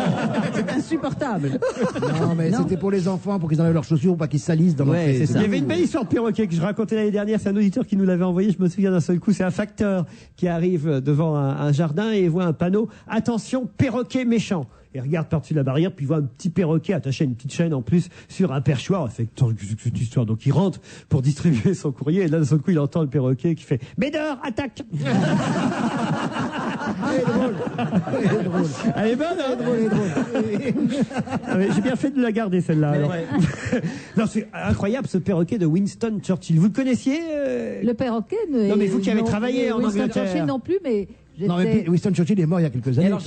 c'est insupportable. Non, mais c'était pour les enfants, pour qu'ils enlèvent leurs chaussures, pour pas qu'ils salissent dans l'entrée. c'est ça. Il y avait une belle histoire de perroquet que je racontais l'année dernière. C'est un auditeur qui nous l'avait envoyé. Je me souviens d'un seul coup. C'est un facteur qui arrive devant un jardin et voit un panneau: attention, perroquet méchant. Et regarde par-dessus la barrière, puis il voit un petit perroquet attaché à une petite chaîne en plus sur un perchoir. Il fait cette histoire. Donc il rentre pour distribuer son courrier. Et là, d'un seul coup, il entend le perroquet qui fait: Bédard, attaque. Elle est bonne, hein? J'ai bien fait de la garder, celle-là. Non, c'est incroyable, ce perroquet de Winston Churchill. Vous le connaissiez Le perroquet Non, mais vous qui avez travaillé en Winston Angleterre. Churchill non plus, mais... Non, mais Winston Churchill est mort il y a quelques années. Et alors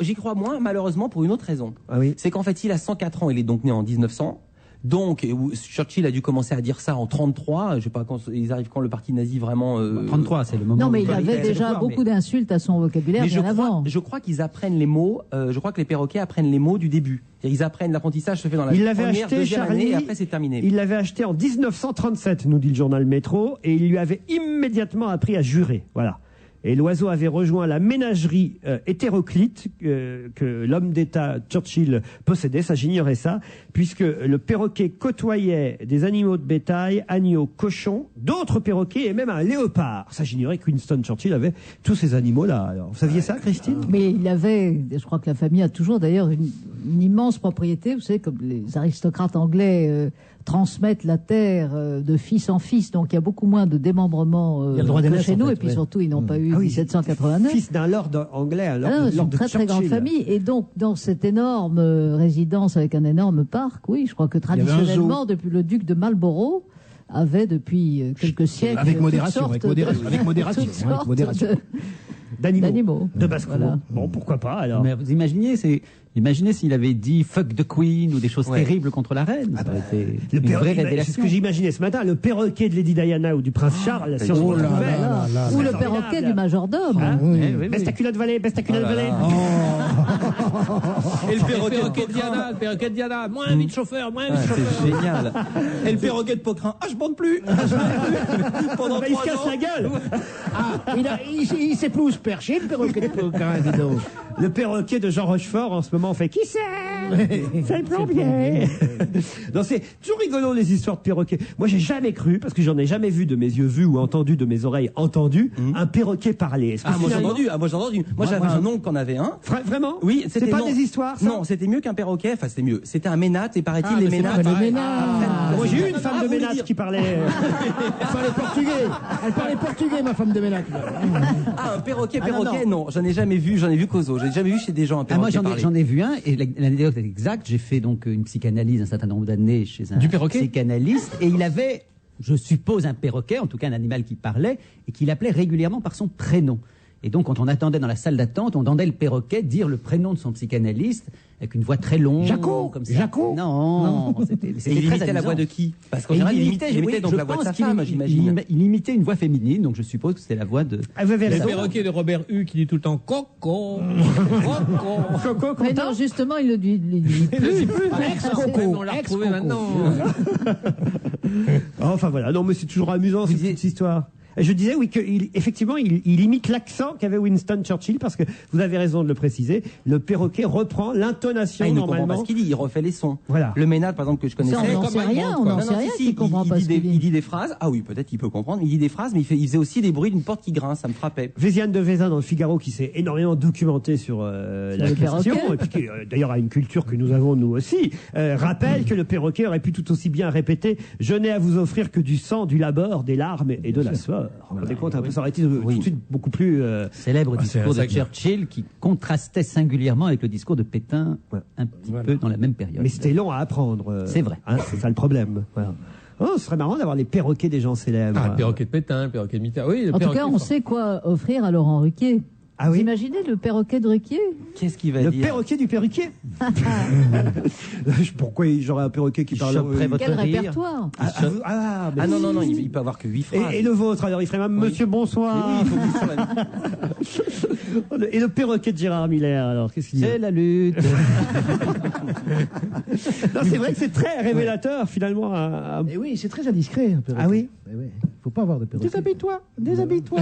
j'y crois moins, malheureusement, pour une autre raison. Ah oui. C'est qu'en fait, il a 104 ans, il est donc né en 1900. Donc, Churchill a dû commencer à dire ça en 33. Je sais pas quand ils arrivent quand le parti nazi vraiment. 33, c'est le moment. Non, mais il avait déjà beaucoup d'insultes à son vocabulaire bien avant. Je crois qu'ils apprennent les mots. Je crois que les perroquets apprennent les mots du début. Ils apprennent, l'apprentissage se fait dans la première, deuxième année, et après c'est terminé. Il l'avait acheté en 1937, nous dit le journal Métro, et il lui avait immédiatement appris à jurer. Voilà. Et l'oiseau avait rejoint la ménagerie hétéroclite que l'homme d'État Churchill possédait. Ça, j'ignorais ça, puisque le perroquet côtoyait des animaux de bétail, agneaux, cochons, d'autres perroquets et même un léopard. Ça, j'ignorais que Winston Churchill avait tous ces animaux-là. Alors, vous saviez ça, Christine? Mais il avait, je crois que la famille a toujours d'ailleurs une immense propriété. Vous savez, comme les aristocrates anglais transmettent la terre de fils en fils, donc il y a beaucoup moins de démembrement que chez nous, et puis surtout ils n'ont pas eu 1789. Fils d'un lord anglais, un lord, c'est une très grande famille, et donc dans cette énorme résidence avec un énorme parc, oui, je crois que traditionnellement, depuis le duc de Marlborough avait depuis quelques siècles avec modération, d'animaux de basse-cour. Voilà. Bon, pourquoi pas alors. Mais vous imaginez s'il avait dit fuck the queen ou des choses terribles contre la reine. Ça aurait été une vraie révélation. C'est ce que j'imaginais ce matin, le perroquet de Lady Diana ou du prince Charles, si on se retrouvait. Ou le perroquet du majordome. Baisse ta culotte Valet, baisse ta culotte Valet. Et le perroquet de Diana, moins vite chauffeur, moins vite chauffeur. C'est génial. Et le perroquet de Poquelin, je monte plus. Pendant il se casse la gueule. Il s'épouse perché, le perroquet de Poquelin, dis donc. Le perroquet de Jean Rochefort, en ce moment, fait qui c'est? C'est le plombier. Non, c'est toujours rigolo, les histoires de perroquets. Moi, j'ai jamais cru, parce que j'en ai jamais vu de mes yeux vus ou entendu de mes oreilles entendu, un perroquet parler. Moi, j'ai entendu. Moi, j'avais un oncle qui en avait un. Vraiment? Oui, c'était pas des histoires, ça? Non, c'était mieux qu'un perroquet. Enfin, c'était mieux. C'était un ménate, et paraît-il, les ménates. Moi, j'ai eu une femme de ménate qui parlait. Elle parlait portugais. Elle parlait portugais, ma femme de ménate. Ah, un perroquet, non. J'en ai jamais vu. J'en ai vu qu'aux zoo. J'ai jamais vu chez des gens un perroquet parler. J'en ai vu un, et l'anecdote est exacte. J'ai fait donc une psychanalyse un certain nombre d'années chez un psychanalyste, et il avait, je suppose, un perroquet, en tout cas un animal qui parlait, et qu'il appelait régulièrement par son prénom. Et donc, quand on attendait dans la salle d'attente, on entendait le perroquet dire le prénom de son psychanalyste avec une voix très longue. Comme ça. Jaco. Non. C'était il imitait la voix de qui? Parce qu'en général, il imitait donc la voix de sa femme, j'imagine. Il imitait une voix féminine, donc je suppose que c'était la voix de... Le perroquet de Robert Hue qui dit tout le temps Coco. Coco. Mais non, justement, il le dit plus. Ex-Coco. On l'a retrouvé maintenant. Enfin voilà, non mais c'est toujours amusant cette petite histoire. Je disais oui qu'effectivement il imite l'accent qu'avait Winston Churchill, parce que vous avez raison de le préciser, le perroquet reprend l'intonation normalement. Pas ce qu'il dit, il refait les sons. Voilà. Le ménade par exemple que je connaissais. On n'en sait rien, il comprend pas ce qu'il dit. Il dit des phrases. Ah oui, peut-être qu'il peut comprendre. Il dit des phrases, mais il faisait aussi des bruits d'une porte qui grince. Ça me frappait. Véziane de Vézin dans le Figaro, qui s'est énormément documenté sur la question, et puis qui d'ailleurs a une culture que nous avons nous aussi, rappelle que le perroquet aurait pu tout aussi bien répéter: je n'ai à vous offrir que du sang, du labeur, des larmes et de la sueur. Vous vous rendez compte un peu, ça aurait été tout de suite beaucoup plus célèbre discours de Churchill qui contrastait singulièrement avec le discours de Pétain un petit peu dans la même période. Mais c'était long à apprendre. C'est vrai. C'est ça le problème. Voilà. Oh, ce serait marrant d'avoir les perroquets des gens célèbres. Le perroquet de Pétain, le perroquet de Mitterrand. Oui, en tout cas, on sait quoi offrir à Laurent Ruquier. Ah oui. Vous imaginez le perroquet de Ruquier? Qu'est-ce qu'il va dire? Le perroquet du perruquier. Pourquoi j'aurais un perroquet qui parle? Quel répertoire? Non, il peut avoir que 8 phrases. Et le vôtre, alors il ferait même Monsieur Bonsoir. Oui, il faut Et le perroquet de Gérard Miller, alors qu'est-ce qu'il dit? C'est la lutte. Non, c'est vrai que c'est très révélateur finalement. Et oui, c'est très indiscret un perroquet. Ah oui? Faut pas avoir de perroquet. Déshabille-toi.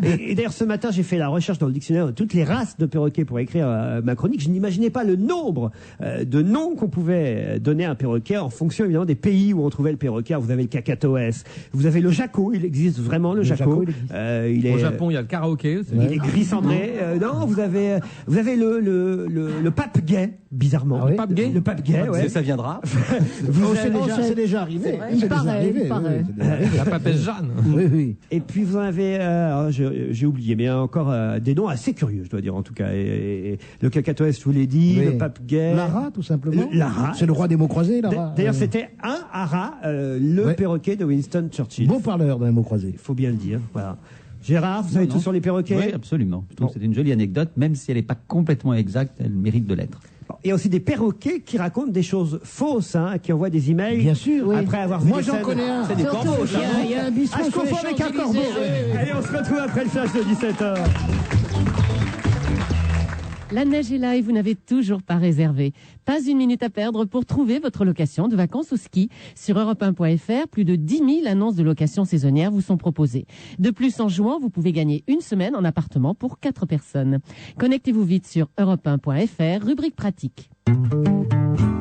Et d'ailleurs, ce matin, j'ai fait la recherche dans le dictionnaire de toutes les races de perroquets pour écrire ma chronique. Je n'imaginais pas le nombre de noms qu'on pouvait donner à un perroquet en fonction évidemment des pays où on trouvait le perroquet. Vous avez le cacatoès, vous avez le jaco, il existe vraiment le jaco. Au Japon, il y a le karaoké. Il est gris cendré. Non, vous avez le pape gay, bizarrement. Ah oui, le pape gay, ouais. Ça viendra. C'est déjà arrivé. Il paraît. La papesse Jeanne. Oui. Et puis vous avez, j'ai oublié, mais encore des noms assez curieux, je dois dire en tout cas. Et le cacatoès, je vous l'ai dit, le pape gay. Lara, tout simplement. Lara. C'est le roi des mots croisés, Lara. D'ailleurs, c'était un hara, le perroquet de Winston Churchill. Beau parleur dans les mots croisés. Il faut bien le dire. Voilà. Gérard, vous avez tout sur les perroquets? Oui, absolument. Je trouve que c'est une jolie anecdote, même si elle n'est pas complètement exacte, elle mérite de l'être. Il y a aussi des perroquets qui racontent des choses fausses, qui envoient des emails. Bien sûr, oui. Après avoir vu Moi, j'en connais un. C'est des corbeaux, ça. Il y a un bistrot je sur les confonds avec un corbeau. Champs-Élysées. Allez, on se retrouve après le flash de 17h. La neige est là et vous n'avez toujours pas réservé. Pas une minute à perdre pour trouver votre location de vacances au ski. Sur europe1.fr, plus de 10 000 annonces de location saisonnière vous sont proposées. De plus, en jouant, vous pouvez gagner une semaine en appartement pour 4 personnes. Connectez-vous vite sur europe1.fr, rubrique pratique.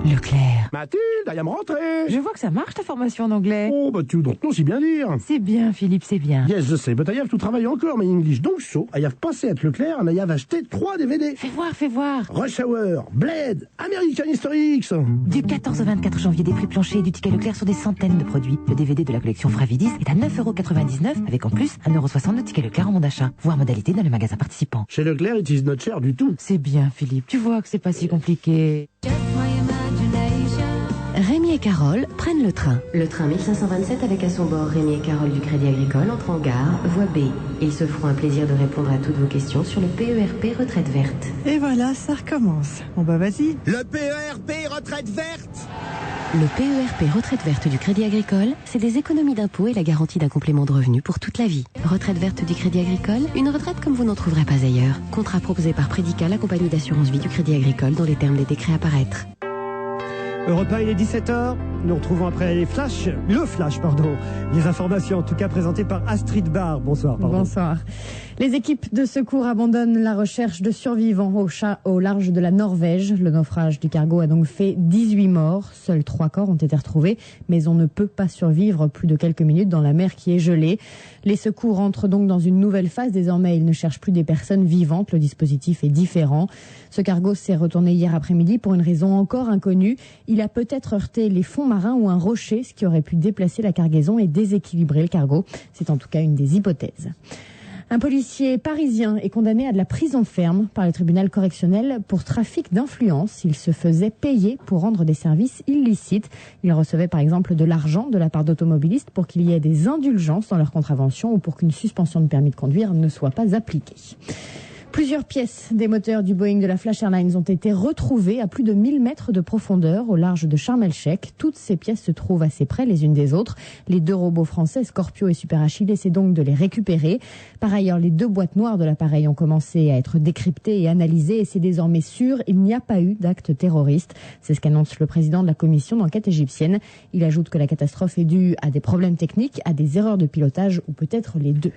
Leclerc. Mathilde, I am rentrée. Je vois que ça marche ta formation en anglais. Oh, but you don't know si bien dire. C'est bien, Philippe, c'est bien. Yes, je sais, but I have to travailler encore, my English. Donc, so, I have passé à Leclerc and I have acheté 3 DVD. Fais voir. Rush Hour, Blade, American History X. Du 14 au 24 janvier, des prix planchers et du ticket Leclerc sur des centaines de produits. Le DVD de la collection Fravidis est à 9,99 € avec en plus 1,60 € de ticket Leclerc en bon d'achat. Voir modalité dans le magasin participant. Chez Leclerc, it is not cher du tout. C'est bien, Philippe. Tu vois que c'est pas si compliqué. Rémi et Carole prennent le train. Le train 1527 avec à son bord Rémi et Carole du Crédit Agricole entre en gare, voie B. Ils se feront un plaisir de répondre à toutes vos questions sur le PERP Retraite Verte. Et voilà, ça recommence. Bon bah vas-y. Le PERP Retraite Verte. Le PERP Retraite Verte du Crédit Agricole, c'est des économies d'impôts et la garantie d'un complément de revenu pour toute la vie. Retraite Verte du Crédit Agricole, une retraite comme vous n'en trouverez pas ailleurs. Contrat proposé par Prédica, la compagnie d'assurance vie du Crédit Agricole, dont les termes des décrets à paraître. Europe 1, il est 17h. Nous retrouvons après le flash, les informations en tout cas présentées par Astrid Barr. Bonsoir. Bonsoir. Les équipes de secours abandonnent la recherche de survivants au large de la Norvège. Le naufrage du cargo a donc fait 18 morts. Seuls 3 corps ont été retrouvés, mais on ne peut pas survivre plus de quelques minutes dans la mer qui est gelée. Les secours entrent donc dans une nouvelle phase. Désormais, ils ne cherchent plus des personnes vivantes. Le dispositif est différent. Ce cargo s'est retourné hier après-midi pour une raison encore inconnue. Il a peut-être heurté les fonds marins ou un rocher, ce qui aurait pu déplacer la cargaison et déséquilibrer le cargo. C'est en tout cas une des hypothèses. Un policier parisien est condamné à de la prison ferme par le tribunal correctionnel pour trafic d'influence. Il se faisait payer pour rendre des services illicites. Il recevait par exemple de l'argent de la part d'automobilistes pour qu'il y ait des indulgences dans leur contravention ou pour qu'une suspension de permis de conduire ne soit pas appliquée. Plusieurs pièces des moteurs du Boeing de la Flash Airlines ont été retrouvées à plus de 1000 mètres de profondeur au large de Sharm el-Sheikh. Toutes ces pièces se trouvent assez près les unes des autres. Les 2 robots français, Scorpio et Super Achille, essaient donc de les récupérer. Par ailleurs, les 2 boîtes noires de l'appareil ont commencé à être décryptées et analysées et c'est désormais sûr, il n'y a pas eu d'acte terroriste. C'est ce qu'annonce le président de la commission d'enquête égyptienne. Il ajoute que la catastrophe est due à des problèmes techniques, à des erreurs de pilotage ou peut-être les 2.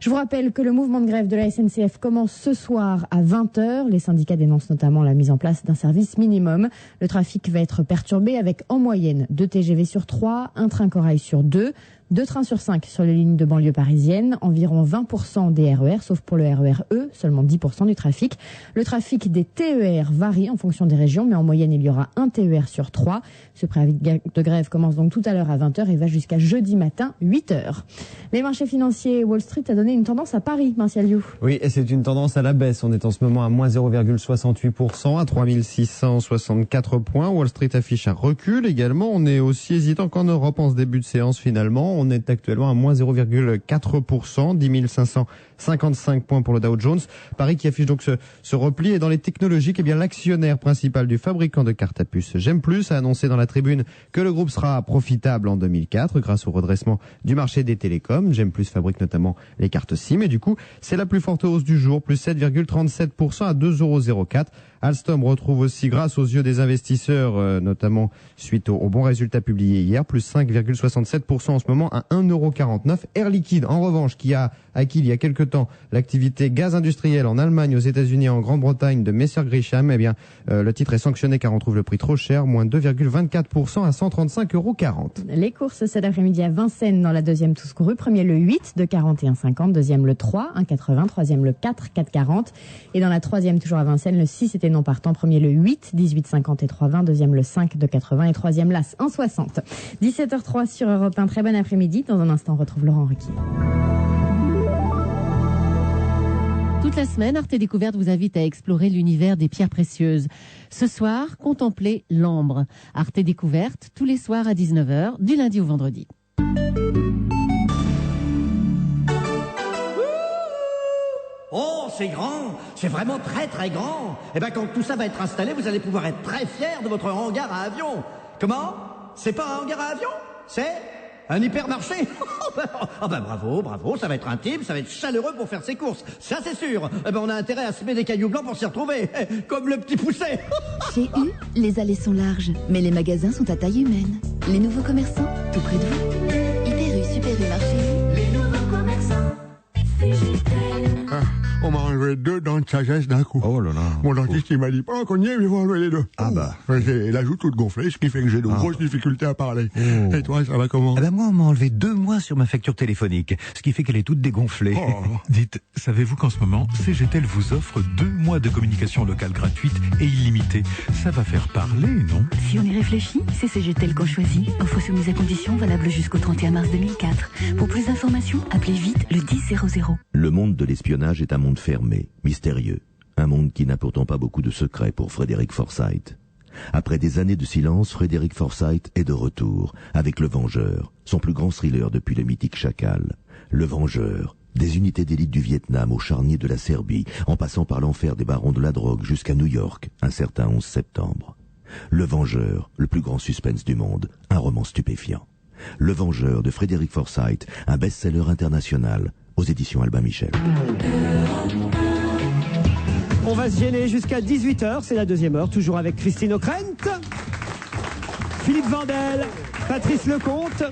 Je vous rappelle que le mouvement de grève de la SNCF commence ce soir à 20h. Les syndicats dénoncent notamment la mise en place d'un service minimum. Le trafic va être perturbé avec en moyenne 2 TGV sur 3, un train corail sur 2, 2 trains sur 5 sur les lignes de banlieue parisienne, environ 20% des RER, sauf pour le RER E, seulement 10% du trafic. Le trafic des TER varie en fonction des régions, mais en moyenne, il y aura un TER sur 3. Ce préavis de grève commence donc tout à l'heure à 20h et va jusqu'à jeudi matin, 8h. Les marchés financiers, Wall Street a donné une tendance à Paris, Martial You. Oui, et c'est une tendance à la baisse. On est en ce moment à moins 0,68% à 3664 points. Wall Street affiche un recul également. On est aussi hésitant qu'en Europe en ce début de séance finalement. On est actuellement à moins 0,4%, 10 555 points pour le Dow Jones. Paris qui affiche donc ce repli. Et dans les technologiques, eh bien, l'actionnaire principal du fabricant de cartes à puce Gemplus a annoncé dans la tribune que le groupe sera profitable en 2004 grâce au redressement du marché des télécoms. Gemplus fabrique notamment les cartes SIM et du coup, c'est la plus forte hausse du jour, plus 7,37% à 2,04 €. Alstom retrouve aussi grâce aux yeux des investisseurs, notamment suite aux bons résultats publiés hier, plus 5,67% en ce moment à 1,49 €. Air Liquide, en revanche, qui a acquis il y a quelque temps l'activité gaz industriel en Allemagne, aux États-Unis et en Grande-Bretagne de Messer Grisham, eh bien, le titre est sanctionné car on trouve le prix trop cher, moins 2,24% à 135,40 €. Les courses cet après-midi à Vincennes dans la deuxième tous courus. Premier le 8 de 41,50, deuxième le 3, 1,80, troisième le 4, 4,40. Et dans la troisième toujours à Vincennes, le 6 était non partant. Premier le 8, 18,50 et 3,20, deuxième le 5 de 80 et troisième l'As 1,60. 17h03 sur Europe 1. Très bon après-midi. Dans un instant, on retrouve Laurent Ruquier. Toute la semaine, Arte Découverte vous invite à explorer l'univers des pierres précieuses. Ce soir, contemplez l'ambre. Arte Découverte, tous les soirs à 19h, du lundi au vendredi. Oh, c'est grand, c'est vraiment très très grand. Eh bien, quand tout ça va être installé, vous allez pouvoir être très fiers de votre hangar à avion. Comment? C'est pas un hangar à avion? C'est Un hypermarché? Ah ben bravo, ça va être intime, ça va être chaleureux pour faire ses courses. Ça c'est sûr. Eh ben on a intérêt à semer des cailloux blancs pour s'y retrouver. Comme le petit pousset. Chez U, les allées sont larges, mais les magasins sont à taille humaine. Les nouveaux commerçants, tout près de vous. Hyper U, Super U, Marché U. Les nouveaux commerçants, On m'a enlevé 2 dents de sagesse d'un coup. Oh là là. Mon dentiste, il m'a dit, pas qu'on y est, mais il faut enlever les 2. Ah bah. J'ai la joue toute gonflée, ce qui fait que j'ai de grosses difficultés à parler. Oh. Et toi, ça va comment? Eh ben moi, on m'a enlevé 2 mois sur ma facture téléphonique, ce qui fait qu'elle est toute dégonflée. Oh. Dites, savez-vous qu'en ce moment, CGTEL vous offre 2 mois de communication locale gratuite et illimitée? Ça va faire parler, non? Si on y réfléchit, c'est CGTEL qu'on choisit. Offre soumise à conditions, valable jusqu'au 31 mars 2004. Pour plus d'informations, appelez vite le 1000. Le monde de l'espionnage est un monde fermé, mystérieux. Un monde qui n'a pourtant pas beaucoup de secrets pour Frédéric Forsyth. Après des années de silence, Frédéric Forsyth est de retour, avec Le Vengeur, son plus grand thriller depuis le mythique Chacal. Le Vengeur, des unités d'élite du Vietnam au charnier de la Serbie, en passant par l'enfer des barons de la drogue jusqu'à New York, un certain 11 septembre. Le Vengeur, le plus grand suspense du monde, un roman stupéfiant. Le Vengeur de Frédéric Forsyth, un best-seller international, aux éditions Albin Michel. On va se gêner jusqu'à 18h, c'est la deuxième heure, toujours avec Christine O'Krent, Philippe Vandel, Patrice Lecomte,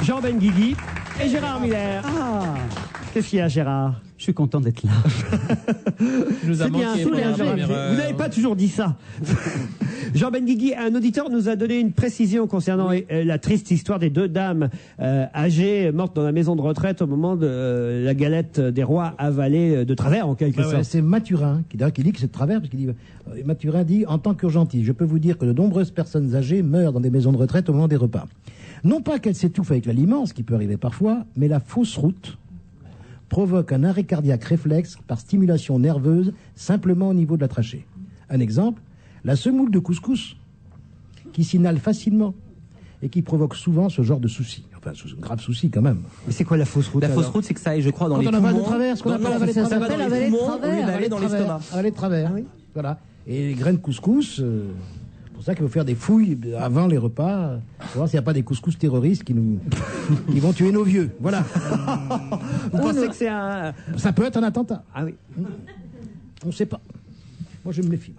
Jean Benguigui et Gérard Miller. Ah, qu'est-ce qu'il y a, Gérard? Je suis content d'être là. C'est bien, vous n'avez pas toujours dit ça. Jean Benguigui, un auditeur nous a donné une précision concernant la triste histoire des 2 dames âgées mortes dans la maison de retraite au moment de la galette des rois avalée de travers, en quelque sorte. C'est Mathurin qui dit que c'est de travers, parce qu'il dit Mathurin dit, en tant qu'urgentiste, je peux vous dire que de nombreuses personnes âgées meurent dans des maisons de retraite au moment des repas. Non pas qu'elles s'étouffent avec l'aliment, ce qui peut arriver parfois, mais la fausse route provoque un arrêt cardiaque réflexe par stimulation nerveuse simplement au niveau de la trachée. Un exemple, la semoule de couscous qui s'inhale facilement et qui provoque souvent ce genre de soucis. Enfin, un grave souci quand même. Mais c'est quoi la fausse route? La fausse route, c'est que ça aille, je crois, dans les poumons. Quand on avale de travers, ce qu'on appelle avaler de travers. Ça va dans les poumons au lieu d'aller dans l'estomac. Avaler de travers, oui. Voilà. Et les graines de couscous, c'est pour ça qu'il faut faire des fouilles avant les repas, pour voir s'il n'y a pas des couscous terroristes qui vont tuer nos vieux. Voilà. Vous pensez que c'est un... Ça peut être un attentat. Ah oui. On ne sait pas. Moi, je me méfie.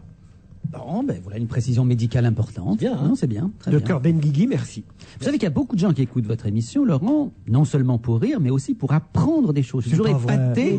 Bon, ben voilà une précision médicale importante. Bien, non, c'est bien. Très Docteur Benguigui, merci. Vous savez qu'il y a beaucoup de gens qui écoutent votre émission, Laurent, non seulement pour rire, mais aussi pour apprendre des choses. Je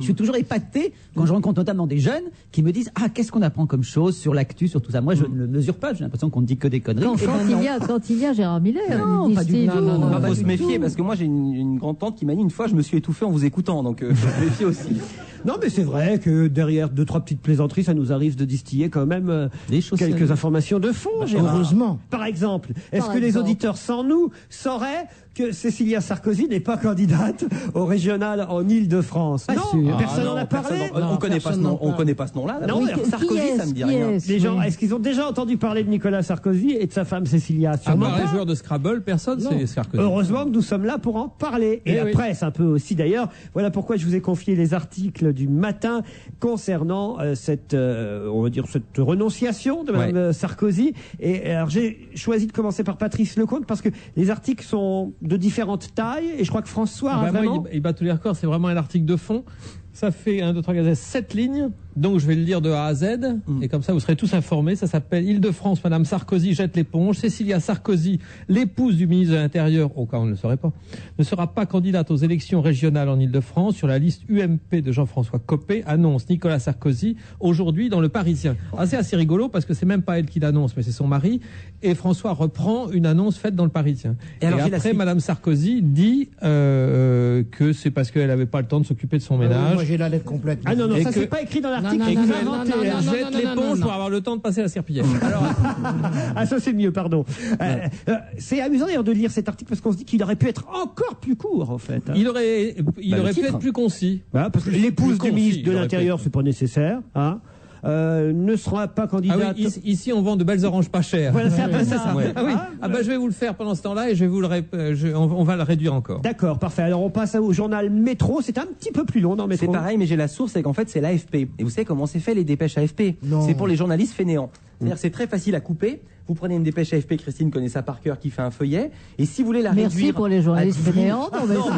suis toujours épaté quand je rencontre notamment des jeunes qui me disent « Ah, qu'est-ce qu'on apprend comme chose sur l'actu, sur tout ça ?» Moi, je ne le mesure pas, j'ai l'impression qu'on ne dit que des conneries. Quand il y a Gérard Miller, non, pas du tout. Il faut se méfier, parce que moi, j'ai une grande-tante qui m'a dit une fois, je me suis étouffé en vous écoutant, donc je me méfie aussi. Non, mais c'est vrai que derrière 2-3 petites plaisanteries, ça nous arrive de distiller quand même quelques informations de fond. Heureusement. Par exemple, est-ce que les auditeurs sans nous sauraient que Cécilia Sarkozy n'est pas candidate au régional en Île-de-France? Non, personne n'en a parlé. On connaît pas ce nom. On connaît pas ce nom-là. Non, Sarkozy, ça me dit rien. Les gens, est-ce qu'ils ont déjà entendu parler de Nicolas Sarkozy et de sa femme Cécilia? À part les joueurs de Scrabble, personne c'est Sarkozy. Heureusement que nous sommes là pour en parler. Et la presse un peu aussi d'ailleurs. Voilà pourquoi je vous ai confié les articles du matin concernant cette, on va dire, cette renonciation de Mme Sarkozy. Et alors j'ai choisi de commencer par Patrice Lecomte parce que les articles sont de différentes tailles et je crois que François a vraiment... il bat tous les records, c'est vraiment un article de fond. Ça fait 1, 2, 3, 4, 7 lignes. Donc je vais le lire de A à Z. Et comme ça, vous serez tous informés. Ça s'appelle Île-de-France, Madame Sarkozy jette l'éponge. Cécilia Sarkozy, l'épouse du ministre de l'Intérieur, au cas où on ne le saurait pas, ne sera pas candidate aux élections régionales en Île-de-France. Sur la liste UMP de Jean-François Copé, annonce Nicolas Sarkozy aujourd'hui dans Le Parisien. C'est assez rigolo parce que c'est même pas elle qui l'annonce, mais c'est son mari. Et François reprend une annonce faite dans Le Parisien. Et après, Madame Sarkozy dit que c'est parce qu'elle n'avait pas le temps de s'occuper de son ménage. Moi, j'ai la lettre complète. Ah non, ça c'est pas écrit dans l'article. Et qu'elle jette l'éponge pour avoir le temps de passer la serpillière. Alors... ah, ça c'est mieux, pardon. C'est amusant d'ailleurs de lire cet article parce qu'on se dit qu'il aurait pu être encore plus court en fait. Il aurait pu être plus concis. Parce que l'épouse du ministre de l'Intérieur, c'est pas nécessaire. Hein. Ne sera pas candidate. Ah oui, ici on vend de belles oranges pas chères. Voilà, c'est un peu ça. Ouais. Ah oui. Je vais vous le faire pendant ce temps-là et je vais vous on va le réduire encore. D'accord, parfait. Alors on passe au journal Métro. C'est un petit peu plus long dans Métro. C'est pareil, mais j'ai la source, c'est qu'en fait c'est l'AFP. Et vous savez comment c'est fait les dépêches AFP? Non. C'est pour les journalistes fainéants. C'est-à-dire c'est très facile à couper. Vous prenez une dépêche AFP, Christine connaît ça par cœur, qui fait un feuillet. Et si vous voulez la Merci réduire... pour les journalistes fainéants.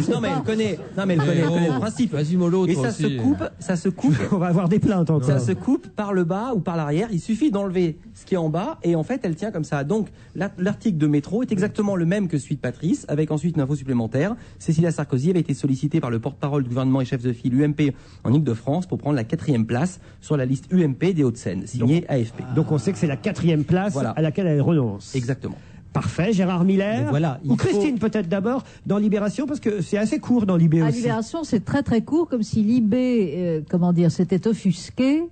Non, mais elle connaît le principe. Vas-y, mollo, Et toi ça aussi. ça se coupe. On va avoir des plaintes encore. Ça se coupe par le bas ou par l'arrière. Il suffit d'enlever ce qui est en bas et en fait, elle tient comme ça. Donc, l'article de Métro est exactement le même que celui de Patrice, avec ensuite une info supplémentaire. Cécilia Sarkozy avait été sollicitée par le porte-parole du gouvernement et chef de file UMP en Ile-de-France pour prendre la 4e place sur la liste UMP des Hauts-de-Seine, signée AFP. Donc on sait que c'est la 4e place à laquelle elle renonce. Exactement. Parfait, Gérard Miller. Mais voilà, ou Christine peut-être d'abord dans Libération, parce que c'est assez court dans Libé À aussi. Libération, c'est très très court, comme si Libé, s'était offusqué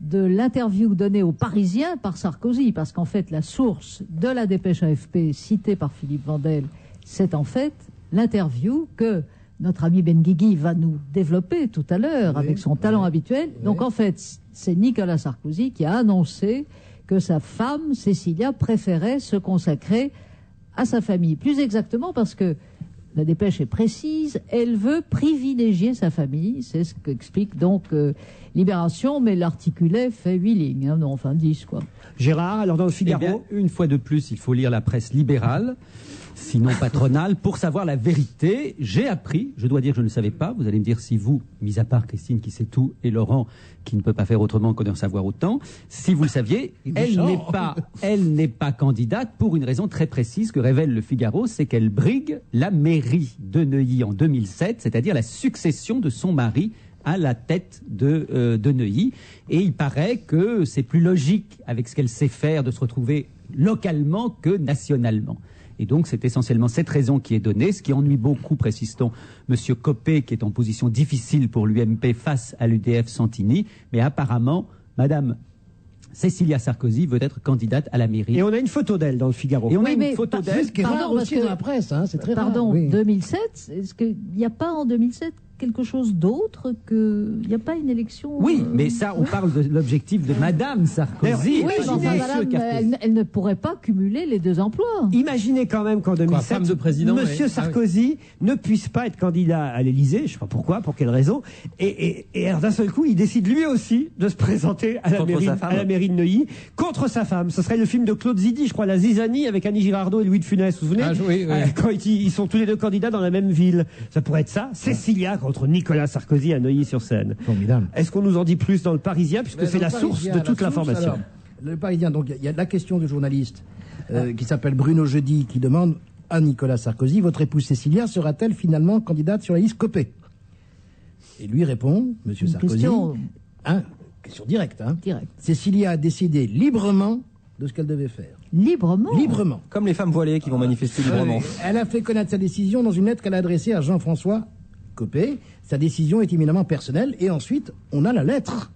de l'interview donnée aux Parisiens par Sarkozy, parce qu'en fait, la source de la dépêche AFP citée par Philippe Vandel, c'est en fait l'interview que notre ami Benguigui va nous développer tout à l'heure avec son talent habituel. Donc en fait, c'est Nicolas Sarkozy qui a annoncé que sa femme, Cécilia, préférait se consacrer à sa famille. Plus exactement parce que la dépêche est précise, elle veut privilégier sa famille, c'est ce qu'explique donc Libération, mais l'articulet fait 8 lignes, non, enfin 10 quoi. Gérard, alors dans le Figaro... Eh bien, une fois de plus, il faut lire la presse libérale, sinon patronale, pour savoir la vérité. J'ai appris, je dois dire que je ne le savais pas, vous allez me dire si vous, mis à part Christine qui sait tout, et Laurent qui ne peut pas faire autrement que d'en savoir autant, si vous le saviez, elle n'est pas candidate pour une raison très précise que révèle le Figaro, c'est qu'elle brigue la mairie de Neuilly en 2007, c'est-à-dire la succession de son mari à la tête de Neuilly. Et il paraît que c'est plus logique, avec ce qu'elle sait faire, de se retrouver localement que nationalement. Et donc, c'est essentiellement cette raison qui est donnée, ce qui ennuie beaucoup, précise-t-on, M. Copé, qui est en position difficile pour l'UMP face à l'UDF Santini. Mais apparemment, Madame Cécilia Sarkozy veut être candidate à la mairie. Et on a une photo d'elle dans le Figaro. Et on a une photo d'elle. Ce qui est rare aussi dans la presse, hein, c'est très rare. Pardon, Oui. 2007, est-ce qu'il n'y a pas en 2007 quelque chose d'autre que... Il n'y a pas une élection... Oui, mais ça, on parle de l'objectif de Madame Sarkozy. Oui, mais enfin, madame, elle ne pourrait pas cumuler les deux emplois. Imaginez quand même qu'en 2007, femme de président, Monsieur Sarkozy ne puisse pas être candidat à l'Élysée, je ne sais pas pourquoi, pour quelle raison, et alors d'un seul coup, il décide lui aussi de se présenter à la mairie de Neuilly, contre sa femme. Ce serait le film de Claude Zidi, je crois, La Zizanie, avec Annie Girardot et Louis de Funès, vous vous souvenez oui. Quand ils sont tous les deux candidats dans la même ville. Ça pourrait être ça, Cécilia contre Nicolas Sarkozy à Neuilly-sur-Seine. Formidable. Est-ce qu'on nous en dit plus dans le Parisien, puisque Mais c'est dans la le source Parisien, de toute l'information? alors, le Parisien, donc il y a la question du journaliste qui s'appelle Bruno Jeudi qui demande à Nicolas Sarkozy, votre épouse Cécilia sera-t-elle finalement candidate sur la liste Copé? Et lui répond, Monsieur Sarkozy, question directe, hein. Direct. Cécilia a décidé librement de ce qu'elle devait faire. Librement? Librement. Comme les femmes voilées qui vont manifester librement. Elle a fait connaître sa décision dans une lettre qu'elle a adressée à Jean-François Copé. Sa décision est éminemment personnelle. Et ensuite, on a la lettre,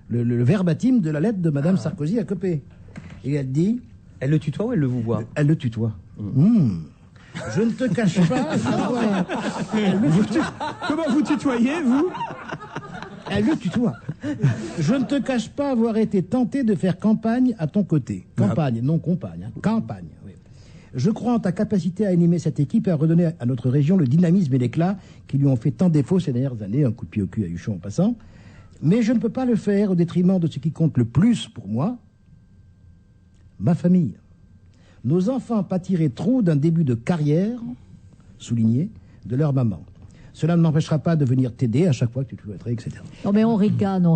le verbatim de la lettre de Madame Sarkozy à Copé. Et elle dit... Elle le tutoie ou elle le vous voit? Elle le tutoie. Je ne te cache pas... Comment vous tutoyez, vous? Elle le tutoie. Je ne te cache pas avoir été tenté de faire campagne à ton côté. Campagne, non compagne. Hein. Campagne, oui. Je crois en ta capacité à animer cette équipe et à redonner à notre région le dynamisme et l'éclat qui lui ont fait tant défaut ces dernières années. Un coup de pied au cul à Huchon en passant. Mais je ne peux pas le faire au détriment de ce qui compte le plus pour moi, ma famille. Nos enfants pâtiraient trop d'un début de carrière, souligné, de leur maman. Cela ne m'empêchera pas de venir t'aider à chaque fois que tu te souhaiterais, etc. Non mais on ricane,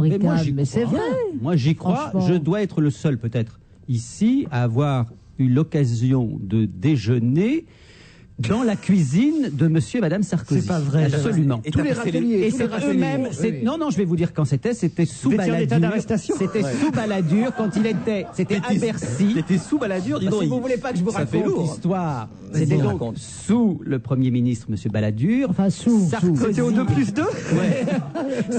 mais c'est vrai. Moi j'y crois, Franchement. je dois être le seul peut-être ici à avoir eu l'occasion de déjeuner dans la cuisine de Monsieur et Madame Sarkozy. C'est pas vrai. Absolument. Et tous les râteliers. Et tous les c'est râteliers. eux-mêmes. Oui. Non, je vais vous dire quand c'était sous Vous étiez en état Balladur. d'arrestation? C'était sous Balladur quand c'était à Bercy. C'était sous Balladur, dis donc. Si vous voulez pas que je vous ça fait raconte lourd. l'histoire, Vas-y, c'était donc raconte. sous le Premier ministre, Monsieur Balladur. Enfin, Sarkozy. C'était au 2+2?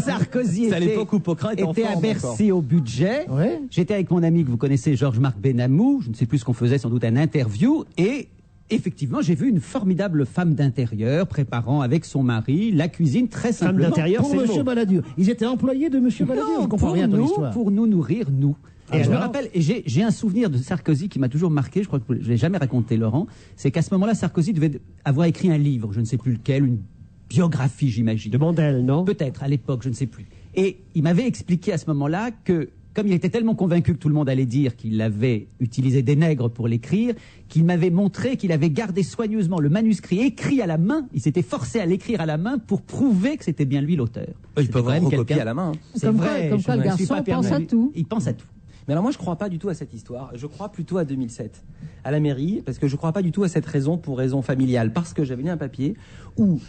Sarkozy C'est à l'époque où Poquelin était en était à forme Bercy au budget. Ouais. J'étais avec mon ami que vous connaissez, Georges-Marc Benamou. Je ne sais plus ce qu'on faisait, sans doute un interview. Et effectivement, j'ai vu une formidable femme d'intérieur préparant avec son mari la cuisine très Femme simplement. d'intérieur, Pour c'est le Monsieur mot. Balladur. Ils étaient employés de Monsieur Balladur. Je comprends rien à ton histoire. Pour nous nourrir, nous. Et je me alors rappelle, et j'ai un souvenir de Sarkozy qui m'a toujours marqué, je crois que je ne l'ai jamais raconté, Laurent, c'est qu'à ce moment-là, Sarkozy devait avoir écrit un livre, je ne sais plus lequel, une biographie, j'imagine. De Mandel, non? Peut-être, à l'époque, je ne sais plus. Et il m'avait expliqué à ce moment-là que comme il était tellement convaincu que tout le monde allait dire qu'il avait utilisé des nègres pour l'écrire, qu'il m'avait montré qu'il avait gardé soigneusement le manuscrit écrit à la main. Il s'était forcé à l'écrire à la main pour prouver que c'était bien lui l'auteur. Il peut vraiment recopier à la main. C'est Comme vrai. quoi le garçon pense à tout. Il pense à tout. Mais alors moi, je crois pas du tout à cette histoire. Je crois plutôt à 2007, à la mairie, parce que je crois pas du tout à cette raison pour raison familiale. Parce que j'avais lu un papier où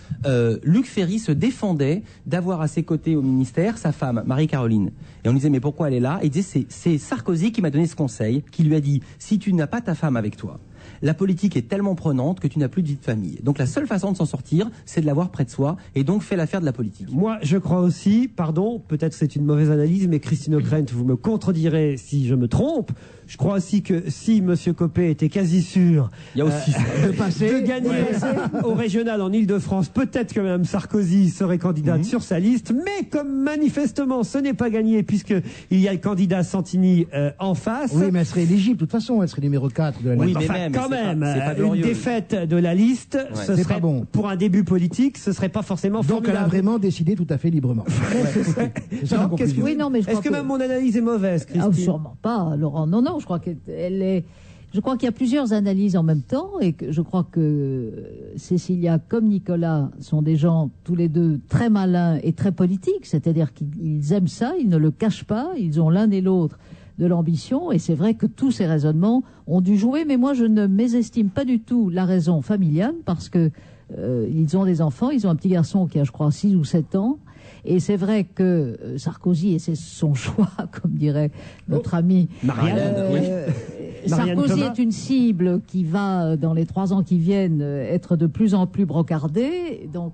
Luc Ferry se défendait d'avoir à ses côtés au ministère sa femme, Marie-Caroline. Et on disait, mais pourquoi elle est là? Et il disait, c'est Sarkozy qui m'a donné ce conseil, qui lui a dit, si tu n'as pas ta femme avec toi, la politique est tellement prenante que tu n'as plus de vie de famille. Donc la seule façon de s'en sortir, c'est de l'avoir près de soi, et donc fais l'affaire de la politique. Moi, je crois aussi, pardon, peut-être c'est une mauvaise analyse, mais Christine O'Krent, vous me contredirez si je me trompe. Je crois aussi que si Monsieur Copé était quasi sûr de gagner au régional en Ile-de-France, peut-être que Mme Sarkozy serait candidate sur sa liste, mais comme manifestement ce n'est pas gagné puisqu'il y a le candidat Santini en face. Oui, mais elle serait éligible de toute façon, elle serait numéro 4 de la liste. Oui, mais enfin, quand même, une défaite de la liste, ce serait, pour un début politique, ce serait pas forcément donc formidable. elle a vraiment décidé tout à fait librement. C'est ça la conclusion. Oui, non, mais est-ce que même mon analyse est mauvaise, Christine? Sûrement pas, Laurent. Non, je crois qu'elle est. Je crois qu'il y a plusieurs analyses en même temps et que je crois que Cécilia comme Nicolas sont des gens tous les deux très malins et très politiques, c'est-à-dire qu'ils aiment ça, ils ne le cachent pas, ils ont l'un et l'autre de l'ambition et c'est vrai que tous ces raisonnements ont dû jouer, mais moi je ne mésestime pas du tout la raison familiale parce que ils ont des enfants, ils ont un petit garçon qui a je crois 6 ou 7 ans. Et c'est vrai que Sarkozy, et c'est son choix, comme dirait notre ami Marianne, Sarkozy est une cible qui va, dans les 3 ans qui viennent, être de plus en plus brocardée. Donc,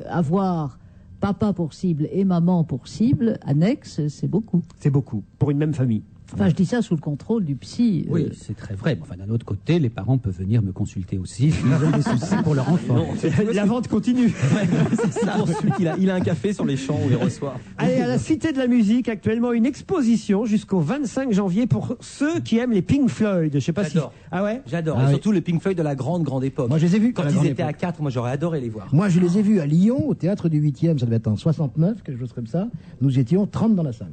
avoir papa pour cible et maman pour cible, annexe, c'est beaucoup. C'est beaucoup, pour une même famille. Enfin, je dis ça sous le contrôle du psy. Oui, c'est très vrai. Mais enfin, d'un autre côté, les parents peuvent venir me consulter aussi s'ils ont des soucis pour leur enfant. Non, la vente continue. C'est ça. Il a un café sur les champs où il reçoit. Allez, à la Cité de la Musique, actuellement, une exposition jusqu'au 25 janvier pour ceux qui aiment les Pink Floyd. Je sais pas si... Ah ouais? J'adore. Et surtout les Pink Floyd de la grande époque. Moi, je les ai vus. Quand ils étaient à 4, moi, j'aurais adoré les voir. Moi, je les ai vus à Lyon, au théâtre du 8e, ça devait être en 69, quelque chose comme ça. Nous étions 30 dans la salle.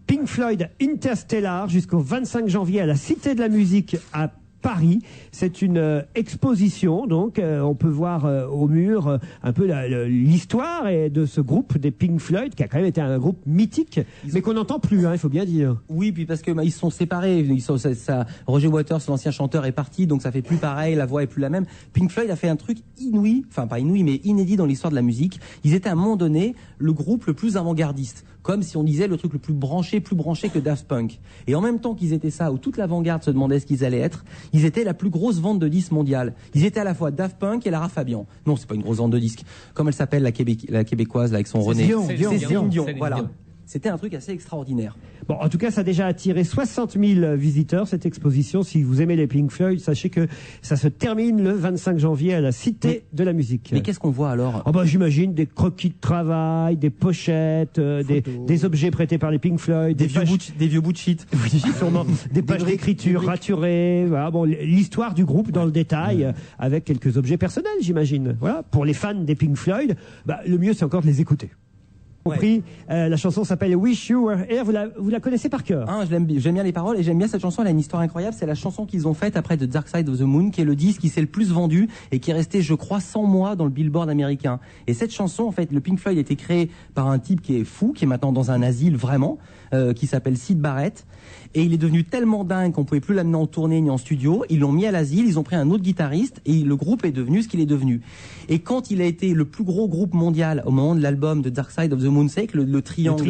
Pink Floyd Interstellar jusqu'au 25 janvier à la Cité de la Musique à Paris. C'est une exposition, donc on peut voir au mur un peu l'histoire de ce groupe des Pink Floyd, qui a quand même été un groupe mythique, mais qu'on n'entend plus, il faut bien dire. Oui, puis parce que ils se sont séparés. Roger Waters, l'ancien chanteur, est parti, donc ça fait plus pareil, la voix est plus la même. Pink Floyd a fait un truc inouï, enfin pas inouï, mais inédit dans l'histoire de la musique. Ils étaient à un moment donné le groupe le plus avant-gardiste, comme si on disait le truc le plus branché que Daft Punk. Et en même temps qu'ils étaient ça, où toute l'avant-garde se demandait ce qu'ils allaient être, ils étaient la plus grosse vente de disques mondiale. Ils étaient à la fois Daft Punk et Lara Fabian. Non, c'est pas une grosse vente de disques. Comme elle s'appelle, la québécoise, là, avec son René. Céline Dion. Voilà. C'était un truc assez extraordinaire. Bon, en tout cas, ça a déjà attiré 60 000 visiteurs, cette exposition. Si vous aimez les Pink Floyd, sachez que ça se termine le 25 janvier à la Cité de la Musique. Mais qu'est-ce qu'on voit alors? J'imagine des croquis de travail, des pochettes, des objets prêtés par les Pink Floyd, des vieux bouts de shit. Oui, sûrement. Des pages d'écriture raturées. Voilà, l'histoire du groupe dans le détail, avec quelques objets personnels, j'imagine. Voilà. Pour les fans des Pink Floyd, le mieux, c'est encore de les écouter. Compris. La chanson s'appelle Wish You Were Here. Vous la connaissez par cœur? J'aime bien les paroles et j'aime bien cette chanson. Elle a une histoire incroyable. C'est la chanson qu'ils ont faite après The Dark Side of the Moon, qui est le disque qui s'est le plus vendu et qui est resté, je crois, 100 mois dans le Billboard américain. Et cette chanson, en fait, le Pink Floyd a été créé par un type qui est fou, qui est maintenant dans un asile vraiment, qui s'appelle Syd Barrett. Et il est devenu tellement dingue qu'on pouvait plus l'amener en tournée ni en studio. Ils l'ont mis à l'asile, ils ont pris un autre guitariste et le groupe est devenu ce qu'il est devenu. Et quand il a été le plus gros groupe mondial au moment de l'album de Dark Side of the Moon, c'est que le triangle,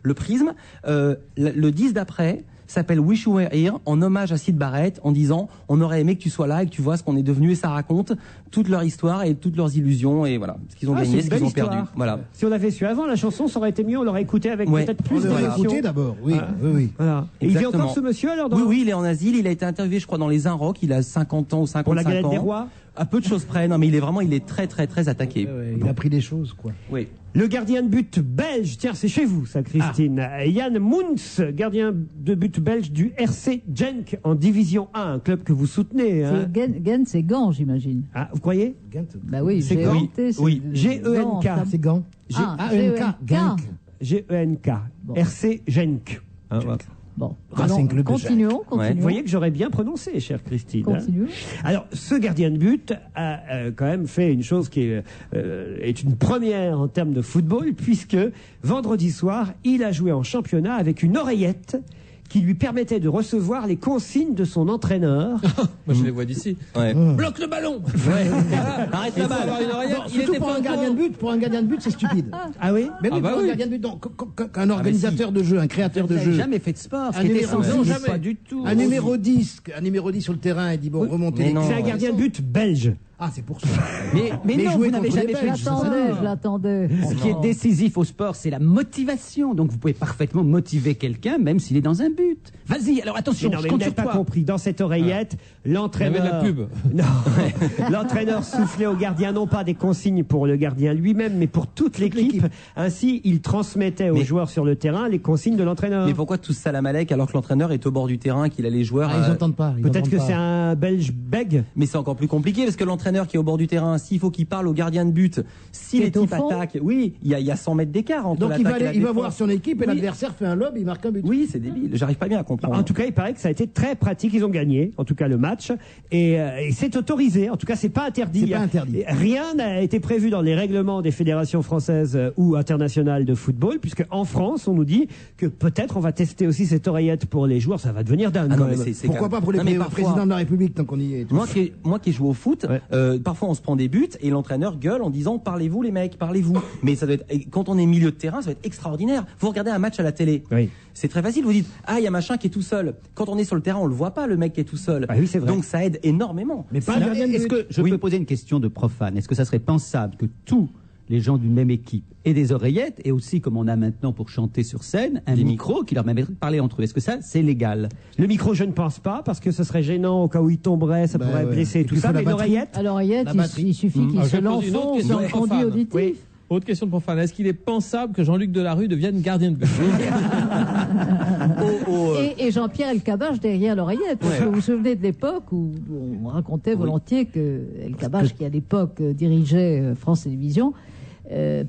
le prisme, le disque d'après s'appelle Wish You Were Here, en hommage à Syd Barrett, en disant on aurait aimé que tu sois là et que tu vois ce qu'on est devenu, et ça raconte toute leur histoire et toutes leurs illusions et voilà ce qu'ils ont gagné, ce qu'ils ont perdu. Voilà. Si on avait su avant la chanson, ça aurait été mieux, on l'aurait écouté avec peut-être plus d'émotion. On l'aurait écouté d'abord, oui. Voilà. Et il vit encore ce monsieur alors Oui, il est en asile, il a été interviewé je crois dans les Inrocks, il a 50 ans ou 55 ans. Pour la galette des rois. À peu de choses près, non mais il est très très très attaqué. Il a pris des choses quoi. Oui. Le gardien de but belge, tiens, c'est chez vous, ça, Christine. Yann Moens, gardien de but belge du RC Genk en Division 1, un club que vous soutenez. Gent, c'est Gand, j'imagine. Ah, vous croyez? Bah oui, c'est Gand. Oui. G-E-N-K. C'est Gand. G-E-N-K. Genk. RC Genk. Bon, Racing Club de continuons, Genk. continuons. Vous voyez que j'aurais bien prononcé, chère Christine. Continuons. Alors, ce gardien de but a quand même fait une chose qui est une première en termes de football, puisque vendredi soir, il a joué en championnat avec une oreillette qui lui permettait de recevoir les consignes de son entraîneur. Moi, je les vois d'ici. Bloque le ballon. Arrête la balle. Surtout pour un gardien de but, c'est stupide. Ah oui? Mais oui, pour un gardien de but, qu'un organisateur de jeu, un créateur de Vous jeu. n'avez jamais fait de sport, ce Un qui est numéro essentiel. 10, Pas du tout. un numéro 10 sur le terrain et dit bon, remontez les C'est un gardien de but belge. Ah, c'est pour ça. Mais non, jouer vous n'avez contre jamais les fait de Belges, sport. Je l'attendais. Ce qui est décisif au sport, c'est la motivation. Donc vous pouvez parfaitement motiver quelqu'un, même s'il est dans un but. Vas-y, alors attention, Mais non, je mais vous compte n'avez sur pas toi. compris. Dans cette oreillette, l'entraîneur. Il y avait de la pub. Non. L'entraîneur soufflait au gardien, non pas des consignes pour le gardien lui-même, mais pour toute l'équipe. Ainsi, il transmettait aux joueurs sur le terrain les consignes de l'entraîneur. Mais pourquoi tout ça la malek alors que l'entraîneur est au bord du terrain, qu'il a les joueurs Ils n'entendent pas. Peut-être que c'est un belge bègue. Mais c'est encore plus compliqué parce que l'entraîneur qui est au bord du terrain, s'il faut qu'il parle au gardien de but, si Qui est au l'équipe fond. attaque, oui, il y a 100 mètres d'écart entre Donc il l'attaque et la va défense. voir son équipe et Oui. l'adversaire fait un lob, il marque un but. Oui, c'est débile. J'arrive pas bien à comprendre. En tout cas, il paraît que ça a été très pratique. Ils ont gagné, en tout cas, le match. Et c'est autorisé. En tout cas, c'est pas interdit. C'est pas interdit. Rien n'a été prévu dans les règlements des fédérations françaises ou internationales de football, puisque en France, on nous dit que peut-être on va tester aussi cette oreillette pour les joueurs. Ça va devenir dingue. Ah non, quand mais même. c'est Pourquoi pas pour les Non, mais parfois- présidents de la République tant qu'on y est. Moi qui joue au foot, parfois on se prend des buts et l'entraîneur gueule en disant parlez-vous les mecs, parlez-vous. Mais ça doit être, quand on est milieu de terrain, ça va être extraordinaire. Vous regardez un match à la télé, c'est très facile. Vous dites ah il y a machin qui est tout seul. Quand on est sur le terrain, on le voit pas le mec qui est tout seul. oui, c'est vrai. Donc ça aide énormément. Mais pas est-ce que je peux poser une question de profane? Est-ce que ça serait pensable que tous les gens d'une même équipe aient des oreillettes et aussi, comme on a maintenant pour chanter sur scène, un micro qui leur permet de parler entre eux? Est-ce que ça, c'est légal? Le micro, je ne pense pas, parce que ce serait gênant au cas où il tomberait, ça pourrait blesser et tout ça. Mais l'oreillette, À l'oreillette, il suffit qu'il se l'enfonce en conduit auditif. Autre question de profane. Est-ce qu'il est pensable que Jean-Luc Delarue devienne gardien de but? Et Jean-Pierre Elkabbach derrière l'oreillette. Parce que vous vous souvenez de l'époque où on racontait volontiers que Elkabbach, qui à l'époque dirigeait France Télévisions,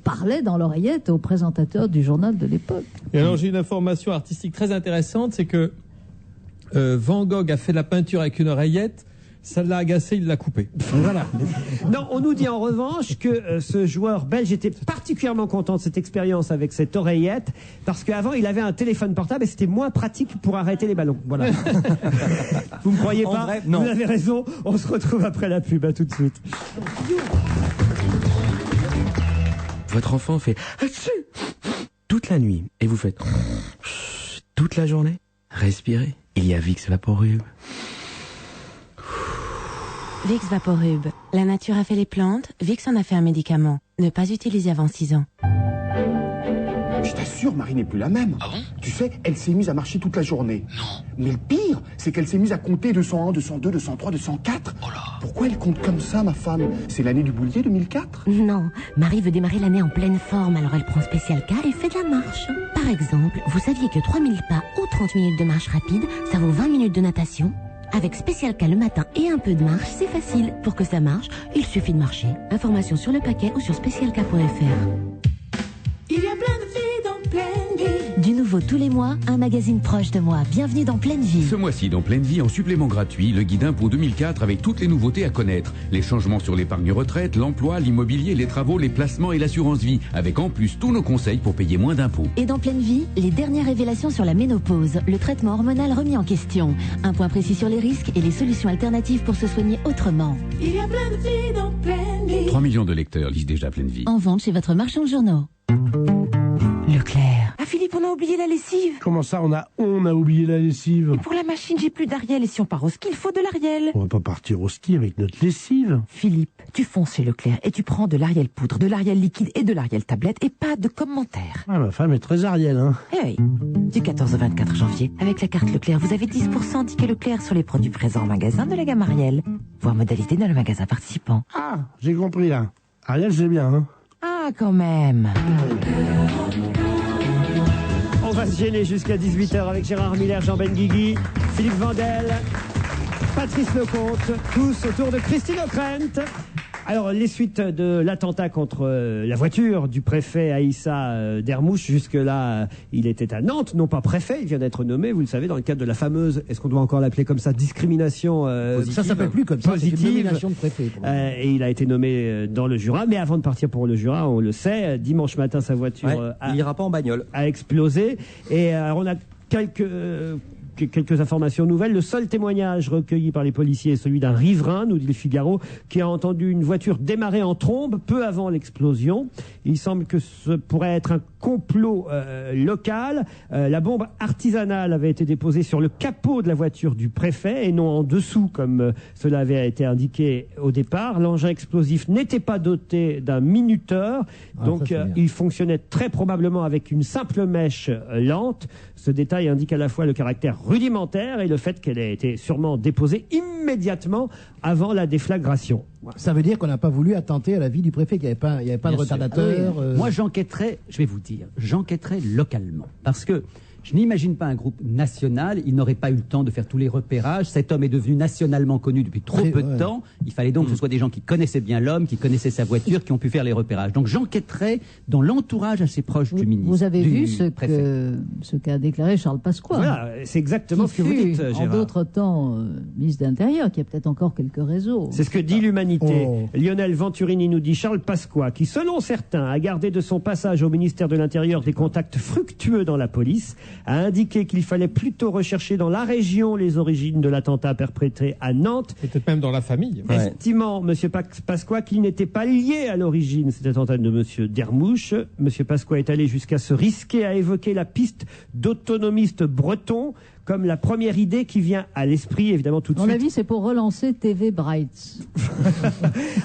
parlait dans l'oreillette au présentateur du journal de l'époque. Et alors j'ai une information artistique très intéressante, c'est que Van Gogh a fait la peinture avec une oreillette. Ça l'a agacé, il l'a coupé. Voilà. Non, on nous dit en revanche que ce joueur belge était particulièrement content de cette expérience avec cette oreillette, parce qu'avant il avait un téléphone portable et c'était moins pratique pour arrêter les ballons. Voilà. Vous me croyez En pas? vrai, non. Vous avez raison. On se retrouve après la pub. À tout de suite. Votre enfant fait toute la nuit et vous faites toute la journée. Respirez. Il y a Vicks Vaporub. Vicks Vaporub. La nature a fait les plantes, Vicks en a fait un médicament. Ne pas utiliser avant 6 ans. Je t'assure, Marie n'est plus la même. Ah bon? Tu sais, elle s'est mise à marcher toute la journée. Non. Mais le pire, c'est qu'elle s'est mise à compter 201, 202, 203, 204. Oh là. Pourquoi elle compte comme ça, ma femme? C'est l'année du boulier 2004? Non, Marie veut démarrer l'année en pleine forme, alors elle prend Spécial K et fait de la marche. Par exemple, vous saviez que 3000 pas ou 30 minutes de marche rapide, ça vaut 20 minutes de natation? Avec Spécial K le matin et un peu de marche, c'est facile. Pour que ça marche, il suffit de marcher. Information sur le paquet ou sur specialk.fr. Il y a plein de filles dans Pleine Vie. Du nouveau tous les mois, un magazine proche de moi. Bienvenue dans Pleine Vie. Ce mois-ci, dans Pleine Vie, en supplément gratuit, le guide impôt 2004 avec toutes les nouveautés à connaître. Les changements sur l'épargne retraite, l'emploi, l'immobilier, les travaux, les placements et l'assurance vie. Avec en plus tous nos conseils pour payer moins d'impôts. Et dans Pleine Vie, les dernières révélations sur la ménopause, le traitement hormonal remis en question. Un point précis sur les risques et les solutions alternatives pour se soigner autrement. Il y a plein de filles dans Pleine Vie. 3 millions de lecteurs lisent déjà Pleine Vie. En vente chez votre marchand de journaux. Leclerc. Ah Philippe, on a oublié la lessive. Comment ça, on a oublié la lessive? Pour la machine, j'ai plus d'Ariel et si on part au ski, il faut de l'Ariel. On va pas partir au ski avec notre lessive. Philippe, tu fonces chez Leclerc et tu prends de l'Ariel poudre, de l'Ariel liquide et de l'Ariel tablette et pas de commentaires. Ah, ma femme est très Ariel, hein. Eh oui. Du 14 au 24 janvier, avec la carte Leclerc, vous avez 10% ticket Leclerc sur les produits présents en magasin de la gamme Ariel. Voir modalité dans le magasin participant. Ah, j'ai compris là. Ariel, c'est bien, hein. Ah, quand même. On va se gêner jusqu'à 18h avec Gérard Miller, Jean Benguigui, Philippe Vandel, Patrice Lecomte, tous autour de Christine O'Krent. Alors, les suites de l'attentat contre la voiture du préfet Aïssa Dermouche, jusque-là, il était à Nantes, non pas préfet, il vient d'être nommé, vous le savez, dans le cadre de la fameuse, est-ce qu'on doit encore l'appeler comme ça, discrimination Ça s'appelle plus comme ça, c'est une positive. nomination de préfet. Et il a été nommé dans le Jura, mais avant de partir pour le Jura, on le sait, dimanche matin, sa voiture il ira pas en bagnole. a explosé. Et on a quelques informations nouvelles. Le seul témoignage recueilli par les policiers est celui d'un riverain, nous dit le Figaro, qui a entendu une voiture démarrer en trombe peu avant l'explosion. Il semble que ce pourrait être un complot local. La bombe artisanale avait été déposée sur le capot de la voiture du préfet et non en dessous comme cela avait été indiqué au départ. L'engin explosif n'était pas doté d'un minuteur, donc il fonctionnait très probablement avec une simple mèche lente. Ce détail indique à la fois le caractère rudimentaire et le fait qu'elle ait été sûrement déposée immédiatement avant la déflagration. Ça veut dire qu'on n'a pas voulu attenter à la vie du préfet, qu'il n'y avait pas de retardateur. Moi, j'enquêterais, je vais vous dire, j'enquêterais localement. Parce que je n'imagine pas un groupe national, il n'aurait pas eu le temps de faire tous les repérages. Cet homme est devenu nationalement connu depuis trop peu de temps. Il fallait donc que ce soit des gens qui connaissaient bien l'homme, qui connaissaient sa voiture, qui ont pu faire les repérages. Donc j'enquêterais dans l'entourage assez proche du ministre. Vous avez vu ce qu'a déclaré Charles Pasqua. Voilà, c'est exactement ce que vous dites, Gérard. En d'autres temps, ministre de l'Intérieur, qui a peut-être encore quelques réseaux. C'est ce que dit l'Humanité. Lionel Venturini nous dit Charles Pasqua, qui selon certains a gardé de son passage au ministère de l'Intérieur des contacts fructueux dans la police, a indiqué qu'il fallait plutôt rechercher dans la région les origines de l'attentat perpétré à Nantes. Peut-être même dans la famille. Estimant M. Pasqua qu'il n'était pas lié à l'origine de cet attentat de M. Dermouche. M. Pasqua est allé jusqu'à se risquer à évoquer la piste d'autonomistes bretons comme la première idée qui vient à l'esprit, évidemment, tout de suite. À mon avis, c'est pour relancer TV Brights.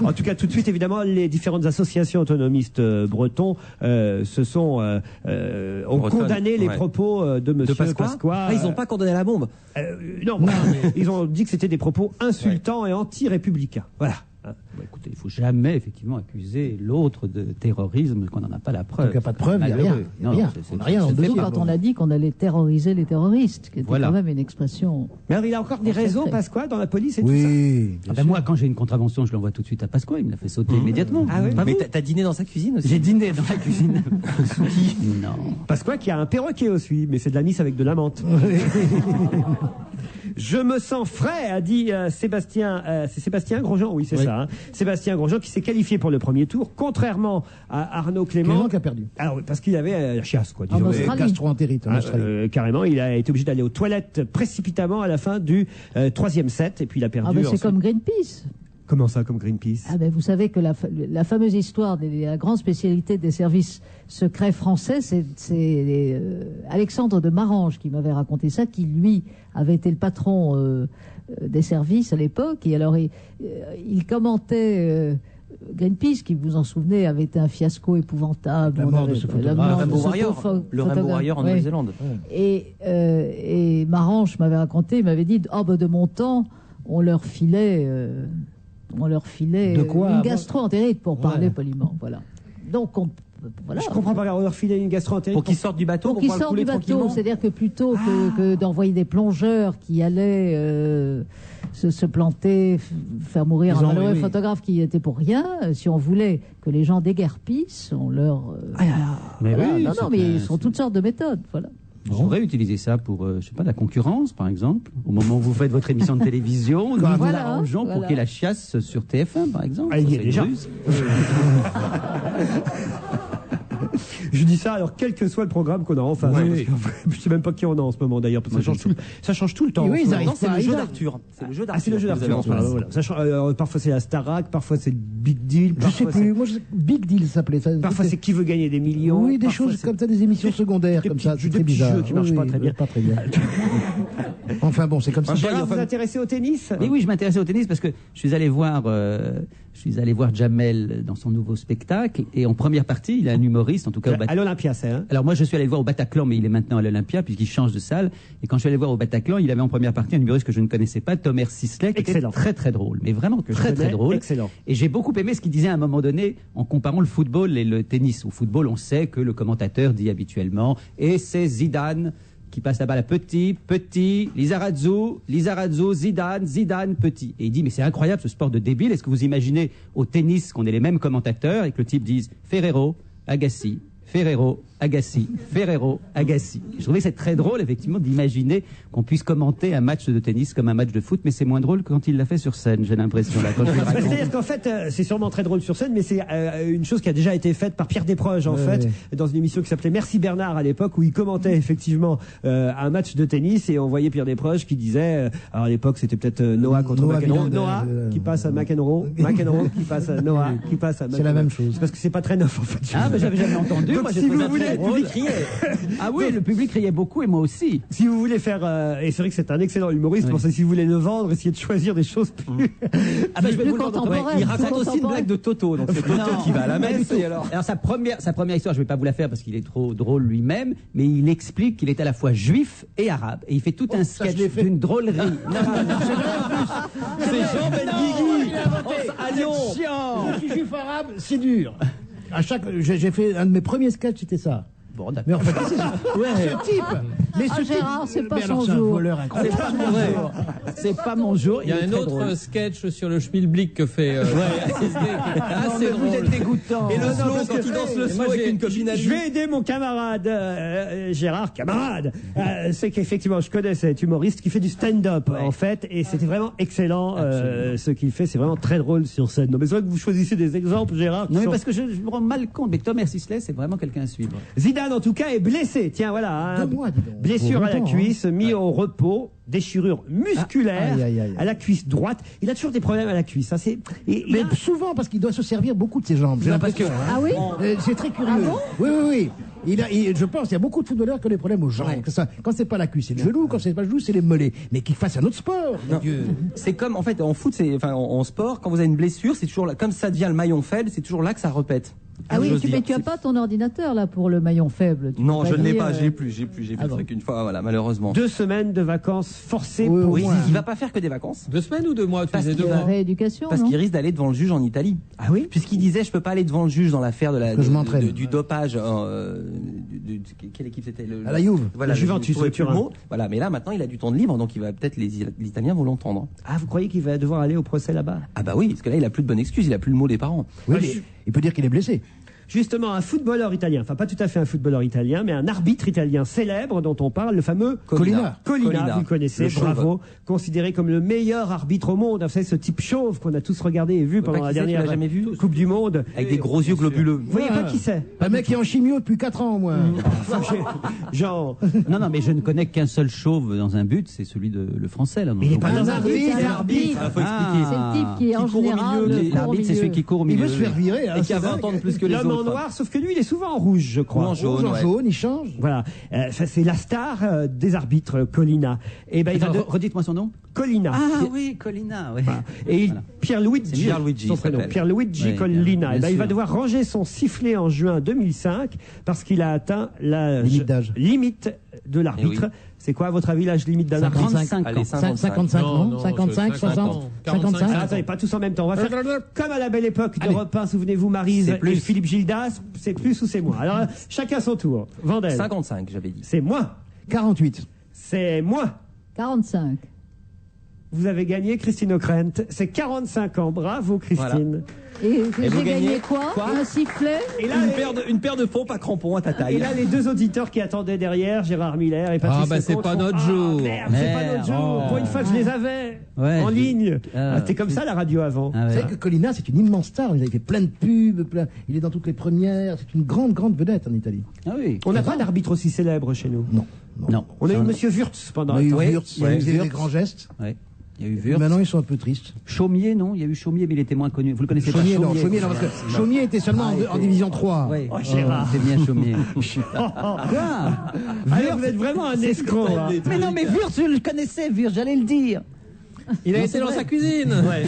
En tout cas, tout de suite, évidemment, les différentes associations autonomistes bretons ont condamné les propos de M. Pasqua. Ils n'ont pas condamné la bombe. Non, ils ont dit que c'était des propos insultants et anti-républicains. Voilà. Écoutez, il ne faut jamais effectivement accuser l'autre de terrorisme quand on n'en a pas la preuve. Donc il n'y a pas de preuve, il n'y a rien. On n'a rien. Surtout quand on a dit qu'on allait terroriser les terroristes, qui était quand même une expression. Mais alors, il a encore des réseaux, Pasqua, dans la police et tout ça. Moi, quand j'ai une contravention, je l'envoie tout de suite à Pasqua. Il me l'a fait sauter immédiatement. Ah oui. Mais t'as dîné dans sa cuisine aussi? J'ai dîné dans la cuisine. Sous qui? Non. Pasqua qui a un perroquet aussi, mais c'est de la misse avec de la menthe. Je me sens frais, a dit Sébastien. C'est Sébastien Grosjean, oui, c'est ça. Hein. Sébastien Grosjean qui s'est qualifié pour le premier tour, contrairement à Arnaud Clément qui a perdu. Alors oui, parce qu'il avait la chiasse, quoi. En Australie. Gastro-entérite en Australie. Carrément, il a été obligé d'aller aux toilettes précipitamment à la fin du troisième set, et puis il a perdu. Ah ben c'est ensuite. comme Greenpeace. Comment ça, comme Greenpeace? Ah ben vous savez que la fameuse histoire de la grande spécialité des services secrets français, c'est Alexandre de Marange qui m'avait raconté ça, qui lui avait été le patron des services à l'époque, et alors il commentait Greenpeace, qui, vous en souvenez, avait été un fiasco épouvantable. La mort de ce photographe. Le Rainbow Warrior en Nouvelle-Zélande. Et Marange m'avait raconté, il m'avait dit, de mon temps, on leur filait de quoi, une gastro-entérite, pour parler poliment. Voilà. Donc, voilà. Je comprends pas, on leur filait une gastro-entérite pour qu'ils sortent du bateau, pour qu'ils sortent du bateau. C'est-à-dire que plutôt que d'envoyer des plongeurs qui allaient se planter, faire mourir un malheureux photographe qui était pour rien, si on voulait que les gens déguerpissent, on leur... Mais ils sont toutes sortes de méthodes, voilà. On pourrait utiliser ça pour, je sais pas, la concurrence, par exemple. Au moment où vous faites votre émission de télévision, nous vous arrangeons pour qu'il y ait la chiasse sur TF1, par exemple. Il y est déjà. Je dis ça, alors quel que soit le programme qu'on a en face. Je sais même pas qui on a en ce moment d'ailleurs, parce que ça change tout le temps. Oui, c'est le jeu d'Arthur. C'est le jeu d'Arthur. C'est le jeu d'Arthur. Voilà. Parfois c'est la Starac, parfois c'est le Big Deal. Je sais plus. Moi, Big Deal s'appelait ça. Parfois c'est Qui veut gagner des millions. Oui, des choses comme ça, des émissions secondaires comme ça. C'est très bizarre. Jeux qui marchent pas très bien. Pas très bien. Enfin bon, c'est comme ça. Vous vous intéressez au tennis? Mais oui, je m'intéressais au tennis parce que je suis allé voir Jamel dans son nouveau spectacle, et en première partie, il est un humoriste, en tout cas à l'Olympia, c'est hein. Alors moi, je suis allé le voir au Bataclan, mais il est maintenant à l'Olympia puisqu'il change de salle. Et quand je suis allé le voir au Bataclan, il avait en première partie un humoriste que je ne connaissais pas, Thomas Sisley, qui était très très drôle, mais vraiment très drôle. Excellent. Et j'ai beaucoup aimé ce qu'il disait à un moment donné en comparant le football et le tennis. Au football, on sait que le commentateur dit habituellement, et c'est Zidane qui passe la balle à Petit, Lizarazu, Zidane, Petit. Et il dit, mais c'est incroyable ce sport de débile. Est-ce que vous imaginez au tennis qu'on ait les mêmes commentateurs et que le type dise Ferrero, Agassi, Ferrero, Agassi. Je trouvais que c'est très drôle, effectivement, d'imaginer qu'on puisse commenter un match de tennis comme un match de foot, mais c'est moins drôle que quand il l'a fait sur scène, j'ai l'impression. Là, quand je le raconte. C'est-à-dire qu'en fait, c'est sûrement très drôle sur scène, mais c'est une chose qui a déjà été faite par Pierre Desproges, dans une émission qui s'appelait Merci Bernard à l'époque, où il commentait effectivement un match de tennis, et on voyait Pierre Desproges qui disait, alors à l'époque c'était peut-être Noah contre McEnroe, Noah qui passe à McEnroe, qui passe à Noah, qui passe à McEnroe. C'est la même chose. Parce que c'est pas très neuf en fait. Ah, mais j'avais jamais entendu. Donc, moi, si vous voulez, le public criait. Ah oui, le public criait beaucoup et moi aussi. Si vous voulez faire, et c'est vrai que c'est un excellent humoriste, pour ça, si vous voulez le vendre, essayez de choisir des choses plus. Ah bah je vais vous le montrer. Il raconte aussi une blague de Toto, donc c'est Toto qui va à la messe. Et alors sa première histoire, je vais pas vous la faire parce qu'il est trop drôle lui-même, mais il explique qu'il est à la fois juif et arabe et il fait tout un sketch d'une drôlerie. C'est Jean Benguigui. À Lyon. Je suis juif arabe, c'est dur. J'ai fait un de mes premiers sketchs, c'était ça. Bon, d'accord. Mais en fait, ce type. Mais ce Gérard, c'est pas son c'est un jour. voleur incroyable. C'est pas mon jour. Il y a un autre sketch sur le schmilblick que fait. C'est vous êtes dégoûtant. Et le slow, quand il danse le slow avec une copine à lui. Je vais aider mon camarade Gérard, c'est qu'effectivement je connais cet humoriste qui fait du stand-up en fait, et c'était vraiment excellent ce qu'il fait, c'est vraiment très drôle sur scène. Non mais c'est vrai que vous choisissez des exemples, Gérard. Non mais parce que je me rends mal compte, mais Thomas Sisley c'est vraiment quelqu'un à suivre. Zidane en tout cas est blessé, tiens voilà, blessure à la cuisse, mis au repos, déchirure musculaire à la cuisse droite. Il a toujours des problèmes à la cuisse. Mais souvent parce qu'il doit se servir beaucoup de ses jambes. Ah oui c'est très curieux. Oui. Je pense qu'il y a beaucoup de footballeurs qui ont des problèmes aux jambes. Quand c'est pas la cuisse, c'est le genou. Quand c'est pas le genou, c'est les mollets. Mais qu'ils fassent un autre sport. C'est comme en fait en foot, en sport, quand vous avez une blessure, c'est toujours là, comme ça devient le maillon faible, c'est toujours là que ça repète. Ah oui, mais tu as pas ton ordinateur là pour le maillon faible. Non, je ne l'ai pas, j'ai plus le truc une fois, voilà, malheureusement. 2 semaines de vacances forcées pour il va pas faire que des vacances. 2 semaines ou 2 mois, tu disais 2 mois. Rééducation. Parce qu'il risque d'aller devant le juge en Italie. Ah oui? Puisqu'il disait je peux pas aller devant le juge dans l'affaire du dopage quelle équipe c'était à la Juve. Voilà, Juventus de Turin. Voilà, mais là maintenant il a du temps de libre, donc il va peut-être les Italiens vont l'entendre. Ah, vous croyez qu'il va devoir aller au procès là-bas? Ah bah oui, parce que là il a plus de bonne excuse, il a plus le mot des parents. Oui, il peut dire qu'il est blessé. Justement, un footballeur italien, enfin pas tout à fait un footballeur italien, mais un arbitre italien célèbre dont on parle, le fameux Collina, vous le connaissez, bravo, considéré comme le meilleur arbitre au monde. Vous savez, ce type chauve qu'on a tous regardé et vu pendant la dernière Coupe du Monde. Avec des gros yeux globuleux. Vous voyez pas qui c'est? Un mec qui est en chimio depuis 4 ans au moins. Genre. Non, mais je ne connais qu'un seul chauve dans un but, c'est celui de le français. Là, il n'est pas dans un but, c'est l'arbitre. Faut expliquer. C'est le type qui est en général. L'arbitre, c'est celui qui court au milieu. Il veut se faire virer. Et qui a 20 ans de plus que les autres. L'homme en noir, sauf que lui, il est souvent en rouge, je crois. Ou en jaune, en jaune, il change. Voilà. C'est la star des arbitres, Collina. Et ben, redites-moi son nom. Collina. Ah oui, Collina, oui. Voilà. Et Pierluigi, son prénom, Pierluigi Collina. Et ben, il va devoir ranger son sifflet en juin 2005 parce qu'il a atteint la limite de l'arbitre. C'est quoi, à votre avis, l'âge limite d'un arbitre? 55 non 55, 60, 55. Attendez, pas tous en même temps. On va faire comme à la belle époque d'Europe 1, souvenez-vous, Maryse et Philippe Gildas. C'est plus ou c'est moins? Alors, chacun son tour. Vandel. 55, j'avais dit. C'est moi. 48. C'est moi. 45. Vous avez gagné, Christine O'Krent. C'est 45 ans. Bravo, Christine. Et j'ai gagné quoi? Un sifflet? Et là, une paire de pompes à crampons à ta taille. Et là, les 2 auditeurs qui attendaient derrière, Gérard Miller et Patrice Lecomte. C'est pas notre jour. Merde, c'est pas notre jour. Pour une fois que je les avais en ligne. C'était comme ça la radio avant. Vous savez que Collina, c'est une immense star. Il a fait plein de pubs, il est dans toutes les premières. C'est une grande vedette en Italie. Ah oui. On n'a pas d'arbitre aussi célèbre chez nous. Non. On a eu Monsieur Wurtz pendant un temps. Wurtz, il faisait des grands gestes. Ouais. Il y a eu Wurtz. Maintenant, ils sont un peu tristes. Chaumier, non? Il y a eu Chaumier, mais il était moins connu. Vous le connaissez Chaumier, pas? Chaumier, non, parce que Chaumier était seulement en division 3. Oui. Oh, Gérard. C'est bien Chaumier. Alors, vous êtes vraiment un escroc. Mais non, mais Wurtz, je le connaissais, Wurtz, j'allais le dire. Il a été dans sa cuisine. Ouais.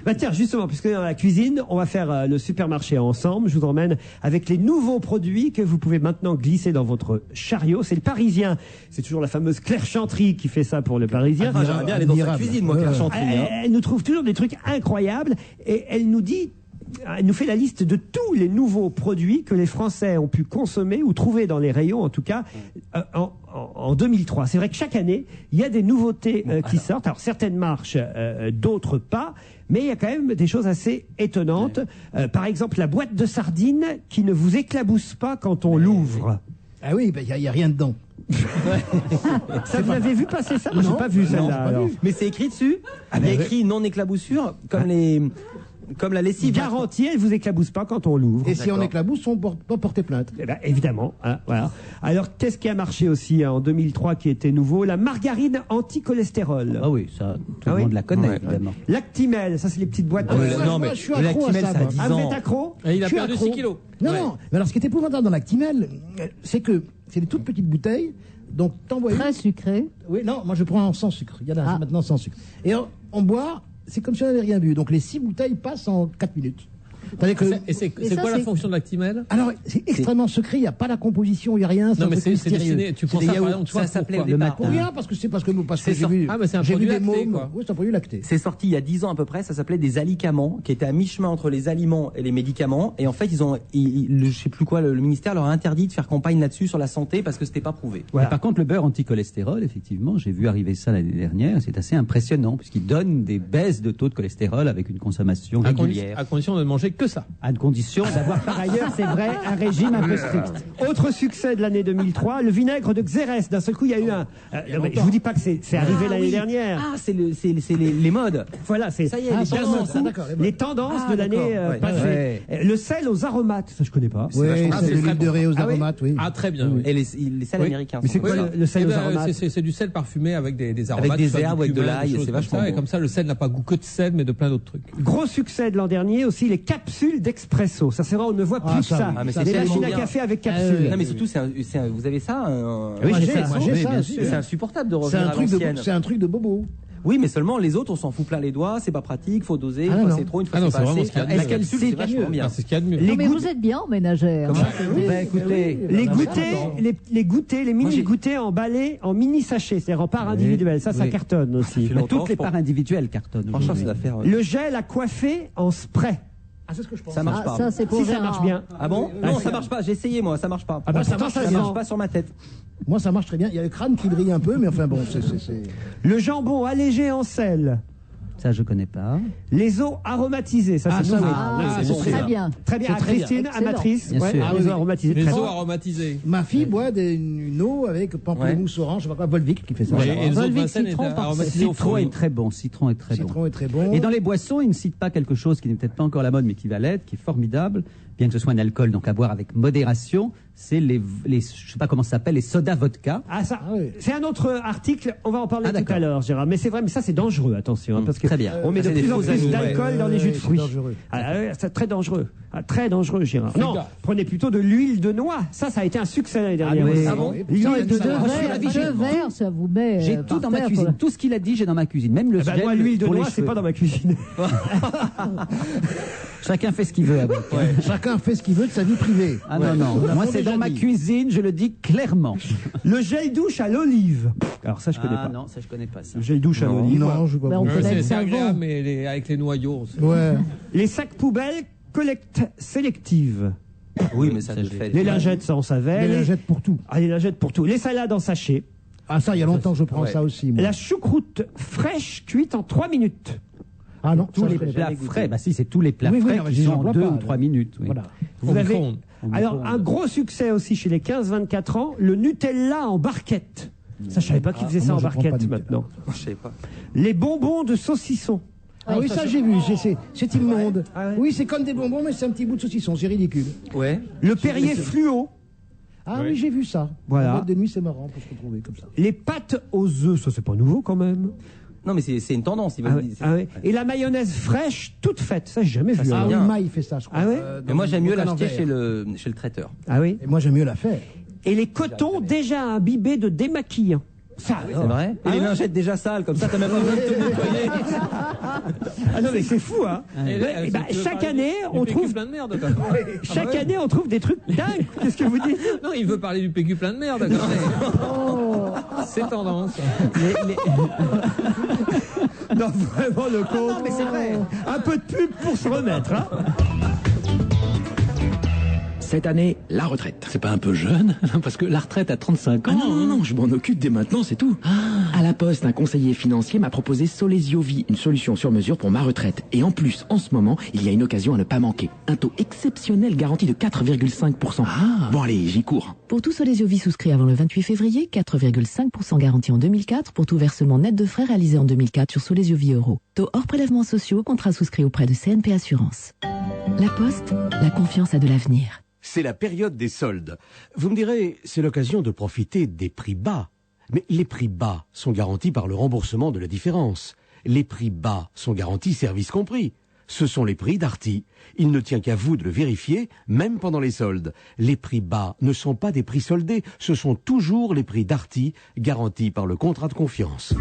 Bah tiens, justement, puisque dans la cuisine, on va faire le supermarché ensemble. Je vous emmène avec les nouveaux produits que vous pouvez maintenant glisser dans votre chariot. C'est le Parisien. C'est toujours la fameuse Claire Chantry qui fait ça pour le Parisien. J'aimerais bien aller dans sa cuisine, moi, Claire Chantry. Elle nous trouve toujours des trucs incroyables et elle nous dit elle nous fait la liste de tous les nouveaux produits que les Français ont pu consommer ou trouver dans les rayons, en tout cas, en 2003. C'est vrai que chaque année, il y a des nouveautés qui sortent. Alors, certaines marchent, d'autres pas. Mais il y a quand même des choses assez étonnantes. Par exemple, la boîte de sardines qui ne vous éclabousse pas quand on l'ouvre. Ah oui, il n'y a rien dedans. Ça, vous l'avez vu passer ça? Moi, j'ai pas vu celle-là. alors. Mais c'est écrit dessus. Il y a écrit non éclaboussure, comme la lessive. Garantie, elle vous éclabousse pas quand on l'ouvre. Et si on éclabousse, on peut porter plainte. Eh ben, évidemment. Hein, voilà. Alors, qu'est-ce qui a marché aussi en 2003 qui était nouveau? La margarine anti-cholestérol. Ah oui, ça, tout le monde la connaît, évidemment. Lactimel, ça c'est les petites boîtes. Non, mais je suis accro à ça. Ah, vous êtes accro? Et il a Je suis perdu accro. 6 kilos. Non, non. Mais alors, ce qui est épouvantable dans l'Actimel, c'est que c'est des toutes petites bouteilles. Donc, t'envoies Très sucré. Oui, non, moi je prends sans sucre. Il y en a maintenant sans sucre. Et on boit, c'est comme si on n'avait rien bu. Donc, les 6 bouteilles passent en 4 minutes. Et c'est quoi la fonction de l'Actimel? Alors, c'est extrêmement secret, il n'y a pas la composition, il n'y a rien. Non, mais c'est mystérieux. destiné. Tu prends ça par exemple, ça s'appelait au Le départ. pour rien, parce que j'ai vu. Ah, mais c'est un j'ai vu produit des lacté, mômes. quoi. Oui, c'est un produit lacté. C'est sorti il y a 10 ans à peu près, ça s'appelait des alicaments, qui étaient à mi-chemin entre les aliments et les médicaments. Et en fait, je sais plus quoi, le ministère leur a interdit de faire campagne là-dessus sur la santé parce que c'était pas prouvé. Voilà. Par contre, le beurre anti-cholestérol, effectivement, j'ai vu arriver ça l'année dernière, c'est assez impressionnant, puisqu'il donne des baisses de taux de cholestérol avec une consommation régulière. À condition de ne manger que ça. À condition d'avoir Par ailleurs, c'est vrai, un régime un peu strict. Autre succès de l'année 2003, le vinaigre de Xérès. D'un seul coup, il y a eu un. Non, mais je vous dis pas que c'est arrivé l'année dernière. Ah, c'est les modes. Voilà, c'est Ça y est, les d'un tendances, seul coup, d'accord, les modes. les tendances de l'année d'accord, ouais. passée. Le sel aux aromates, ça je connais pas. Oui, Ah, c'est c'est de très l'huile de bon. riz aux Ah oui aromates, oui. Ah, très bien. Oui. Et les sels Oui. américains. Mais c'est quoi Voilà. le sel Eh aux ben, aromates? c'est du sel parfumé avec des aromates. des soit du herbes, avec de cumin, l'ail, des choses c'est comme vachement ça. Et bon. comme ça, le sel n'a pas goût que de sel, mais de plein d'autres trucs. Gros succès de l'an dernier aussi, les capsules d'expresso. Ça c'est vrai, on ne voit plus ça, ça. oui. Ah, mais c'est Les tellement machines à bien. café avec capsules. Non mais surtout, vous avez ça Oui, Moi, j'ai j'ai ça. ça, j'ai ça, bien si. sûr. C'est insupportable de C'est revenir un à truc l'ancienne. c'est un truc de bobo. Oui, mais seulement les autres, on s'en fout plein les doigts, c'est pas pratique, faut doser, Ah, une fois non. c'est trop, une fois Ah non, c'est c'est pas vraiment assez. ce qu'il y a de La mieux. capsule, C'est c'est vachement bien. Ah, c'est ce qu'il y a de mieux. Les Non, mais goûts- vous êtes bien en ménagère. Comment Oui. Bah écoutez, Les Non, goûters, les goûters, les mini goûters emballés en mini sachets, c'est-à-dire en part individuelle. Ça oui. cartonne aussi. fait longtemps, Toutes les je pense. parts individuelles cartonnent. franchement, c'est aujourd'hui. l'affaire. Le gel à coiffer en spray. Ah, c'est ce que je pense. Ça marche pas. Ça, c'est pour Si ça Gérard. marche bien. Ah bon Ah, Non, c'est- ça marche pas. J'ai essayé moi, ça marche pas. Ah bah, Moi, ça pourtant, marche ça très sent. marche pas sur ma tête. Moi, ça marche très bien. Il y a le crâne qui brille un peu, mais enfin bon, c'est. Le jambon allégé en sel. Ça, je connais pas. Les eaux aromatisées. Ça, c'est ça, nouveau. oui. Ah, c'est c'est bon, très ça. bien. Très bien. C'est Ah, très bien. Christine, Excellent. amatrice. Bien Ouais, sûr. les eaux aromatisées. Les très eaux bien. aromatisées. Ma fille boit une eau avec pamplemousse orange, je sais pas quoi, Volvic qui fait ça. Et les eaux de Volvic, Vincennes citron, étaient par- aromatisées au Citron fruits. est très bon. Citron est très bon. Citron est très bon. Et dans les boissons, il ne cite pas quelque chose qui n'est peut-être pas encore à la mode, mais qui va l'être, qui est formidable, bien que ce soit un alcool, donc à boire avec modération. C'est les je sais pas comment ça s'appelle, les sodas vodka. Ah, ça, oui. c'est un autre article, on va en parler Ah, tout d'accord. à l'heure, Gérard. Mais c'est vrai, mais ça c'est dangereux, attention, hein, parce que Très bien. on met de c'est des plus en faux plus amis, d'alcool ouais. dans les jus de Ouais, fruits. c'est dangereux. Ah, ouais, c'est très dangereux. Ah, très dangereux, Gérard. Fais Non, gaffe. prenez plutôt de l'huile de noix. Ça a été un succès l'année dernière. oui. aussi. Ah bon L'huile Moi, de deux noix. Deux verres, ça vous met. J'ai par tout dans ma terre, cuisine. quoi. Tout ce qu'il a dit, j'ai dans ma cuisine. Même le Eh ben, gel moi, l'huile de pour les noix, c'est cheveux. pas dans ma cuisine. Chacun fait ce qu'il veut avec. Chacun fait ce qu'il veut de sa vie privée. Ah non, non. On l'a Moi, pas c'est déjà dans ma dit. cuisine, je le dis clairement. Le gel douche à l'olive. Alors ça, je connais Ah pas. non, ça, je connais pas ça. Le gel douche à l'olive. Non, je vois Ben, pas. on connaît le C'est savon. agréable, mais avec les noyaux. Ouais. Les sacs poubelles, collecte sélective. Oui, mais ça Ça, le j'ai- fait. Les lingettes, ça on savait. Les lingettes pour tout. Ah, les lingettes pour tout. Les salades en sachet. Ah, ça, il y a longtemps que je prends Ouais. ça aussi. Moi. La choucroute fraîche cuite en 3 minutes. Ah non, Tous ça, les je connais plats pas. frais, bah si, c'est tous les plats Oui, oui, frais non, mais qui j'y sont en emploie 2 pas, ou 3 minutes. Oui. Voilà. Vous Au avez micro-ondes. alors un gros succès aussi chez les 15-24 ans, le Nutella en barquette. Ça, je savais pas qu'ils faisaient ça moi, en je prends pas barquette de Nutella. maintenant. Je sais pas. Les bonbons de saucisson. Ah oui, ça j'ai vu, c'est immonde. Ah ouais. Oui, c'est comme des bonbons, mais c'est un petit bout de saucisson, c'est ridicule. Ouais. Le Perrier fluo. Ah oui, j'ai vu ça. Voilà. En boîte de nuit, c'est marrant pour se retrouver comme ça. Les pâtes aux œufs, ça c'est pas nouveau quand même. Non, mais c'est une tendance. Ah ouais, ah ouais. Et la mayonnaise fraîche toute faite, ça j'ai jamais vu. Ah hein. oui, bien. Maï fait ça, je crois. Ah ouais Mais moi, j'aime mieux Bocal en l'acheter verre. chez le traiteur. Ah oui. Et moi, j'aime mieux la faire. Et les cotons déjà imbibés de démaquillant. Ça, C'est vrai. Et les lingettes déjà sales, comme ça, t'as même pas besoin de te nettoyer. Ah non mais c'est fou hein. Ouais, et bah, chaque année on trouve plein de merde. Quoi. chaque année on trouve des trucs dingues. Qu'est-ce que vous dites? Non, il veut parler du PQ plein de merde. Quoi. C'est tendance. Non vraiment le compte. mais c'est vrai. Un peu de pub pour se remettre hein. Cette année, la retraite. C'est pas un peu jeune? Parce que la retraite à 35 ans... Ah non, je m'en occupe dès maintenant, c'est tout. À la Poste, un conseiller financier m'a proposé Solesio Vie, une solution sur mesure pour ma retraite. Et en plus, en ce moment, il y a une occasion à ne pas manquer. Un taux exceptionnel garanti de 4,5%. Bon allez, j'y cours. Pour tout Solesio Vie souscrit avant le 28 février, 4,5% garanti en 2004 pour tout versement net de frais réalisé en 2004 sur Solesio Vie Euro. Taux hors prélèvements sociaux, contrat souscrit auprès de CNP Assurance. La Poste, la confiance a de l'avenir. C'est la période des soldes. Vous me direz, c'est l'occasion de profiter des prix bas. Mais les prix bas sont garantis par le remboursement de la différence. Les prix bas sont garantis service compris. Ce sont les prix Darty. Il ne tient qu'à vous de le vérifier, même pendant les soldes. Les prix bas ne sont pas des prix soldés, ce sont toujours les prix Darty, garantis par le contrat de confiance.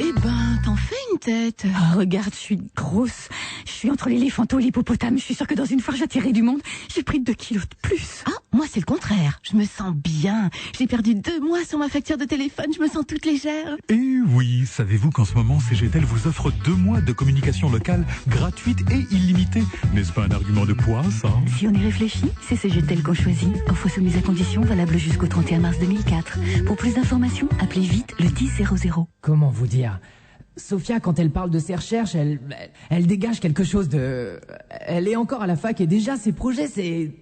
Eh ben, t'en fais une tête. Oh, regarde, je suis grosse. Je suis entre l'éléphanto et l'hippopotame. Je suis sûre que dans une foire, j'attirerai du monde. J'ai pris 2 kilos de plus. Ah, moi, c'est le contraire. Je me sens bien. J'ai perdu 2 mois sur ma facture de téléphone. Je me sens toute légère. Et oui, savez-vous qu'en ce moment, CGTEL vous offre 2 mois de communication locale gratuite et illimitée? N'est-ce pas un argument de poids, ça? Si on y réfléchit, c'est CGTEL qu'on choisit. Offre soumise à conditions, valable jusqu'au 31 mars 2004. Pour plus d'informations, appelez vite le 1000. Comment vous dire? Sophia, quand elle parle de ses recherches, elle dégage quelque chose de... Elle est encore à la fac et déjà ses projets, c'est...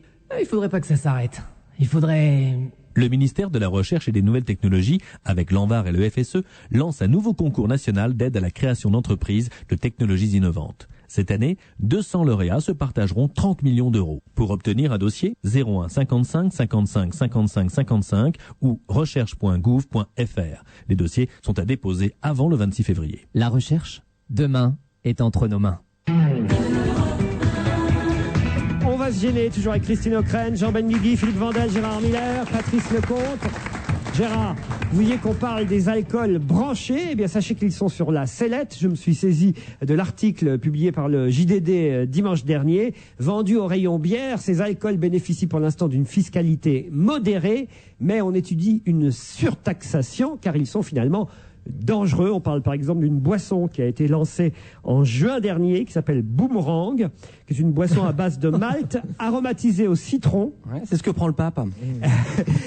Il faudrait pas que ça s'arrête. Il faudrait... Le ministère de la Recherche et des Nouvelles Technologies, avec l'ANVAR et le FSE, lance un nouveau concours national d'aide à la création d'entreprises de technologies innovantes. Cette année, 200 lauréats se partageront 30 millions d'euros. Pour obtenir un dossier, 01 55 55 55 55 ou recherche.gouv.fr. Les dossiers sont à déposer avant le 26 février. La recherche, demain, est entre nos mains. On va se gêner, toujours avec Christine O'Krent, Jean Benguigui, Philippe Vandel, Gérard Miller, Patrice Lecomte. Gérard, vous voyez qu'on parle des alcools branchés, eh bien sachez qu'ils sont sur la sellette. Je me suis saisi de l'article publié par le JDD dimanche dernier. Vendus au rayon bière, ces alcools bénéficient pour l'instant d'une fiscalité modérée, mais on étudie une surtaxation car ils sont finalement dangereux. On parle par exemple d'une boisson qui a été lancée en juin dernier, qui s'appelle Boomerang, qui est une boisson à base de malt aromatisée au citron. Ouais, c'est ce que prend le pape.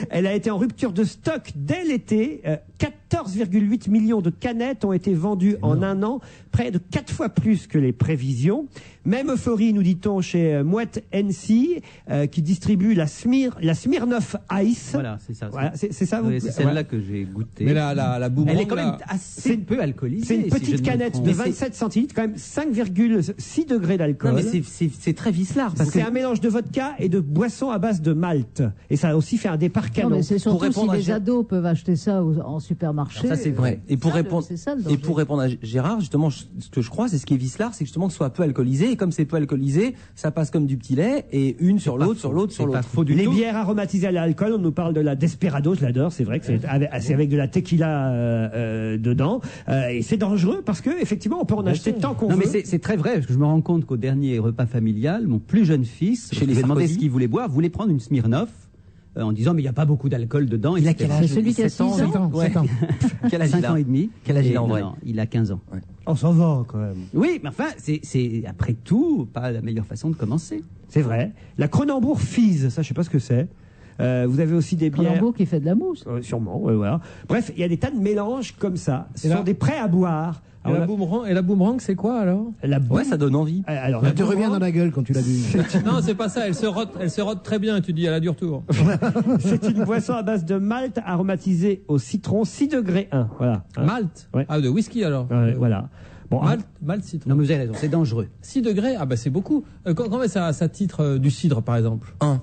Elle a été en rupture de stock dès l'été. 14,8 millions de canettes ont été vendues en un an, près de 4 fois plus que les prévisions. Même euphorie, nous dit-on, chez Mouette NC, qui distribue la Smirnoff Ice. Voilà, c'est ça. Voilà, c'est ça. Oui, c'est celle-là que j'ai goûtée. Mais la Boomerang, elle est quand même assez peu alcoolisée. C'est une petite si je ne me canette trompe. de 27 centilitres, quand même 5,6 degrés d'alcool. Non, mais c'est très vicelard. Parce C'est que un mélange de vodka et de boisson à base de malt. Et ça a aussi fait un départ canon. Non, mais c'est surtout si répondre à les ados peuvent acheter ça en supermarché. ça c'est vrai. Et pour répondre, c'est ça, le danger. à Gérard, justement, ce que je crois, c'est ce qui est vicelard, c'est justement que ce soit peu alcoolisé. Et comme c'est peu alcoolisé, ça passe comme du petit lait et une sur l'autre, sur l'autre, sur l'autre. Les bières aromatisées à l'alcool, on nous parle de la Desperado, je l'adore, c'est vrai que c'est avec de la tequila dedans. Et c'est dangereux parce que effectivement, on peut en acheter tant qu'on Non, veut. mais c'est très vrai, parce que je me rends compte qu'au dernier repas familial, mon plus jeune fils, Chez je les lui ai demandé Sarkozy. ce qu'il voulait boire, voulait prendre une Smirnoff, en disant mais il n'y a pas beaucoup d'alcool dedans. Il a quel âge? C'est celui qui a 7 ans, 6 ans. Ouais. Quel âge 5 il a? ans et demi. Quel âge il a en Non, vrai? non, il a 15 ans. On s'en va quand même. Oui, mais enfin, c'est après tout pas la meilleure façon de commencer. C'est vrai. La Cronenbourg Fizz, ça je sais pas ce que c'est. Vous avez aussi des bières. Cronenbourg qui fait de la mousse. Sûrement, voilà. Bref, il y a des tas de mélanges comme ça. Ce Et sont là- des prêts à boire. Et la Boomerang, c'est quoi alors? Ouais, ça donne envie. Alors, Elle te revient dans la gueule quand tu l'as bu. Non, c'est pas ça. Elle se rote très bien. Tu dis, elle a du retour. C'est une boisson à base de malt aromatisée au citron, 6 degrés 1. Voilà. Malt. Ouais. Ah, de whisky alors. Voilà. Bon, Malt citron. Non, mais vous avez raison, c'est dangereux. 6 degrés, ah bah c'est beaucoup. Quand ça titre du cidre par exemple? 1.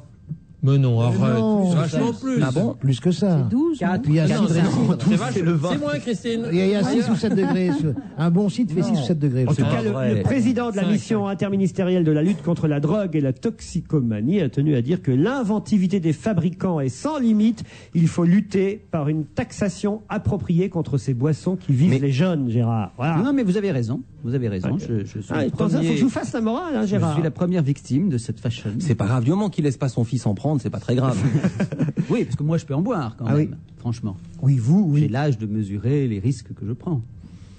Mais non, arrête. non, C'est vachement plus. Ah bon? Plus que ça. 12. Quatre. Puis il y a Non, cidre et cidre. c'est moins, Christine. Il y a 6 ou 7 degrés. Un bon cidre fait 6 ou 7 degrés. En tout cas, vrai. le président de la 5, mission interministérielle de la lutte contre la drogue et la toxicomanie a tenu à dire que l'inventivité des fabricants est sans limite. Il faut lutter par une taxation appropriée contre ces boissons qui visent les jeunes, Gérard. Voilà. Non, mais vous avez raison. Vous avez raison. Ok. Je suis Ah, le pour ça, faut premier- que je vous fasse la morale, hein, je Gérard. suis la première victime de cette fashion. C'est pas grave, du moment qu'il laisse pas son fils en prendre, c'est pas très grave. Oui, parce que moi je peux en boire quand Ah même. oui. Franchement. Oui, vous, J'ai oui. l'âge de mesurer les risques que je prends.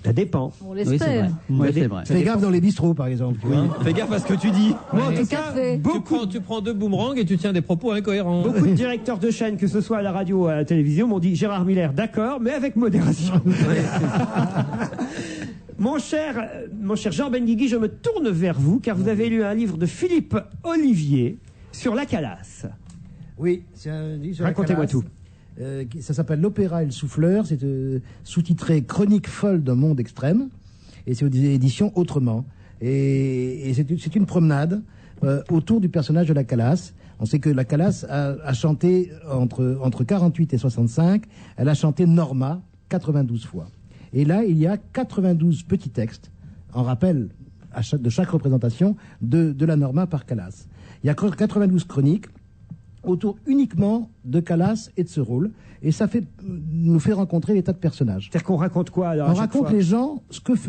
Ça dépend. On l'espère. Oui, c'est vrai. Fais gaffe dans les bistrots, par exemple. tu vois. Fais gaffe à ce que tu dis. Moi, en tout Le cas, café. Tu prends 2 boomerangs et tu tiens des propos incohérents. beaucoup de directeurs de chaîne, que ce soit à la radio ou à la télévision, m'ont dit Gérard Miller, d'accord, mais avec modération. Mon cher Jean Benguigui, je me tourne vers vous, car vous avez lu un livre de Philippe Olivier sur la Calas. Oui, c'est un livre sur la Racontez-moi Calas. tout. Ça s'appelle L'Opéra et le Souffleur. C'est sous-titré Chronique folle d'un monde extrême. Et c'est aux éditions Autrement. Et c'est une promenade autour du personnage de la Calas. On sait que la Calas a chanté entre 48 et 65. Elle a chanté Norma 92 fois. Et là, il y a 92 petits textes en rappel de chaque représentation de la Norma par Calas. Il y a 92 chroniques autour uniquement de Calas et de ce rôle. Et ça nous fait rencontrer des tas de personnages. C'est-à-dire qu'on raconte quoi alors, on raconte les gens,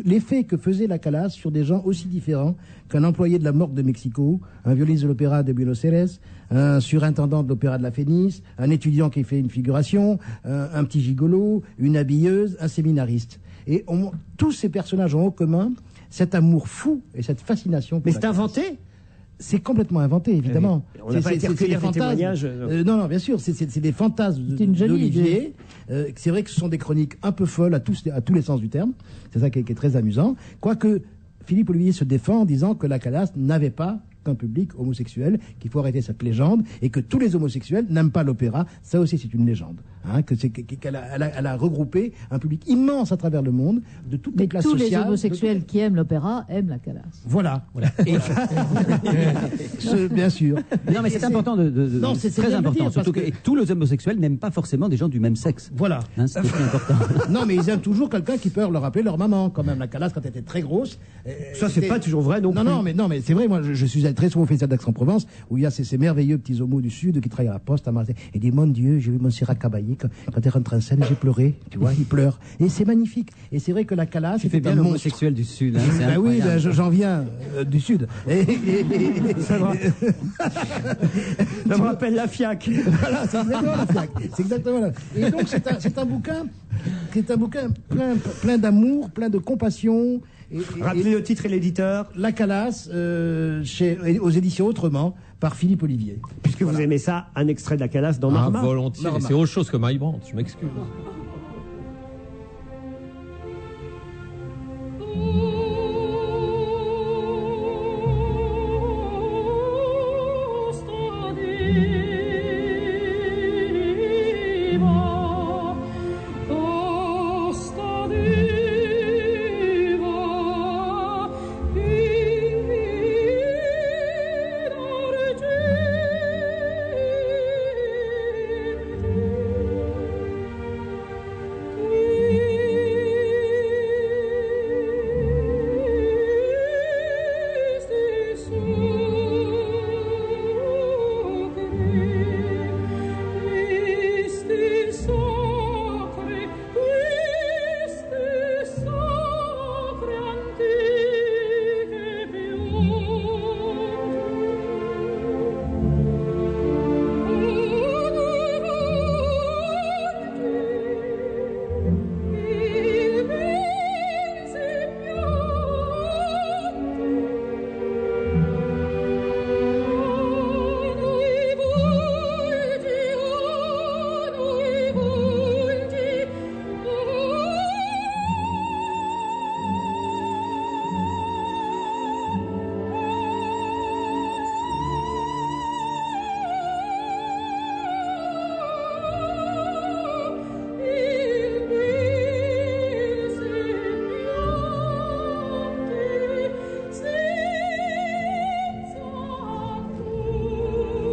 l'effet que faisait la Calas sur des gens aussi différents qu'un employé de la morgue de Mexico, un violoniste de l'opéra de Buenos Aires, un surintendant de l'opéra de la Fénice, un étudiant qui fait une figuration, un petit gigolo, une habilleuse, un séminariste. Et tous ces personnages ont en commun cet amour fou et cette fascination. Mais c'est inventé ? C'est complètement inventé, évidemment. On n'a pas été recueillir des témoignages. Non, bien sûr, c'est des fantasmes d'Olivier. C'est vrai que ce sont des chroniques un peu folles à tous les sens du terme. C'est ça qui est très amusant. Quoique Philippe Olivier se défend en disant que la Calas n'avait pas qu'un public homosexuel, qu'il faut arrêter cette légende, et que tous les homosexuels n'aiment pas l'opéra. Ça aussi, c'est une légende. Qu'elle a regroupé un public immense à travers le monde, de toutes les classes tous sociales. Tous les homosexuels qui aiment l'opéra aiment la Calas. Voilà. Bien sûr. Non, mais c'est important c'est très important. Surtout que tous les homosexuels n'aiment pas forcément des gens du même sexe. Voilà. C'est très important. Non, mais ils aiment toujours quelqu'un qui peut leur rappeler leur maman, quand même. La Calas, quand elle était très grosse. Ça, c'est pas toujours vrai, non plus. Non, mais c'est vrai. Moi, je suis allé très souvent au Festival d'Aix-en-Provence, où il y a ces merveilleux petits homos du Sud qui travaillent à la Poste, à Marseille. Et dit, mon Dieu, j'ai vu mon Syrah Kabaye, quand elle rentre en scène, j'ai pleuré. Tu vois, il pleure. Et c'est magnifique. Et c'est vrai que la Calas, tu fais bien l'homosexuel du Sud. Hein, oui, j'en viens du Sud. Ça me rappelle la FIAC. Voilà, c'est exactement la FIAC. C'est exactement là. Et donc, c'est un bouquin plein d'amour, plein de compassion. Rappelez le titre et l'éditeur. La Calas, aux éditions Autrement, par Philippe Olivier. Puisque vous aimez ça, un extrait de la Calas dans Norma. Volontiers. Norma. C'est autre chose que My Brand, je m'excuse.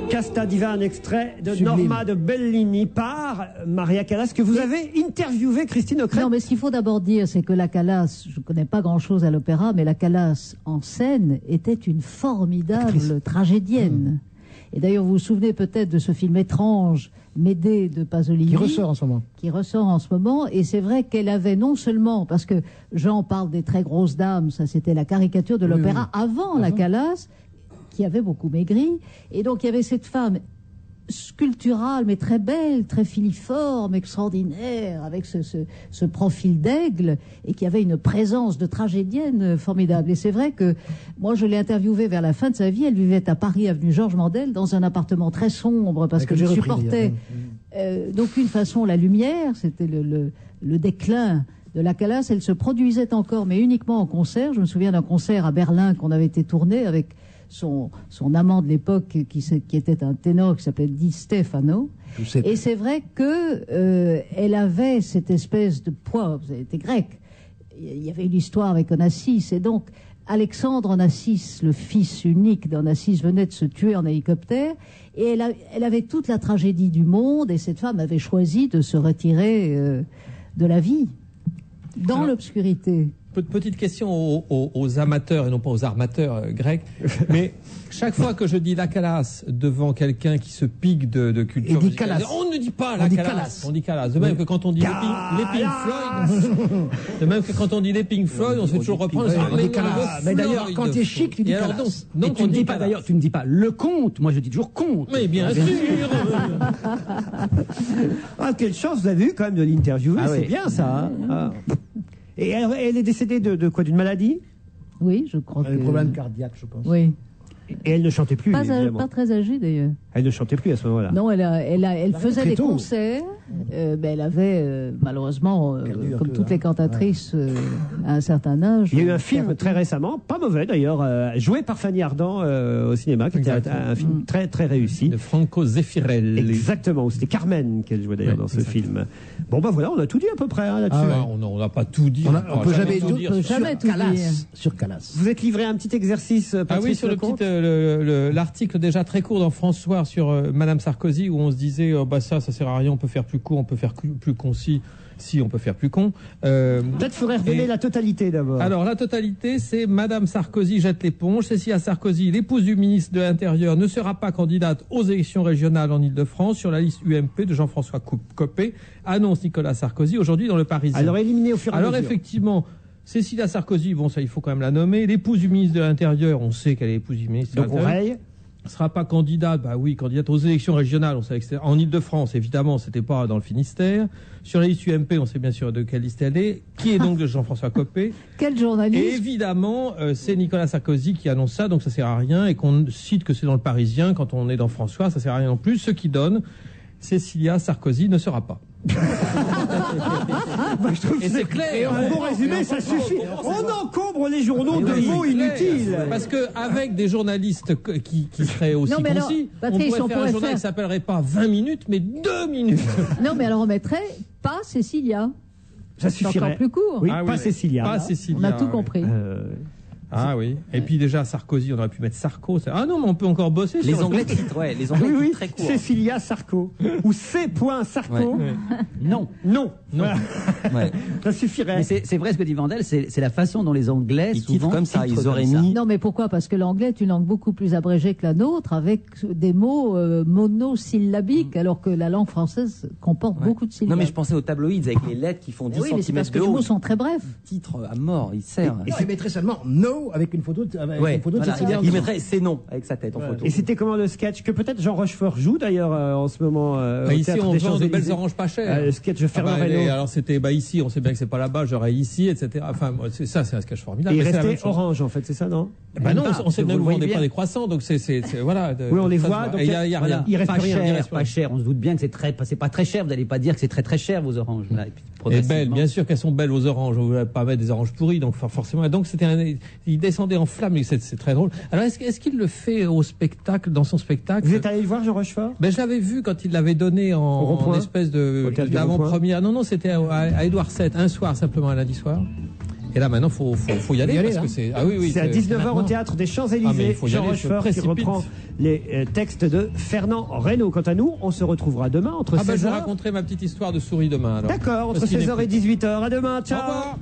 Casta Diva, un extrait de Sublime. Norma de Bellini par Maria Callas, que vous avez interviewé, Christine Ockrent. Non, mais ce qu'il faut d'abord dire, c'est que la Callas, je ne connais pas grand-chose à l'opéra, mais la Callas en scène était une formidable tragédienne. Et d'ailleurs, vous vous souvenez peut-être de ce film étrange, Médée de Pasolini. Qui ressort en ce moment. Qui ressort en ce moment. Et c'est vrai qu'elle avait non seulement, parce que Jean parle des très grosses dames, ça c'était la caricature de l'opéra avant la Callas, qui avait beaucoup maigri. Et donc il y avait cette femme sculpturale, mais très belle, très filiforme, extraordinaire, avec ce profil d'aigle, et qui avait une présence de tragédienne formidable. Et c'est vrai que moi, je l'ai interviewée vers la fin de sa vie. Elle vivait à Paris, avenue Georges Mandel, dans un appartement très sombre, parce qu'elle supportait d'aucune façon la lumière. C'était le déclin de la Calas. Elle se produisait encore, mais uniquement en concert. Je me souviens d'un concert à Berlin qu'on avait été tourné avec son amant de l'époque qui était un ténor qui s'appelait Di Stefano. Et c'est vrai que elle avait cette espèce de poids. Vous avez été grec. Il y avait une histoire avec Onassis, et donc Alexandre Onassis, le fils unique d'Onassis, venait de se tuer en hélicoptère, et elle avait toute la tragédie du monde, et cette femme avait choisi de se retirer de la vie dans l'obscurité. Petite question aux amateurs et non pas aux armateurs grecs, mais chaque fois que je dis la Calas devant quelqu'un qui se pique de culture musicale, on ne dit pas la Calas, on dit Calas. De même que quand on dit les Pink Floyd, de même que quand on dit les Pink Floyd, on se fait toujours reprendre. Mais d'ailleurs, quand tu es chic, tu dis Calas. Donc tu ne dis pas d'ailleurs, tu ne dis pas le conte. Moi, je dis toujours conte. Mais bien sûr. Ah, quelle chance vous avez eu quand même de l'interviewer, c'est bien ça. Hein. Et elle est décédée de quoi? D'une maladie? Oui, je crois. Un problème cardiaque, je pense. Oui. Et elle ne chantait plus, évidemment. Pas très âgée, d'ailleurs. Elle ne chantait plus à ce moment-là. Non, elle faisait des concerts. Elle avait, malheureusement, comme toutes les cantatrices, à un certain âge. Il y a eu un film très récemment, pas mauvais d'ailleurs, joué par Fanny Ardant au cinéma, qui était un film très très réussi. De Franco Zeffirelli. Exactement, c'était Carmen qu'elle jouait d'ailleurs dans ce film. Bon ben voilà, on a tout dit à peu près là-dessus. On n'a pas tout dit. On peut jamais tout dire sur Calas. Vous êtes livré à un petit exercice, Patrice sur l'article déjà très court dans François sur Madame Sarkozy, où on se disait ça sert à rien, on peut faire plus court, on peut faire plus concis. Si on peut faire plus con. Peut-être faudrait révéler la totalité d'abord. Alors la totalité, c'est Madame Sarkozy jette l'éponge. Cécilia Sarkozy, l'épouse du ministre de l'Intérieur, ne sera pas candidate aux élections régionales en Ile-de-France sur la liste UMP de Jean-François Copé, annonce Nicolas Sarkozy aujourd'hui dans Le Parisien. Alors éliminée au fur et à mesure. Alors effectivement, Cécilia Sarkozy, bon ça il faut quand même la nommer. L'épouse du ministre de l'Intérieur, on sait qu'elle est épouse du ministre de l'Intérieur. Donc on raye. Ne sera pas candidate, candidate aux élections régionales, on sait en Ile-de-France, évidemment, c'était pas dans le Finistère. Sur la liste UMP, on sait bien sûr de quelle liste elle est, qui est donc de Jean-François Copé. Quel journaliste? Et évidemment, c'est Nicolas Sarkozy qui annonce ça, donc ça sert à rien, et qu'on cite que c'est dans Le Parisien, quand on est dans François, ça sert à rien non plus. Ce qui donne, Cécilia Sarkozy ne sera pas. Et c'est clair. Et en bon résumé, ça suffit. On encombre les journaux de mots inutiles. Parce que avec des journalistes qui seraient aussi concis, on pourrait faire un journal qui s'appellerait pas 20 minutes, mais 2 minutes. Non, mais alors on mettrait pas Cécilia. Ça suffirait. Encore plus court. Oui, pas Cécilia. Pas Cécilia. On a tout compris. Ah oui. Et puis déjà Sarkozy, on aurait pu mettre Sarko. Ah non, mais on peut encore bosser les sur onglets titres, les onglets titres très courts. Cécilia Sarko ou C.Sarko. Non. Voilà. Ça suffirait. Mais c'est vrai ce que dit Vandel, c'est la façon dont les Anglais ils souvent comme ça, ils auraient mis. Non, mais pourquoi? Parce que l'anglais est une langue beaucoup plus abrégée que la nôtre, avec des mots monosyllabiques, alors que la langue française comporte beaucoup de syllabes. Non, mais je pensais aux tabloïds avec les lettres qui font 10 cm de haut. Oui, mais c'est parce que les mots sont très brefs. Titre à mort, il sert. Et il mettrait seulement no avec une photo de Cécilia. Il mettrait c'est non avec sa tête en photo. Et c'était comment le sketch que peut-être Jean Rochefort joue d'ailleurs en ce moment ici on vend de belles oranges pas chères. Le sketch de Fernand Reynaud. Alors c'était ici, on sait bien que c'est pas là-bas, j'aurais ici, etc. Enfin c'est ça, c'est un sketch formidable. Et il restait orange en fait, c'est ça, non? Non, on sait bien que vous vendez pas des croissants, donc c'est voilà. Oui, on les voit. Donc il reste pas cher. On se doute bien que c'est pas très cher. Vous n'allez pas dire que c'est très très cher vos oranges. Et belles, bien sûr qu'elles sont belles aux oranges. On ne va pas mettre des oranges pourries, donc forcément. Donc il descendait en flammes, c'est très drôle. Alors est-ce qu'il le fait au spectacle, dans son spectacle? Vous êtes allé le voir, Jean Rochefort? Je l'avais vu quand il l'avait donné en espèce d'avant-première. Non, c'était à Édouard VII, un soir simplement, un lundi soir. Et là maintenant faut y aller parce que c'est c'est à 19h au théâtre des Champs-Élysées. Jean Rochefort qui reprend les textes de Fernand Reynaud. Quant à nous, on se retrouvera demain entre 16h. Je vous raconterai ma petite histoire de souris demain. D'accord, entre 16h et 18h. À demain. Ciao. Au revoir.